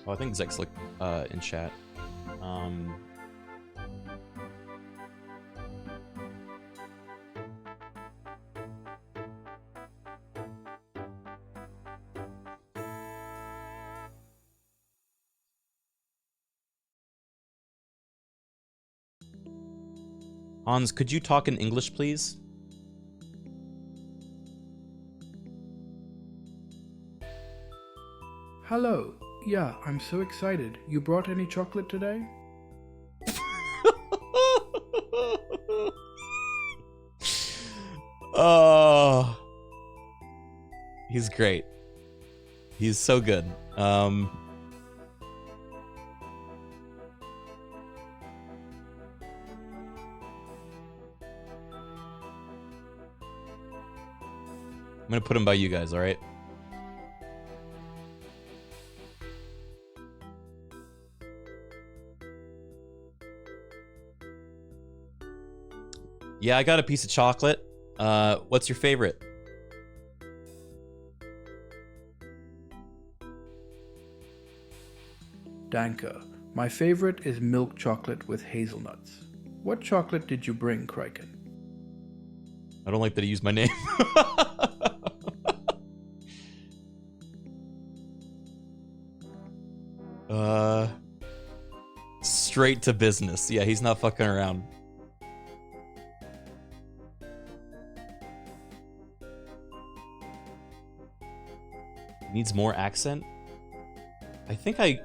Oh, I think Zek's like in chat. Hans, could you talk in English, please? Hello. Yeah, I'm so excited. You brought any chocolate today? Oh, he's great. He's so good. I'm gonna put him by you guys, alright? Yeah, I got a piece of chocolate. What's your favorite? Danke. My favorite is milk chocolate with hazelnuts. What chocolate did you bring, Criken? I don't like that he used my name. Straight to business. Yeah, he's not fucking around. Needs more accent? I think I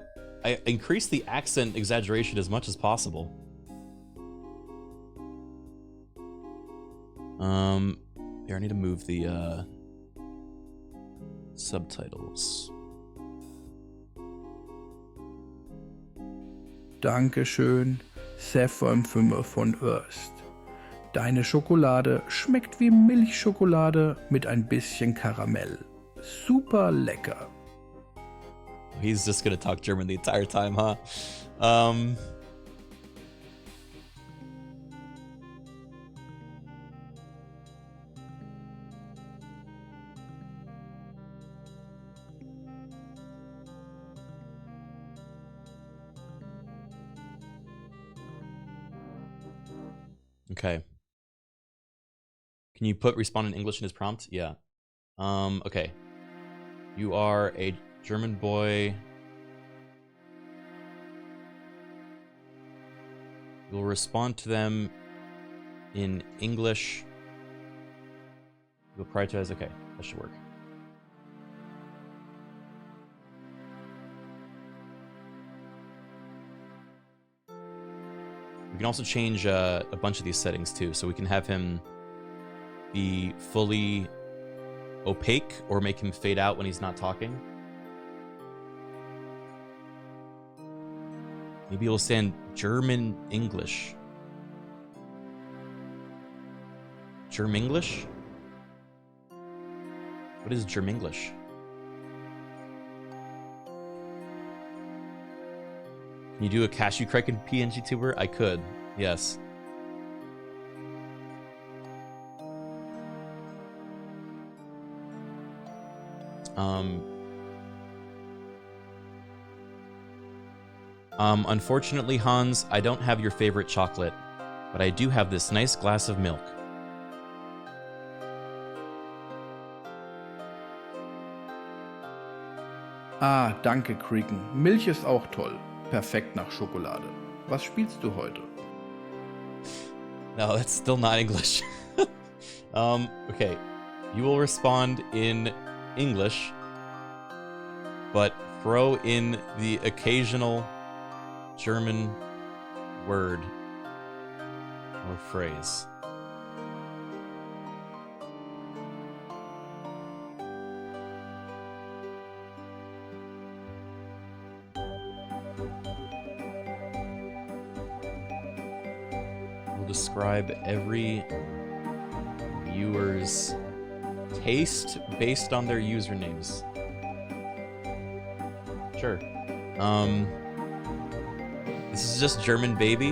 increased the accent exaggeration as much as possible. Here, I need to move the subtitles. Dankeschön, 7 von Öst. Deine Schokolade schmeckt wie Milchschokolade mit ein bisschen Karamell. Super lecker. He's just gonna talk German the entire time, huh? Okay. Can you put respond in English in his prompt? Yeah. Okay. You are a German boy. You'll respond to them in English. You'll prioritize. Okay, that should work. We can also change a bunch of these settings too, so we can have him be fully opaque or make him fade out when he's not talking. Maybe he'll stand German English. Germ English? What is Germ English? Can you do a Cashew Criken PNG tuber? I could, yes. Unfortunately, Hans, I don't have your favorite chocolate, but I do have this nice glass of milk. Ah, danke, Criken. Milch ist auch toll. Perfekt nach Schokolade. Was spielst du heute? No, that's still not English. Okay. You will respond in English, but throw in the occasional German word or phrase. We'll describe every viewer's taste based on their usernames. Sure. This is just German baby.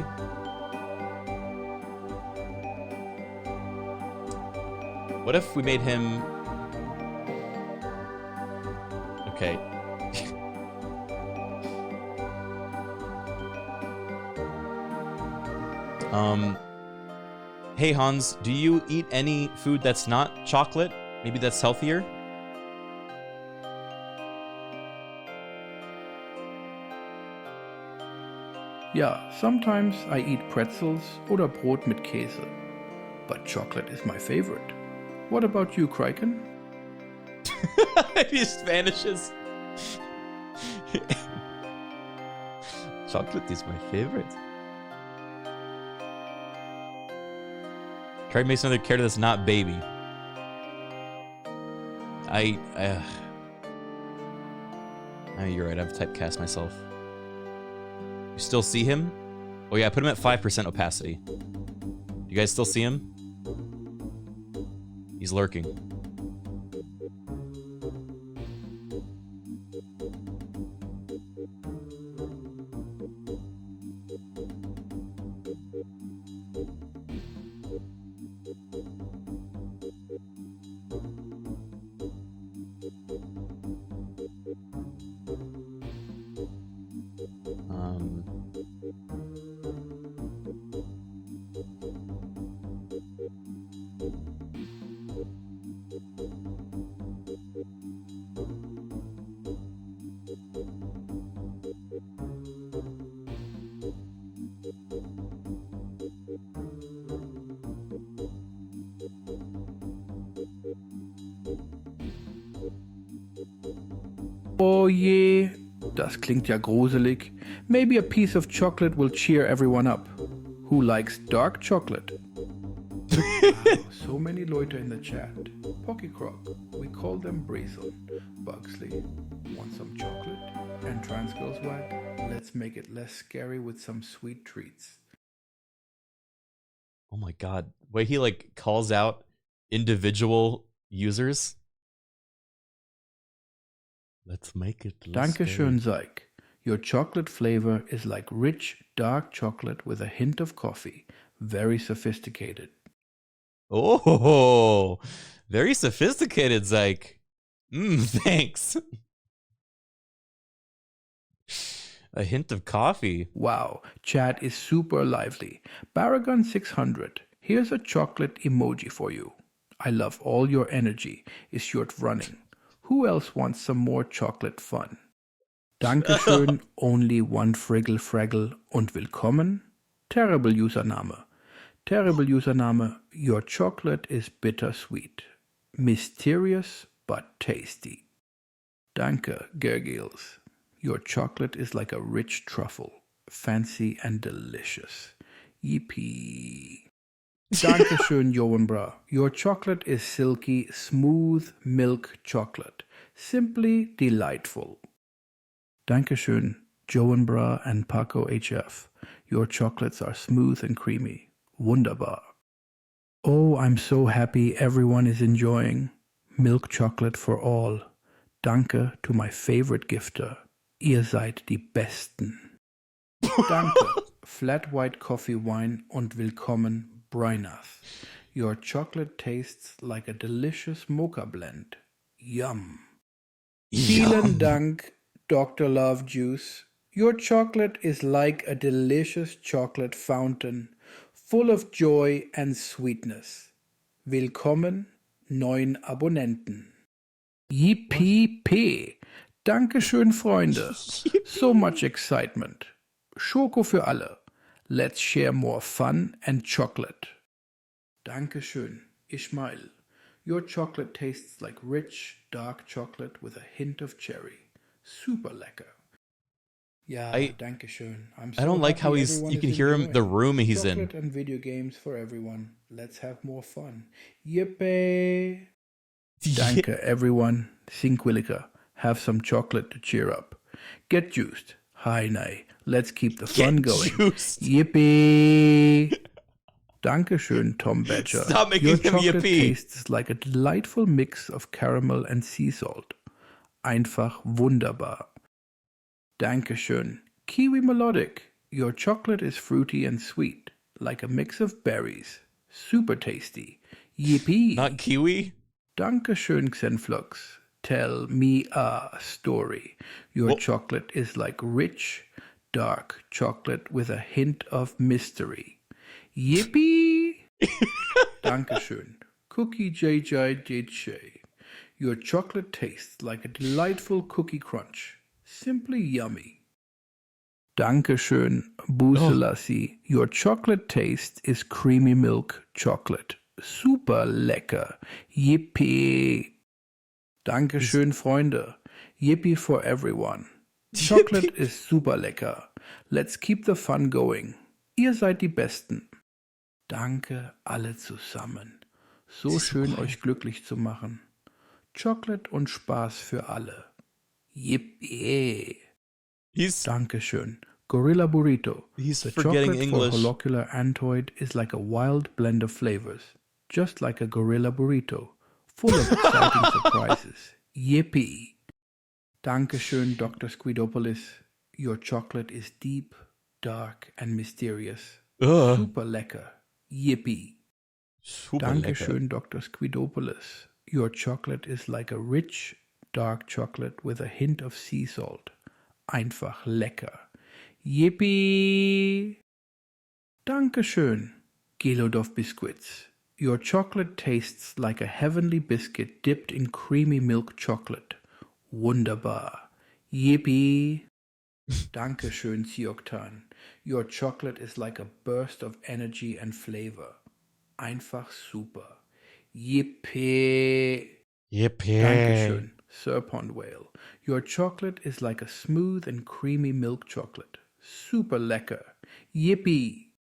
What if we made him... Okay. Hey Hans, do you eat any food that's not chocolate? Maybe that's healthier? Ja, sometimes I eat pretzels oder Brot mit Käse. But chocolate is my favorite. What about you, Criken? He just vanishes. Chocolate is my favorite. Try to make another character that's not baby. You're right, I've typecast myself. You still see him? Oh yeah, I put him at 5% opacity. You guys still see him? He's lurking. Oh je, das klingt ja gruselig. Maybe a piece of chocolate will cheer everyone up. Who likes dark chocolate? Wow, so many Leute in the chat. Pockeycroc, we call them Brezel. Bugsley, want some chocolate? And Transgirls Wag, let's make it less scary with some sweet treats. Oh my god. Way he like calls out individual users. Let's make it less Dankeschön, scary. Zeig. Your chocolate flavor is like rich, dark chocolate with a hint of coffee. Very sophisticated. Oh, very sophisticated, Zyke. Thanks. A hint of coffee. Wow, chat is super lively. Baragon 600, here's a chocolate emoji for you. I love all your energy. Is short running. Who else wants some more chocolate fun? Dankeschön, only one Friggle Fraggle und willkommen. Terrible Username. Terrible Username, your chocolate is bittersweet. Mysterious but tasty. Danke, Gergils. Your chocolate is like a rich truffle. Fancy and delicious. Yippee. Dankeschön, Joenbra. Your chocolate is silky, smooth milk chocolate. Simply delightful. Dankeschön, Joenbra and Paco HF. Your chocolates are smooth and creamy. Wunderbar. Oh, I'm so happy everyone is enjoying. Milk chocolate for all. Danke to my favorite gifter. Ihr seid die Besten. Danke, flat white coffee wine und willkommen, Brynath. Your chocolate tastes like a delicious mocha blend. Yum. Vielen Dank, Dr. Love Juice. Your chocolate is like a delicious chocolate fountain, full of joy and sweetness. Willkommen, neuen Abonnenten. Yippee! Dankeschön, Freunde. So much excitement. Schoko für alle. Let's share more fun and chocolate. Dankeschön, Ishmael. Your chocolate tastes like rich, dark chocolate with a hint of cherry. Super lecker. Ja, Dankeschön. I don't like how you can hear him, the room he's in. Chocolate and video games for everyone. Let's have more fun. Yippee! Danke, everyone. Sinquilica. Have some chocolate to cheer up. Get juiced. Hi, nay. Let's keep the fun going. Juiced. Yippee! Dankeschön, Tom Badger. Stop making Your him chocolate yippee. tastes like a delightful mix of caramel and sea salt. Einfach wunderbar. Dankeschön. Kiwi Melodic. Your chocolate is fruity and sweet, like a mix of berries. Super tasty. Yippee! Not kiwi? Dankeschön, Xenflux. Tell me a story. Your chocolate is like rich, dark chocolate with a hint of mystery. Yippee! Dankeschön. Cookie JJ. Your chocolate tastes like a delightful cookie crunch. Simply yummy. Dankeschön, Buselassi. Your chocolate taste is creamy milk chocolate. Super lecker. Yippee! Dankeschön, Freunde. Yippee for everyone. Chocolate is super lecker. Let's keep the fun going. Ihr seid die Besten. Danke alle zusammen. So schön euch glücklich zu machen. Chocolate und Spaß für alle. Yippee! Dankeschön. Gorilla Burrito. He's the forgetting chocolate English. for Holocular Antoid is like a wild blend of flavors. Just like a gorilla burrito. Full of exciting surprises. Yippee! Dankeschön, Dr. Squidopoulos. Your chocolate is deep, dark, and mysterious. Ugh. Super lecker. Yippee! Super Dankeschön, Dr. Squidopoulos. Your chocolate is like a rich, dark chocolate with a hint of sea salt. Einfach lecker. Yippee! Dankeschön, Gelodov Biscuits. Your chocolate tastes like a heavenly biscuit dipped in creamy milk chocolate. Wunderbar. Yippee! Dankeschön, Sioktan. Your chocolate is like a burst of energy and flavor. Einfach super. Yippee! Yippee! Dankeschön. Serpent Whale. Your chocolate is like a smooth and creamy milk chocolate. Super lecker. Yippie!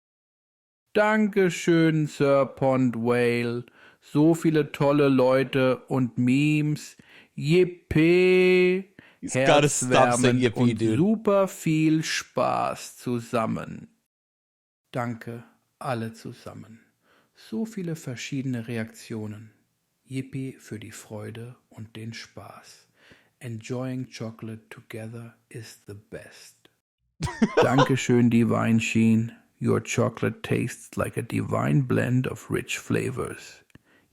Dankeschön, Serpent Whale. So viele tolle Leute und Memes. Yippie! gotta stop saying Herzwärmend yippee, und dude. super viel Spaß zusammen. Danke, alle zusammen. So viele verschiedene Reaktionen. Yippie für die Freude und den Spaß. Enjoying chocolate together is the best. Dankeschön, Divine Sheen. Your chocolate tastes like a divine blend of rich flavors.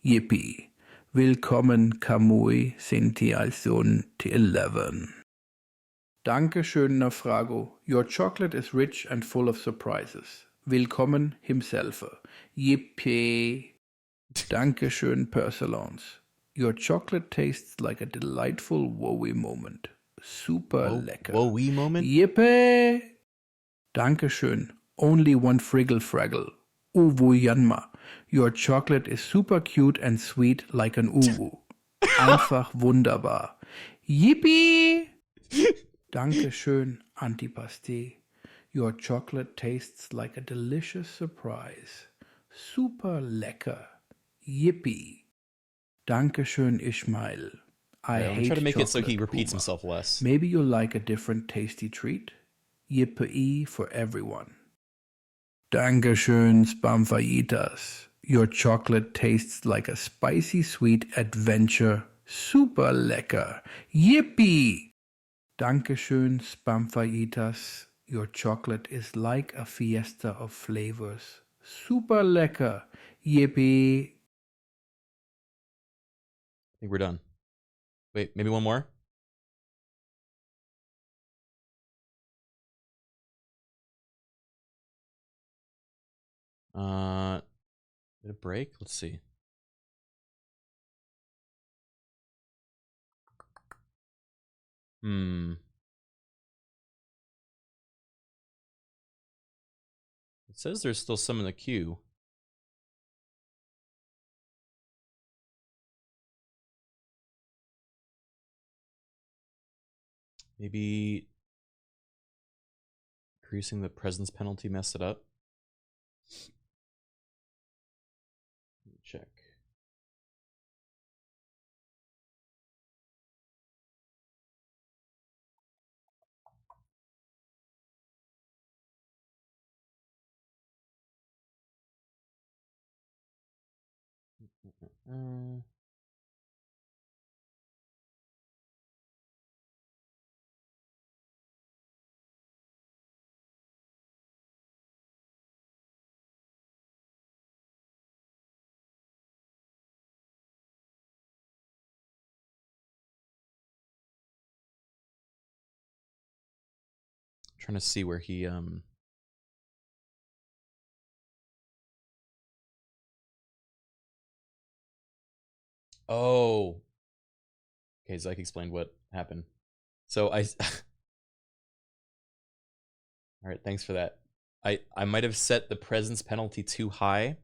Yippie. Willkommen, Kamui Sintialson T11. Dankeschön, Nafrago. Your chocolate is rich and full of surprises. Willkommen himself. Yippee. Dankeschön, Persalons. Your chocolate tastes like a delightful wowie moment. Super lecker. Wowie moment? Yippee. Dankeschön. Only one Friggle Fraggle. Uwu Yanma. Your chocolate is super cute and sweet like an Uwu. Einfach wunderbar. Yippee! Dankeschön, Antipaste. Your chocolate tastes like a delicious surprise. Super lecker. Yippee. Dankeschön, Ishmael. I Yeah, I'm hate trying to make it so chocolate, he repeats Puma. himself less. Maybe you'll like a different tasty treat. Yippee for everyone. Dankeschön, Spamfajitas. Your chocolate tastes like a spicy sweet adventure. Super lecker. Yippee! Dankeschön, Spamfajitas. Your chocolate is like a fiesta of flavors. Super lecker. Yippee! I think we're done. Wait, maybe one more? Did it break? Let's see. It says there's still some in the queue. Maybe increasing the presence penalty messed it up. Let me check. Trying to see where he Oh. Okay, Zyke explained what happened. So I All right, thanks for that. I might have set the presence penalty too high,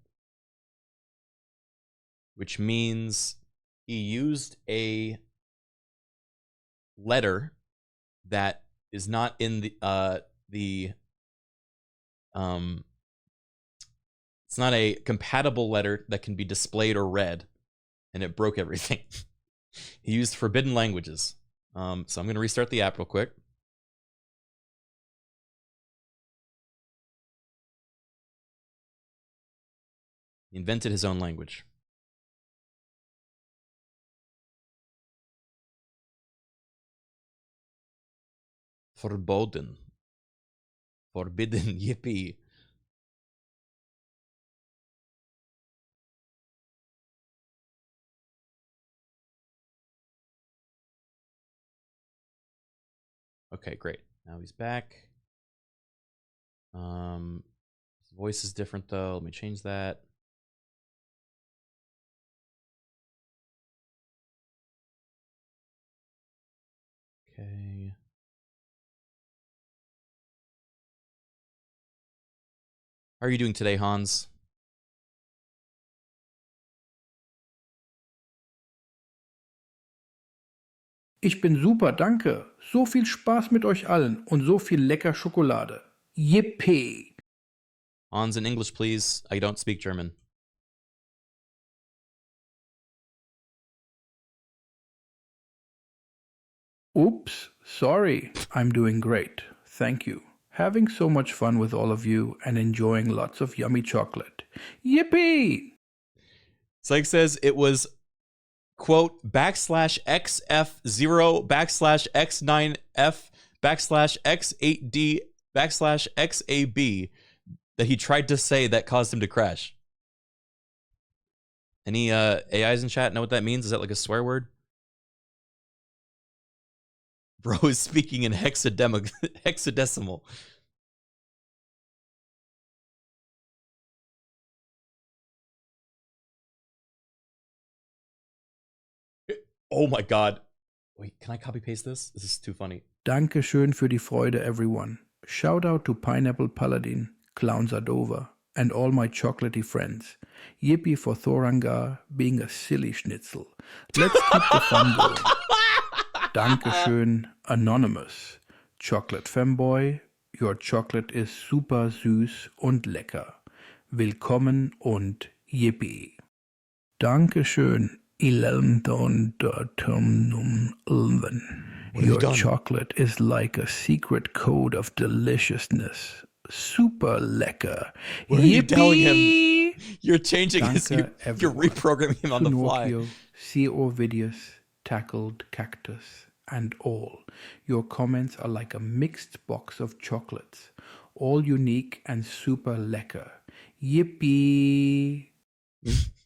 which means he used a letter that is not in the it's not a compatible letter that can be displayed or read, and it broke everything. He used forbidden languages. So I'm going to restart the app real quick. He invented his own language. Verboten. Forbidden. Yippee. Okay, great. Now he's back. His voice is different though. Let me change that. Okay. How are you doing today, Hans? Ich bin super, danke. So viel Spaß mit euch allen und so viel lecker Schokolade. Yippee! Hans, in English, please. I don't speak German. Oops, sorry. I'm doing great. Thank you. Having so much fun with all of you and enjoying lots of yummy chocolate. Yippee! Psych says it was, quote, \XF0 \X9F \X8D \XAB that he tried to say that caused him to crash. Any AIs in chat know what that means? Is that like a swear word? Bro is speaking in hexadecimal. Oh my god. Wait, can I copy paste this? This is too funny. Dankeschön für die Freude, everyone. Shout out to Pineapple Paladin, Clown Sadova, and all my chocolatey friends. Yippee for Thorangar being a silly schnitzel. Let's keep the fun going. Dankeschön, Anonymous. Chocolate Femboy, your chocolate is super süß und lecker. Willkommen und yippee. Dankeschön, Ilendon. Your chocolate is like a secret code of deliciousness. Super lecker. What are you telling him? You're changing his. You're everyone. reprogramming him on the fly. Pinocchio, CO Vidius, Tackled Cactus, and all. Your comments are like a mixed box of chocolates, all unique and super lecker. Yippee!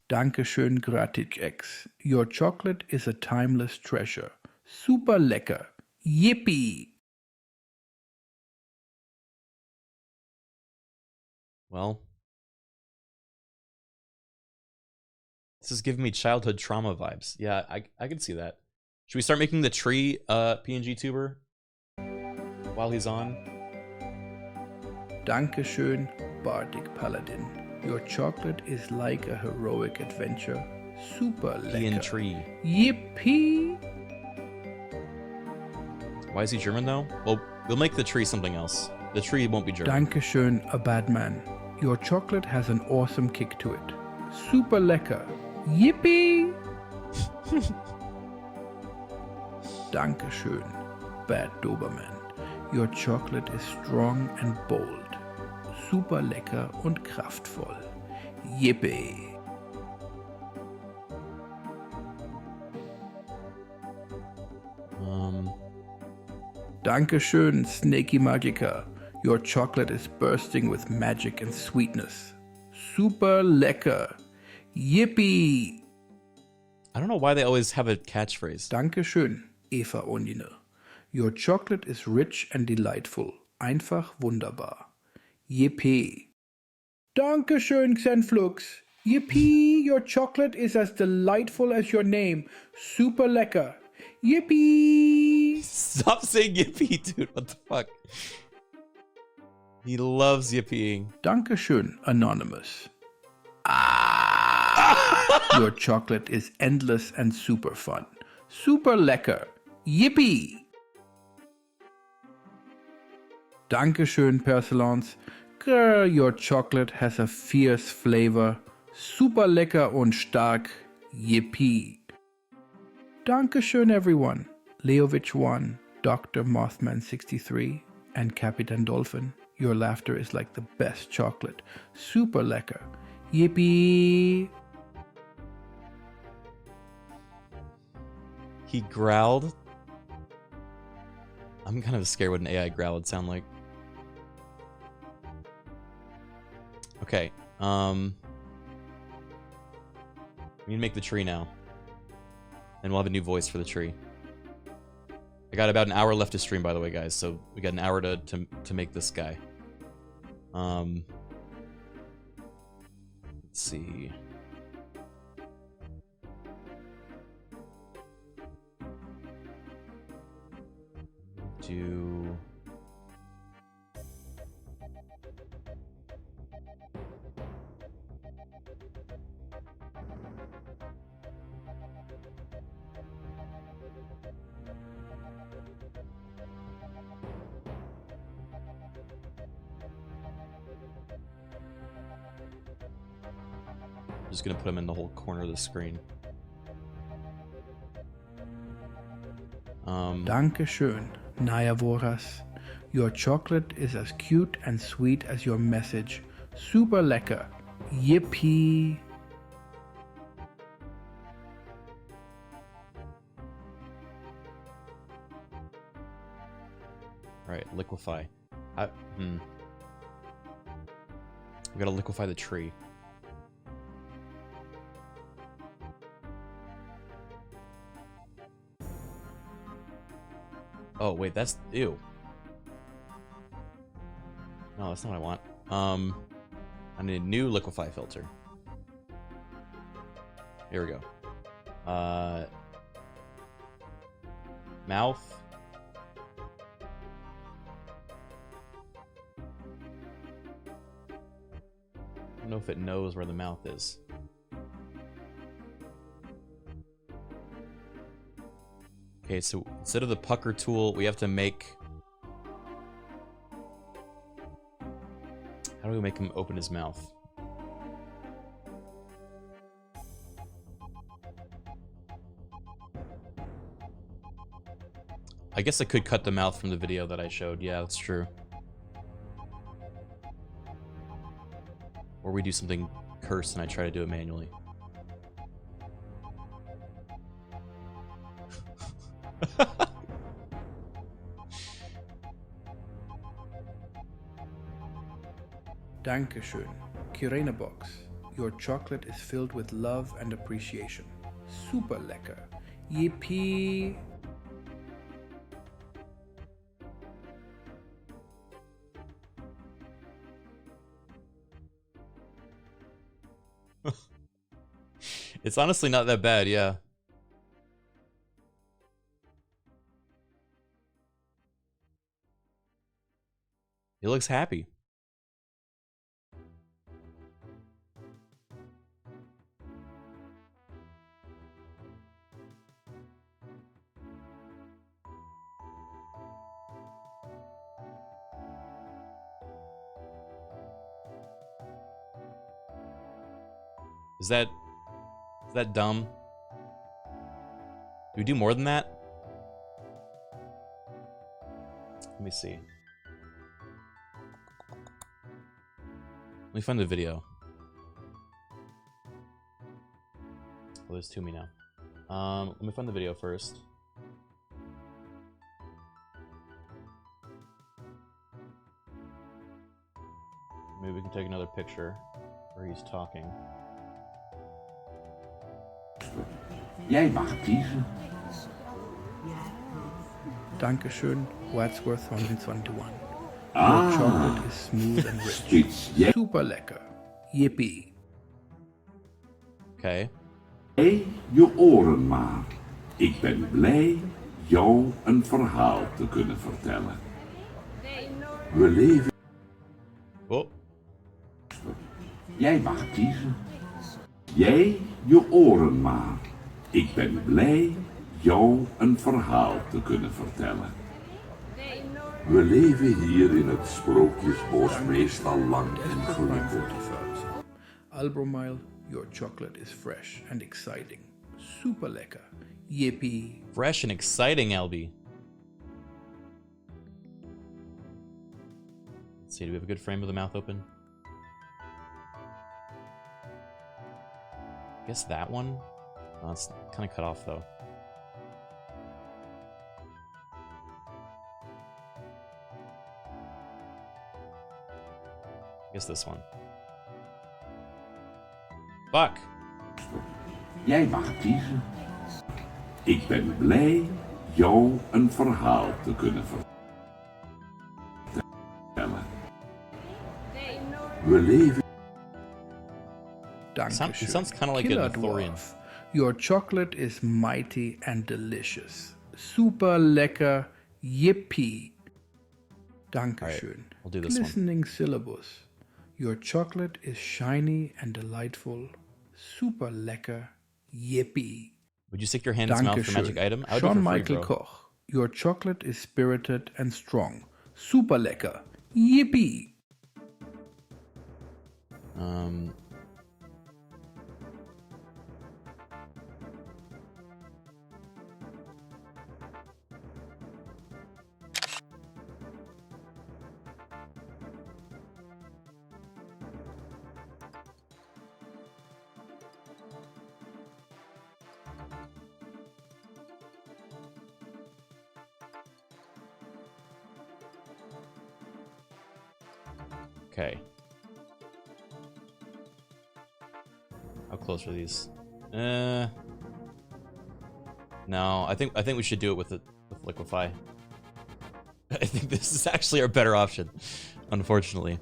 Dankeschön, Gratix. Your chocolate is a timeless treasure. Super lecker. Yippee! Well, this is giving me childhood trauma vibes. Yeah, I can see that. Should we start making the tree PNG tuber while he's on? Dankeschön, Bardic Paladin. Your chocolate is like a heroic adventure. Super lecker. Tree. Yippee! Why is he German though? Well, we'll make the tree something else. The tree won't be German. Dankeschön, a bad man. Your chocolate has an awesome kick to it. Super lecker. Yippee! Dankeschön, bad Doberman. Your chocolate is strong and bold. Super lecker und kraftvoll. Yippee! Dankeschön, Snaky Magica. Your chocolate is bursting with magic and sweetness. Super lecker. Yippee! I don't know why they always have a catchphrase. Dankeschön, Eva Onine. Your chocolate is rich and delightful. Einfach wunderbar. Yippee! Dankeschön, Xenflux. Yippee! Your chocolate is as delightful as your name. Super lecker. Yippee! Stop saying yippee, dude. What the fuck? He loves yippieing. Dankeschön, Anonymous. Your chocolate is endless and super fun. Super lecker. Yippee! Dankeschön, Persilance. Grr, your chocolate has a fierce flavor. Super lecker und stark. Yippee! Dankeschön, everyone. Leovich1, Dr. Mothman 63, and Capitan Dolphin. Your laughter is like the best chocolate. Super lecker. Yippee! He growled. I'm kind of scared what an AI growl would sound like. Okay. We need to make the tree now. And we'll have a new voice for the tree. I got about an hour left to stream, by the way, guys. So we got an hour to make this guy. Let's see. Do... just gonna put them in the whole corner of the screen. Danke schön, Nayavoras. Your chocolate is as cute and sweet as your message. Super lecker. Yippee. Alright, liquefy. We gotta liquefy the tree. Oh, wait, that's... Ew. No, that's not what I want. I need a new liquefy filter. Here we go. Mouth. I don't know if it knows where the mouth is. Okay, so instead of the pucker tool, we have to make... How do we make him open his mouth? I guess I could cut the mouth from the video that I showed. Yeah, that's true. Or we do something cursed and I try to do it manually. Dankeschön, Kirena Box. Your chocolate is filled with love and appreciation. Super lecker. Yippee. It's honestly not that bad, yeah. He looks happy. Is that dumb? Do we do more than that? Let me see. Let me find the video. Oh, there's too many now. Let me find the video first. Maybe we can take another picture where he's talking. Jij mag kiezen. Dankeschön, Wadsworth 121. Your chocolate is smooth and rich. Super lekker. Yippee. Okay. Hey, je oren maar. Ik ben blij jou een verhaal te kunnen vertellen. We leven... Oh. Jij mag kiezen. Jij je oren maar. Ik ben blij jou een verhaal te kunnen vertellen. We leven hier in het sprookjesbos meestal lang en gelukkig. Albromile, your chocolate is fresh and exciting. Super lekker. Yippee. Fresh and exciting, Albie. Let's see, do we have a good frame of the mouth open? I guess that one? Oh, it's kind of cut off, though. I guess this one. Fuck! Jij mag kiezen. Ik ben blij jou een verhaal te kunnen vertellen. We leven... It sounds kind of like a Thorian. Your chocolate is mighty and delicious. Super lekker. Yippee. Dankeschön. Right, we'll do this Glistening syllabus. Your chocolate is shiny and delightful. Super lekker. Yippee. Would you stick your hand in his mouth for magic item? I would Sean do for free, Michael bro. Koch. Your chocolate is spirited and strong. Super lekker. Yippee. Okay. How close are these? No, I think we should do it with liquefy. I think this is actually our better option, unfortunately.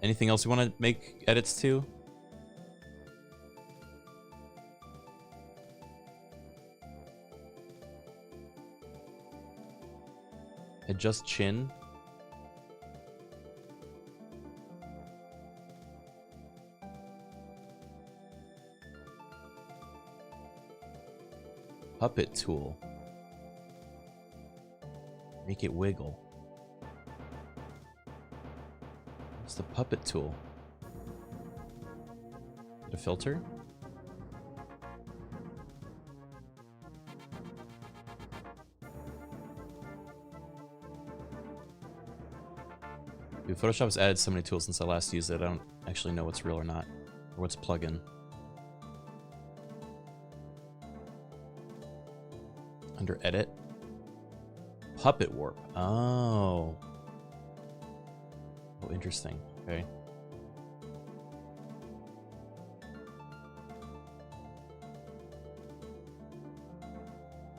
Anything else you want to make edits to? Adjust chin. Puppet tool. Make it wiggle. What's the puppet tool? The filter? Dude, Photoshop has added so many tools since I last used it, I don't actually know what's real or not. Or what's plugin. Under edit. Puppet warp. Oh. Oh, interesting. Okay.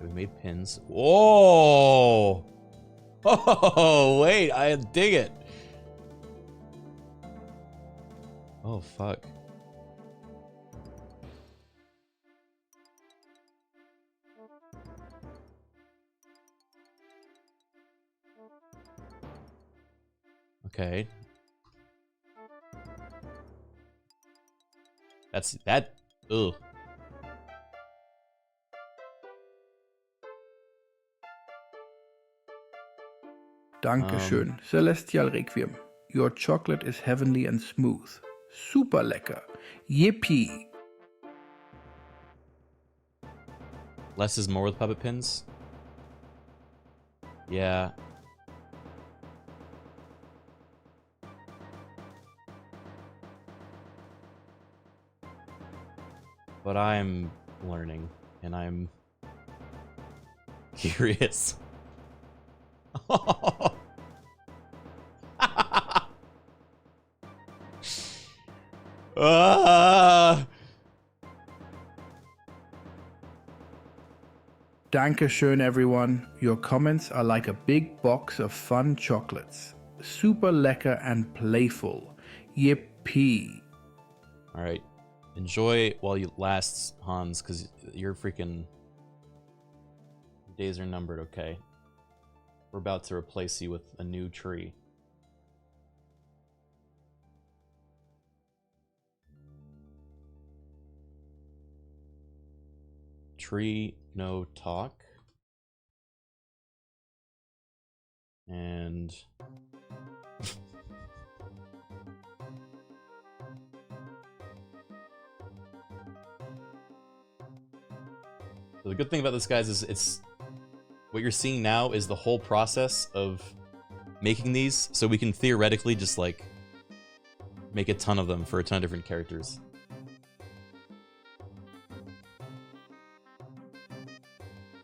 We made pins. Whoa! Oh, wait, I dig it. Oh, fuck. Okay. That's that. Ugh. Dankeschön, Celestial Requiem. Your chocolate is heavenly and smooth. Super lecker. Yippee. Less is more with puppet pins. Yeah. But I'm learning, and I'm curious. Dankeschön, everyone. Your comments are like a big box of fun chocolates. Super lecker and playful. Yippee. Alright. Enjoy while you lasts, Hans, because your freaking days are numbered, okay? We're about to replace you with a new tree. Tree, no talk. And... So the good thing about this, guys, is it's... What you're seeing now is the whole process of making these, so we can theoretically just, like, make a ton of them for a ton of different characters.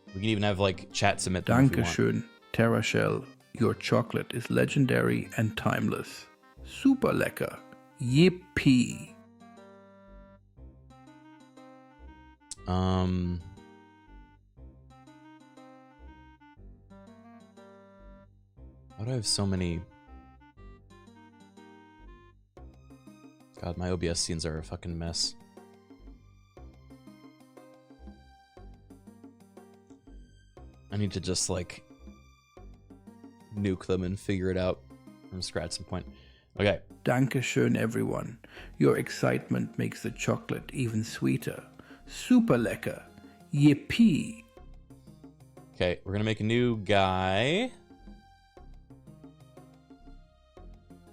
We can even have, like, chat submit them if we want. Dankeschön, Terra Shell. Your chocolate is legendary and timeless. Super lecker. Yippee. Why do I have so many? God, my OBS scenes are a fucking mess. I need to just, like, nuke them and figure it out from scratch at some point. Okay. Dankeschön, everyone. Your excitement makes the chocolate even sweeter. Super lecker. Yippee. Okay, we're gonna make a new guy.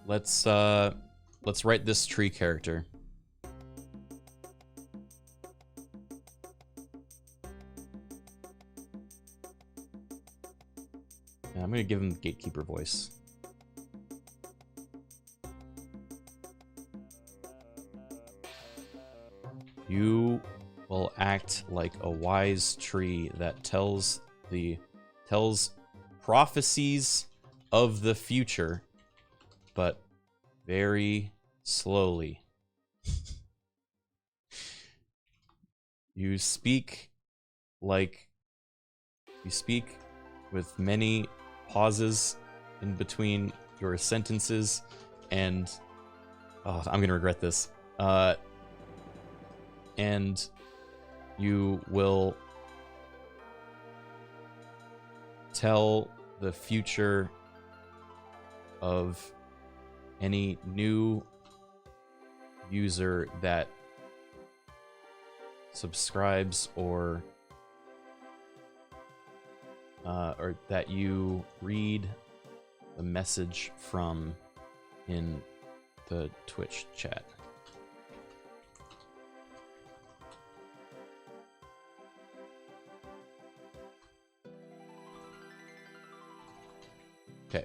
Let's write this tree character. Yeah, I'm gonna give him the gatekeeper voice. You will act like a wise tree that tells prophecies of the future, but very slowly. You speak with many pauses in between your sentences, and I'm gonna regret this. And you will tell the future of any new user that subscribes or that you read the message from in the Twitch chat. Okay.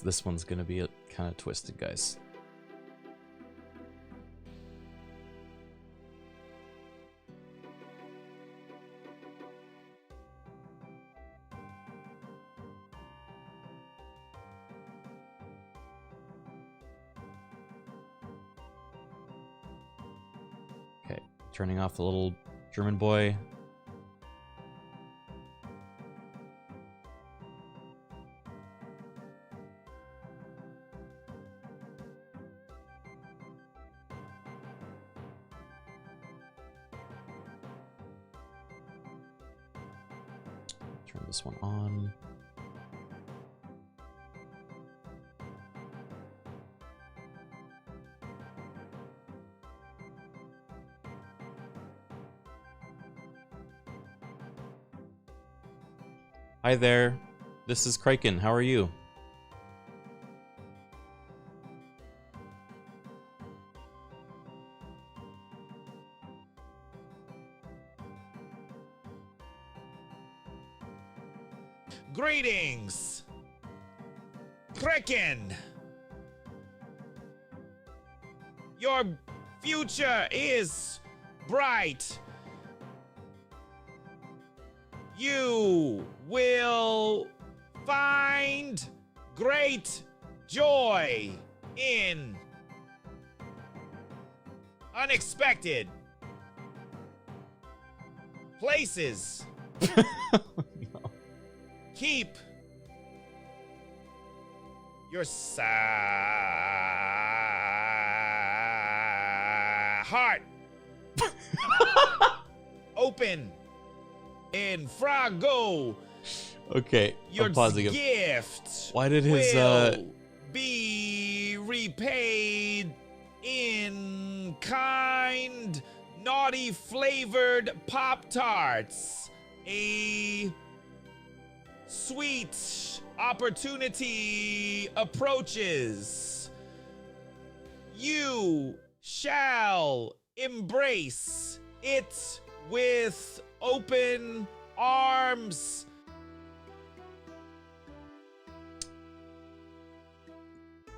This one's gonna be kind of twisted, guys. Okay, turning off the little German boy. Turn this one on. Hi there, this is Criken. How are you? Greetings, Criken. Your future is bright. You will find great joy in unexpected places. Keep your heart open and Frago. Okay, Your I'm pausing it. gift Why did his will be repaid in kind, naughty flavored Pop-Tarts. A sweet opportunity approaches. You shall embrace it with open arms.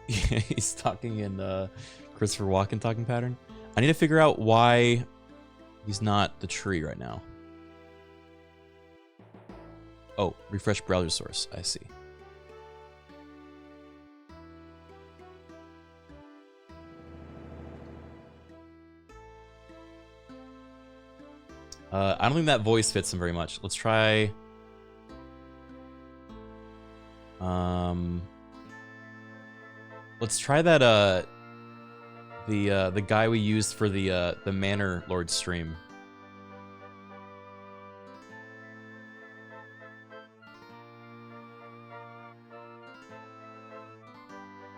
He's talking in Christopher Walken talking pattern. I need to figure out why he's not the tree right now. Oh, refresh browser source. I see. I don't think that voice fits him very much. Let's try. Let's try that. The guy we used for the Manor Lord stream.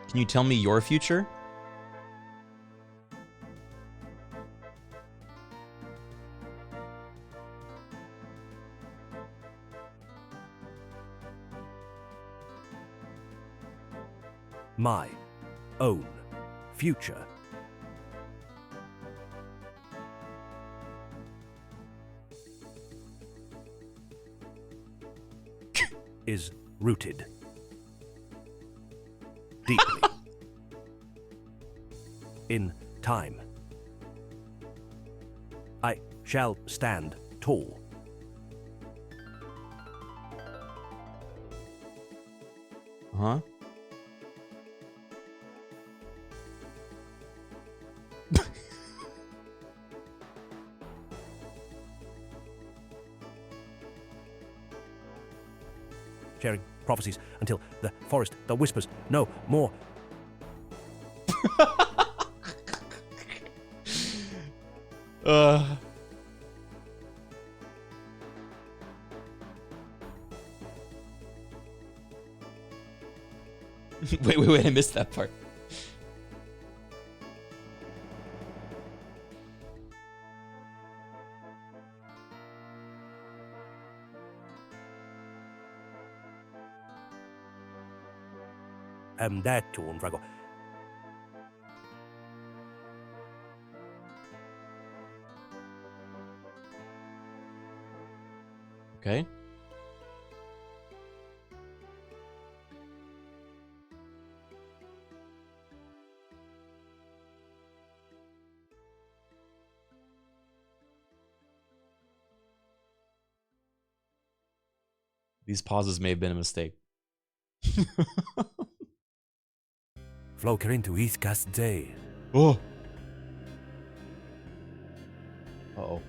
Can you tell me your future? my own future. Is rooted deeply in time. I shall stand tall. Huh? Sharing prophecies until the forest that whispers no more. Wait, I missed that part. Detto un drago. Okay. These pauses may have been a mistake. Floker into Eastcast Day. Oh. Uh-oh.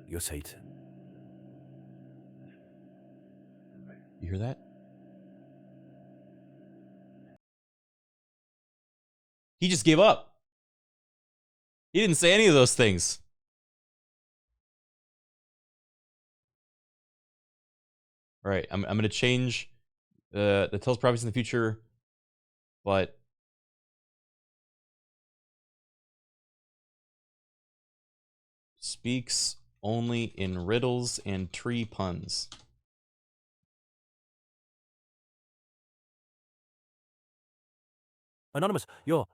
You say it. You hear that? He just gave up. He didn't say any of those things. All right, I'm gonna change the tells prophecies in the future, but speaks only in riddles and tree puns. Anonymous, you're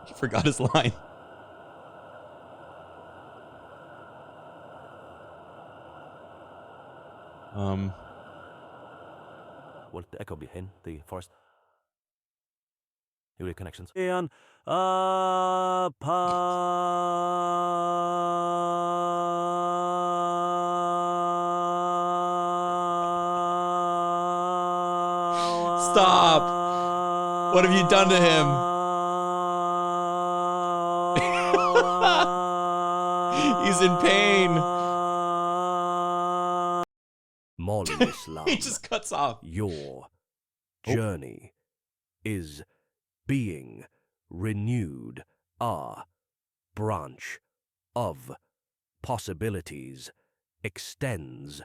He forgot his line. Will the echo be in the forest? Here are connections. Stop! What have you done to him? He's in pain. Islam. He just cuts off. Your journey is being renewed. A branch of possibilities extends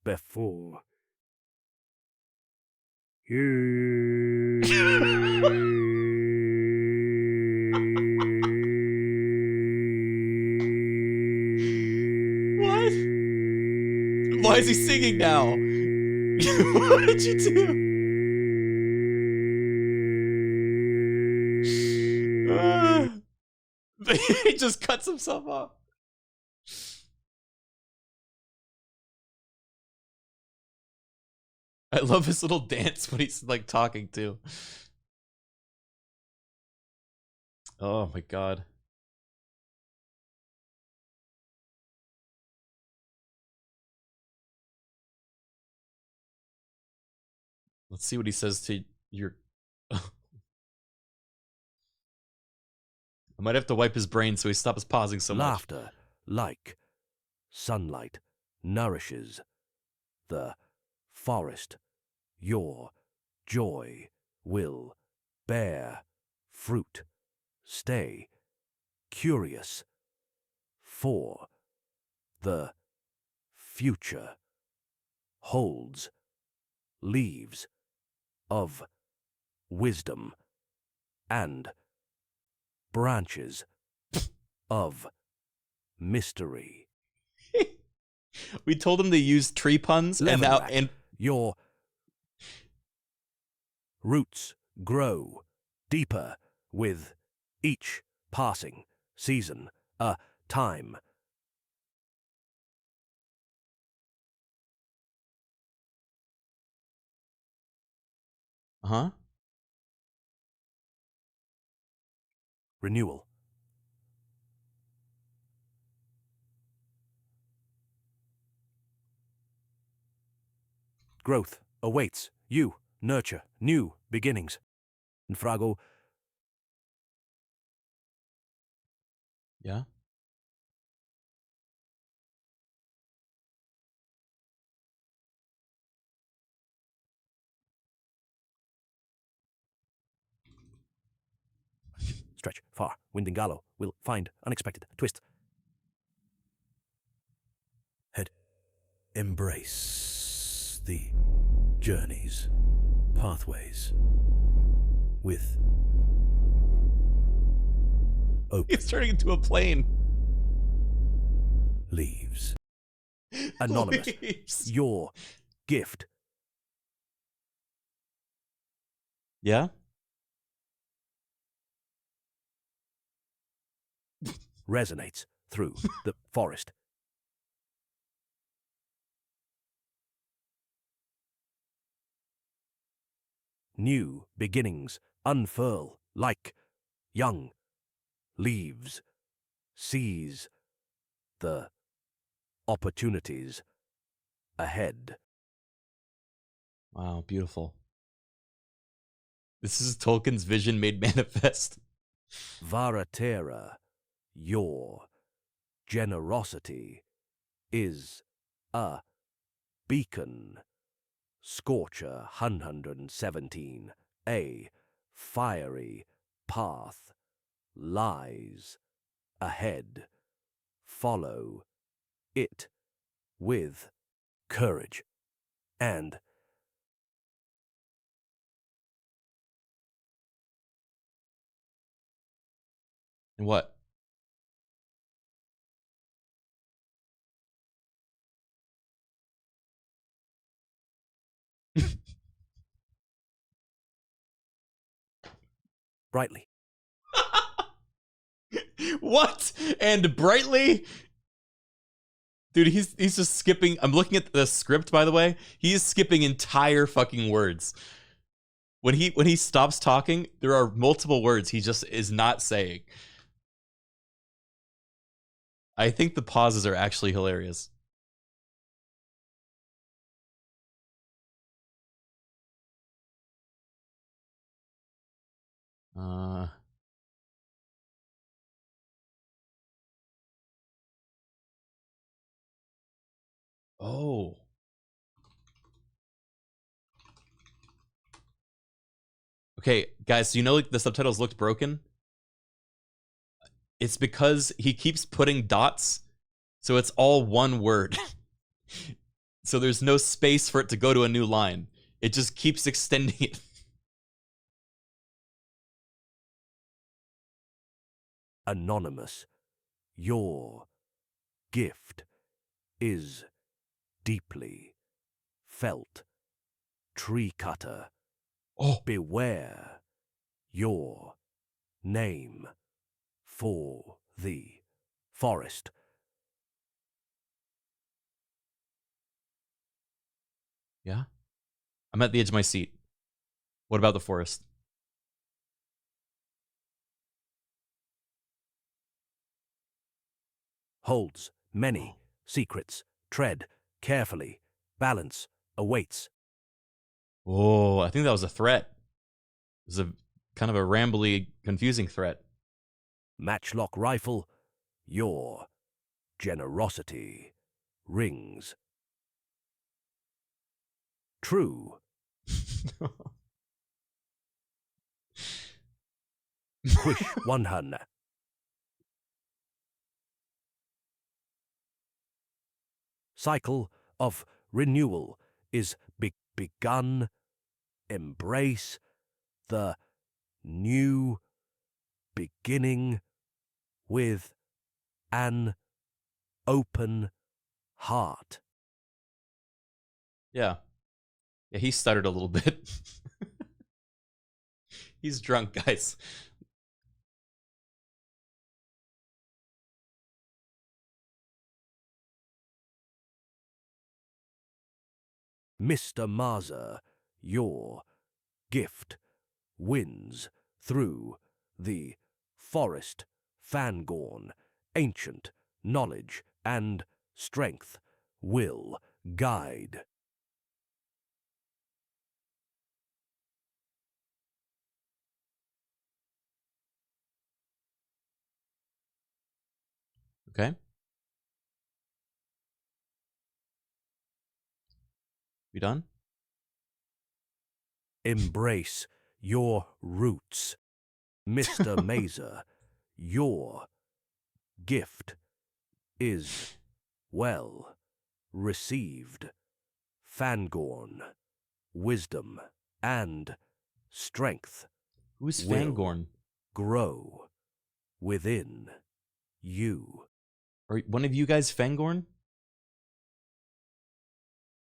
before What? Why is he singing now? What did you do? He just cuts himself off. I love his little dance when he's like talking too. Oh my god. Let's see what he says to your... I might have to wipe his brain so he stops pausing so much. laughter, like sunlight, nourishes the forest. Your joy will bear fruit. Stay curious, for the future holds leaves of wisdom and branches of mystery. We told him to use tree puns, and now Levenrack, your roots grow deeper with each passing season, a time. Huh? Renewal. Growth awaits you. Nurture new beginnings. And Frago. Yeah. Stretch far. Windingalo will find unexpected twists. Head. Embrace the journeys, pathways with open It's turning into a plane. leaves. Anonymous. Leaves. Your gift. Yeah? Resonates through the forest. New beginnings unfurl like young leaves. Seize the opportunities ahead. Wow, beautiful. This is Tolkien's vision made manifest. Varatera, your generosity is a beacon. Scorcher 117, a fiery path lies ahead. Follow it with courage and And what? brightly. What? And brightly? Dude, he's just skipping. I'm looking at the script, by the way. He is skipping entire fucking words. When he stops talking, there are multiple words he just is not saying. I think the pauses are actually hilarious. Oh. Okay, guys, so you know like the subtitles looked broken? It's because he keeps putting dots, so it's all one word. So there's no space for it to go to a new line. It just keeps extending it. Anonymous, your gift is deeply felt. Tree cutter, beware your name for the forest. Yeah? I'm at the edge of my seat. What about the forest? Holds many secrets. Tread carefully. Balance awaits. Oh, I think that was a threat. It was a kind of a rambly, confusing threat. Matchlock rifle, your generosity rings true. Quish 100. Cycle of renewal is begun. Embrace the new beginning with an open heart. Yeah. Yeah, he stuttered a little bit. He's drunk, guys. Mr. Maza, your gift wins through the forest Fangorn. Ancient knowledge and strength will guide. Okay. We done? Embrace your roots. Mr. Maza, your gift is well received. Fangorn, wisdom and strength. Who's will Fangorn? Grow within you. Are one of you guys Fangorn?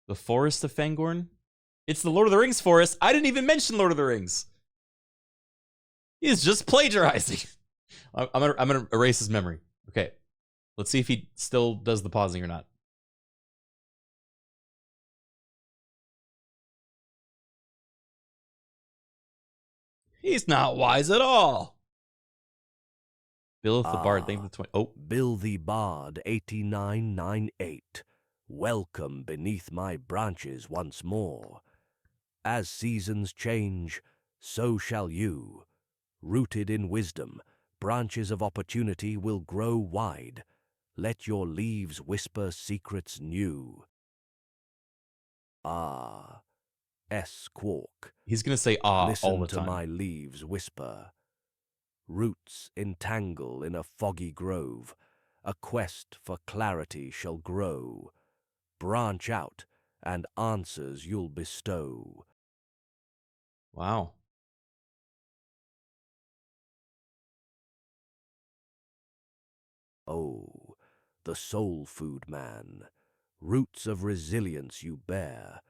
The forest of Fangorn? It's the Lord of the Rings forest. I didn't even mention Lord of the Rings. He is just plagiarizing. I'm gonna erase his memory. Okay. Let's see if he still does the pausing or not. He's not wise at all. Bill the Bard, thank you for the 20. Oh. Bill the Bard 8998. Welcome beneath my branches once more. As seasons change, so shall you. Rooted in wisdom, branches of opportunity will grow wide. Let your leaves whisper secrets new. Ah, S. Quark. He's gonna say ah Listen all the to time. my leaves whisper. Roots entangle in a foggy grove. A quest for clarity shall grow. Branch out, and answers you'll bestow. Wow. Oh, the soul food man, roots of resilience you bear.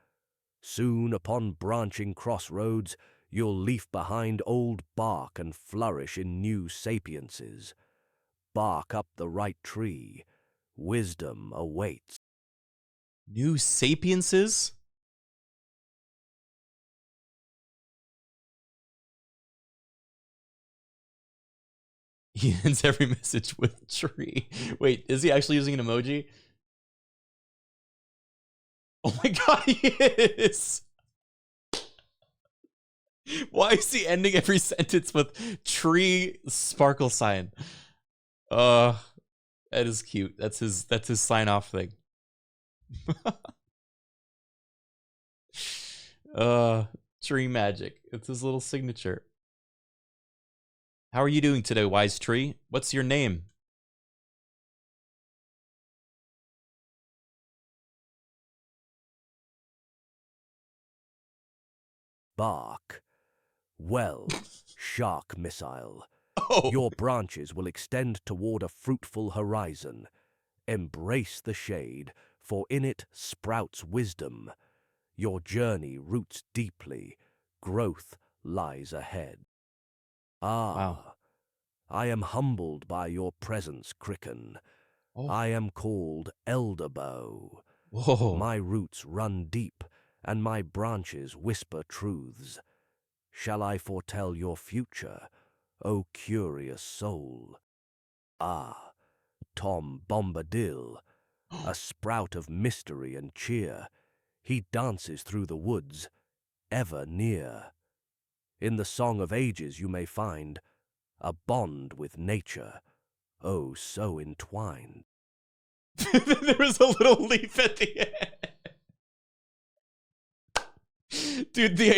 Soon upon branching crossroads, you'll leave behind old bark and flourish in new sapiences. Bark up the right tree, wisdom awaits. New sapiences? He ends every message with tree. Wait, is he actually using an emoji? Oh my god, he is! Why is he ending every sentence with tree sparkle sign? That is cute. That's his sign off thing. Tree magic. It's his little signature. How are you doing today, Wise Tree? What's your name? Bark. Well, shark missile. Oh. Your branches will extend toward a fruitful horizon. Embrace the shade, for in it sprouts wisdom. Your journey roots deeply. Growth lies ahead. Ah, wow. I am humbled by your presence, Criken. Oh. I am called Elderbow. Whoa. My roots run deep, and my branches whisper truths. Shall I foretell your future, O curious soul? Ah, Tom Bombadil, a sprout of mystery and cheer. He dances through the woods, ever near. In the Song of Ages you may find a bond with nature, oh so entwined. There was a little leaf at the end. Dude, the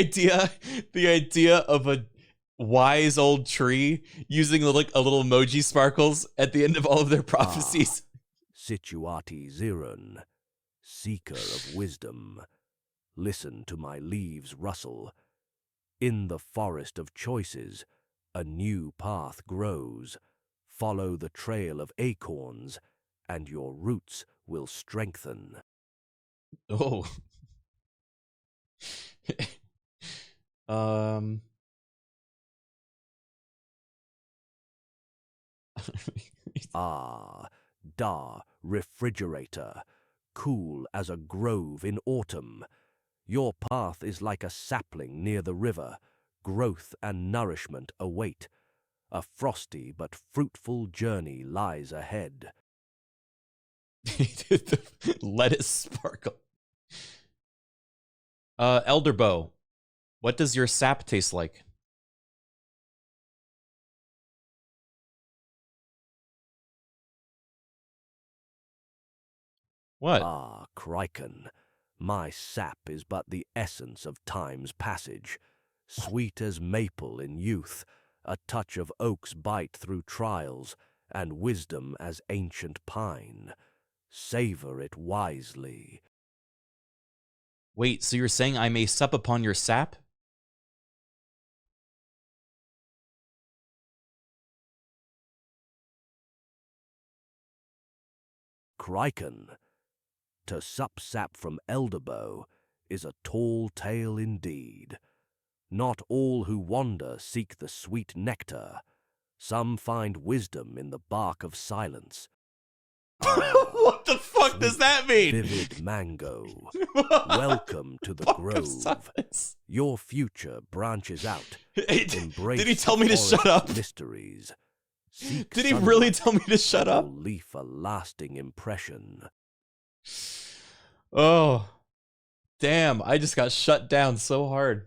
idea of a wise old tree using like a little emoji sparkles at the end of all of their prophecies. Situati Zirun, seeker of wisdom, listen to my leaves rustle. In the forest of choices, a new path grows. Follow the trail of acorns, and your roots will strengthen. Oh. Da, refrigerator, cool as a grove in autumn. Your path is like a sapling near the river. Growth and nourishment await. A frosty but fruitful journey lies ahead. Let it sparkle. Elderbow, what does your sap taste like? What? Criken, my sap is but the essence of time's passage, sweet as maple in youth, a touch of oak's bite through trials, and wisdom as ancient pine. Savor it wisely. Wait, so you're saying I may sup upon your sap? Criken, to sup sap from Elderbow is a tall tale indeed. Not all who wander seek the sweet nectar. Some find wisdom in the bark of silence. What the fuck does that mean? Vivid mango. Welcome to the grove. Your future branches out. Embrace Did he tell me to forest shut up? Mysteries. Seek Did he really sunlight tell me to shut that up? will leave a lasting impression. Oh, damn. I just got shut down so hard.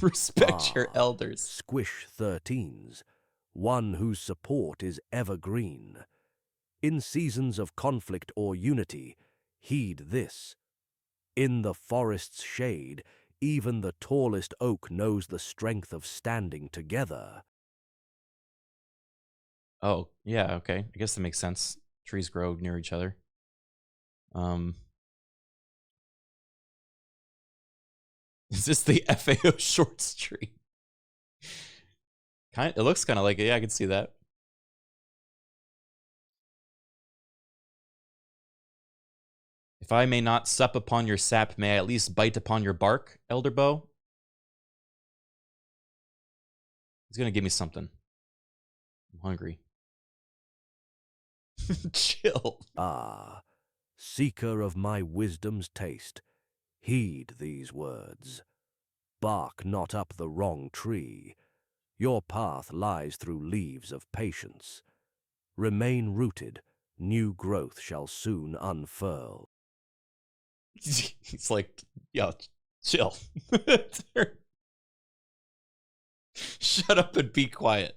Respect your elders. Squish 13s, one whose support is evergreen. In seasons of conflict or unity, heed this. In the forest's shade, even the tallest oak knows the strength of standing together. Oh, yeah, okay. I guess that makes sense. Trees grow near each other. Is this the FAO shorts tree? It looks kind of like it. Yeah, I can see that. If I may not sup upon your sap, may I at least bite upon your bark, Elderbow? He's gonna give me something. I'm hungry. Chill. Seeker of my wisdom's taste, heed these words. Bark not up the wrong tree. Your path lies through leaves of patience. Remain rooted, new growth shall soon unfurl. He's like, yo, chill. Shut up and be quiet.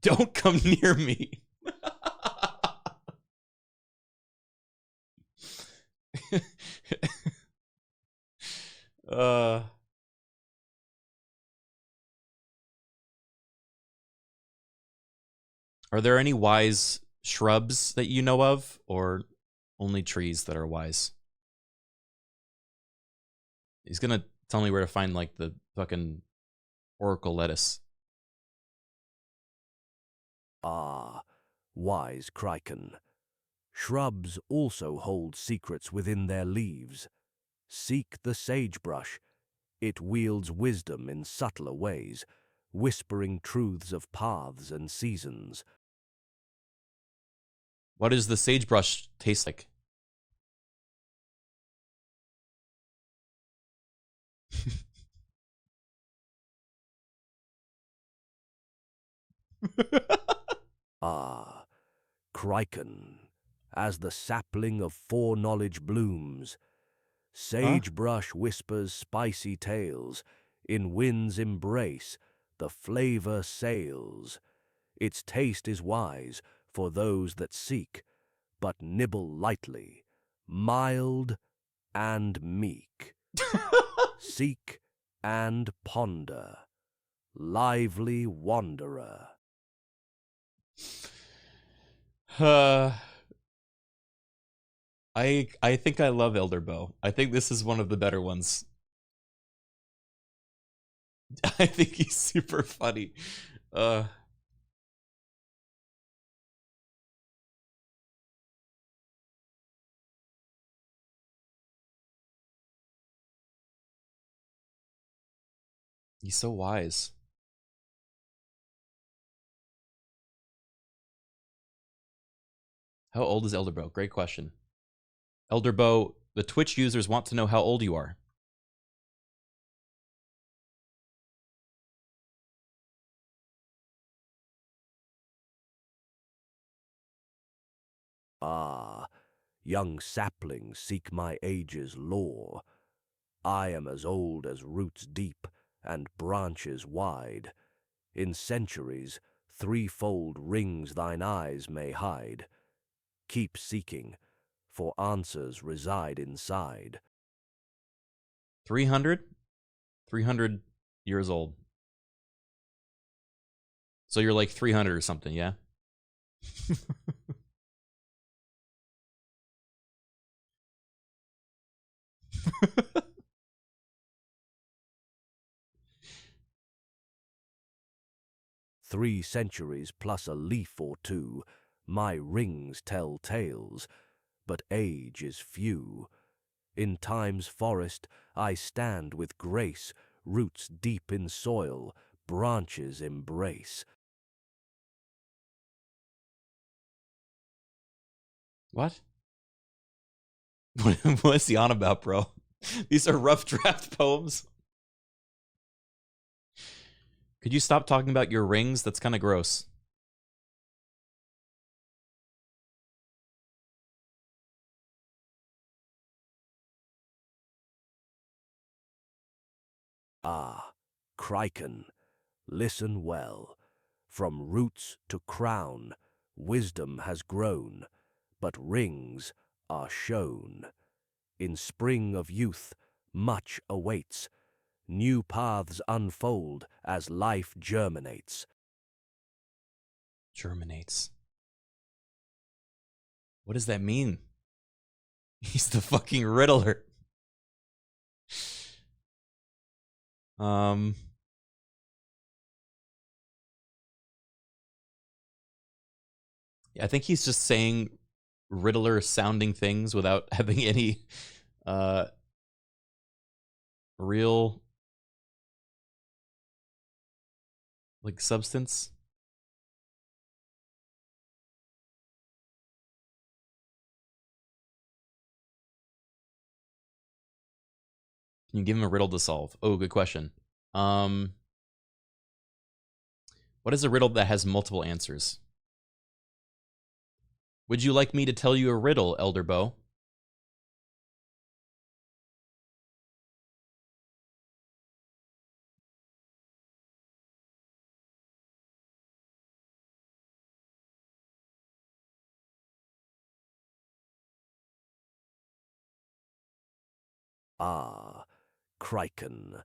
Don't come near me. Are there any wise shrubs that you know of, or only trees that are wise? He's gonna tell me where to find like the fucking oracle lettuce. Wise Criken. Shrubs also hold secrets within their leaves. Seek the sagebrush. It wields wisdom in subtler ways, whispering truths of paths and seasons. What does the sagebrush taste like? Criken, as the sapling of foreknowledge blooms, sagebrush whispers spicy tales, in wind's embrace the flavor sails. Its taste is wise for those that seek, but nibble lightly, mild and meek. Seek and ponder, lively wanderer. I think I love Elderbow. I think this is one of the better ones. I think he's super funny. He's so wise. How old is Elderbo? Great question. Elderbo, the Twitch users want to know how old you are. Ah, young saplings seek my age's lore. I am as old as roots deep and branches wide. In centuries, threefold rings thine eyes may hide. Keep seeking, for answers reside inside. 300? 300 years old. So you're like 300 or something, yeah? "3 centuries plus a leaf or two, my rings tell tales, but age is few. In time's forest I stand with grace, roots deep in soil, branches embrace." What? What's he on about, bro? These are rough draft poems. Could you stop talking about your rings? That's kind of gross. Ah, Criken, listen well. From roots to crown, wisdom has grown, but rings are shown. In spring of youth, much awaits. New paths unfold as life germinates. Germinates. What does that mean? He's the fucking Riddler. I think he's just saying Riddler sounding things without having any real like substance. Can you give him a riddle to solve? Oh, good question. What is a riddle that has multiple answers? Would you like me to tell you a riddle, Elder Bo? Ah, Criken,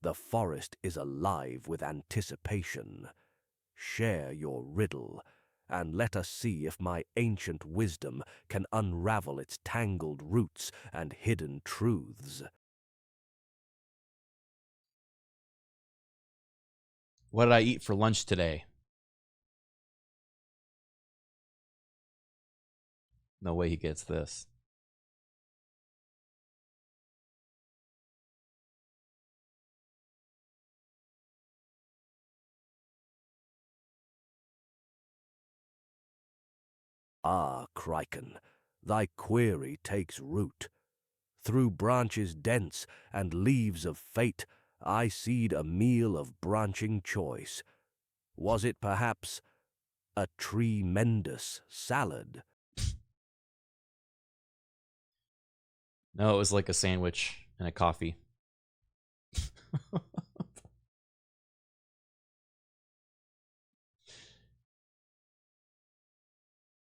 the forest is alive with anticipation. Share your riddle, and let us see if my ancient wisdom can unravel its tangled roots and hidden truths. What did I eat for lunch today? No way he gets this. Ah, Criken, thy query takes root. Through branches dense and leaves of fate, I seed a meal of branching choice. Was it perhaps a tremendous salad? No, it was like a sandwich and a coffee.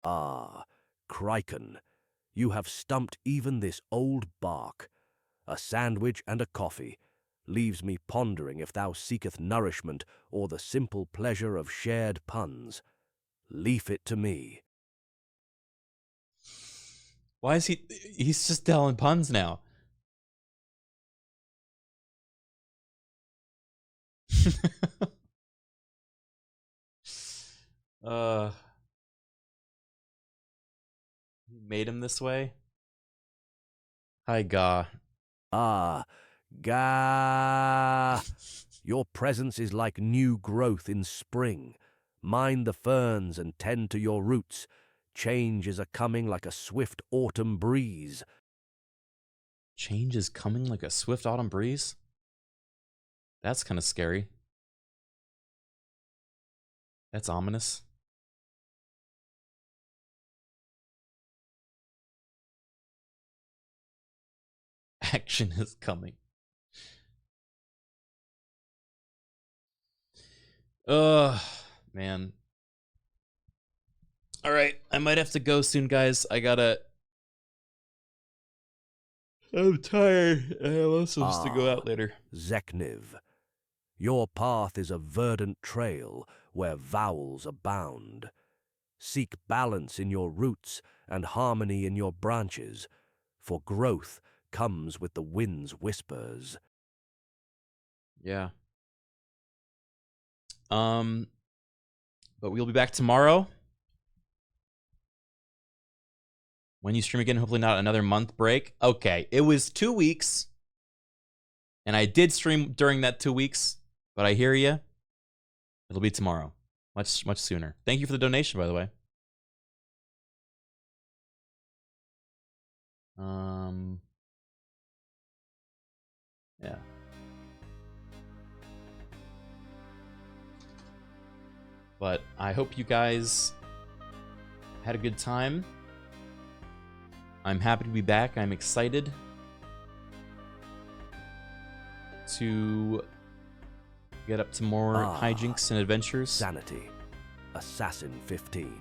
Ah, Criken, you have stumped even this old bark. A sandwich and a coffee leaves me pondering if thou seeketh nourishment or the simple pleasure of shared puns. Leave it to me. Why is he's just telling puns now? He made him this way? Hi, Ga. Ah, Ga. Your presence is like new growth in spring. Mind the ferns and tend to your roots. Change is a-coming like a swift autumn breeze. Change is coming like a swift autumn breeze? That's kind of scary. That's ominous. Action is coming. Ugh, man. All right, I might have to go soon, guys. I'm tired. I'm also supposed to go out later. Zekniv. Your path is a verdant trail where vowels abound. Seek balance in your roots and harmony in your branches, for growth comes with the wind's whispers. Yeah. But we'll be back tomorrow. When you stream again, hopefully not another month break. Okay, it was 2 weeks. And I did stream during that 2 weeks, but I hear you. It'll be tomorrow. Much sooner. Thank you for the donation, by the way. Yeah. But I hope you guys had a good time. I'm happy to be back. I'm excited to get up to more hijinks and adventures. Sanity. Assassin 15.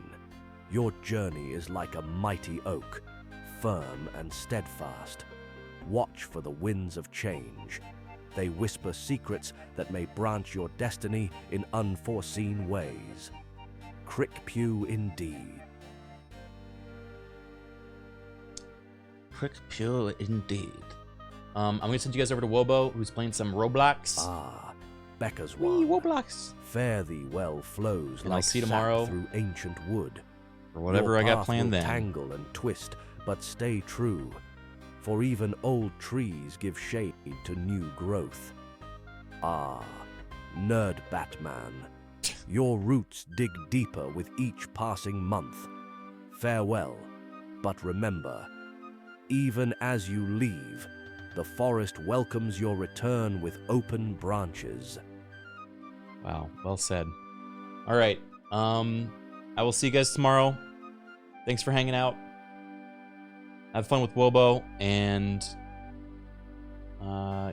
Your journey is like a mighty oak, firm and steadfast. Watch for the winds of change. They whisper secrets that may branch your destiny in unforeseen ways. Crickpew indeed. Crickpew indeed. I'm gonna send you guys over to Wobo, who's playing some Roblox. Becca's one. Roblox. Fare thee well flows And like I'll see you sap tomorrow through ancient wood. or whatever Your I got path planned will then. Tangle and twist, but stay true. For even old trees give shade to new growth. Nerd Batman. Your roots dig deeper with each passing month. Farewell, but remember, even as you leave, the forest welcomes your return with open branches. Wow, well said. All right, I will see you guys tomorrow. Thanks for hanging out. Have fun with Wobo, and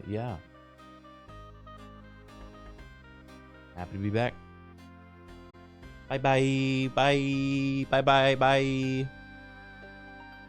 yeah. Happy to be back. Bye bye. Bye. Bye bye bye.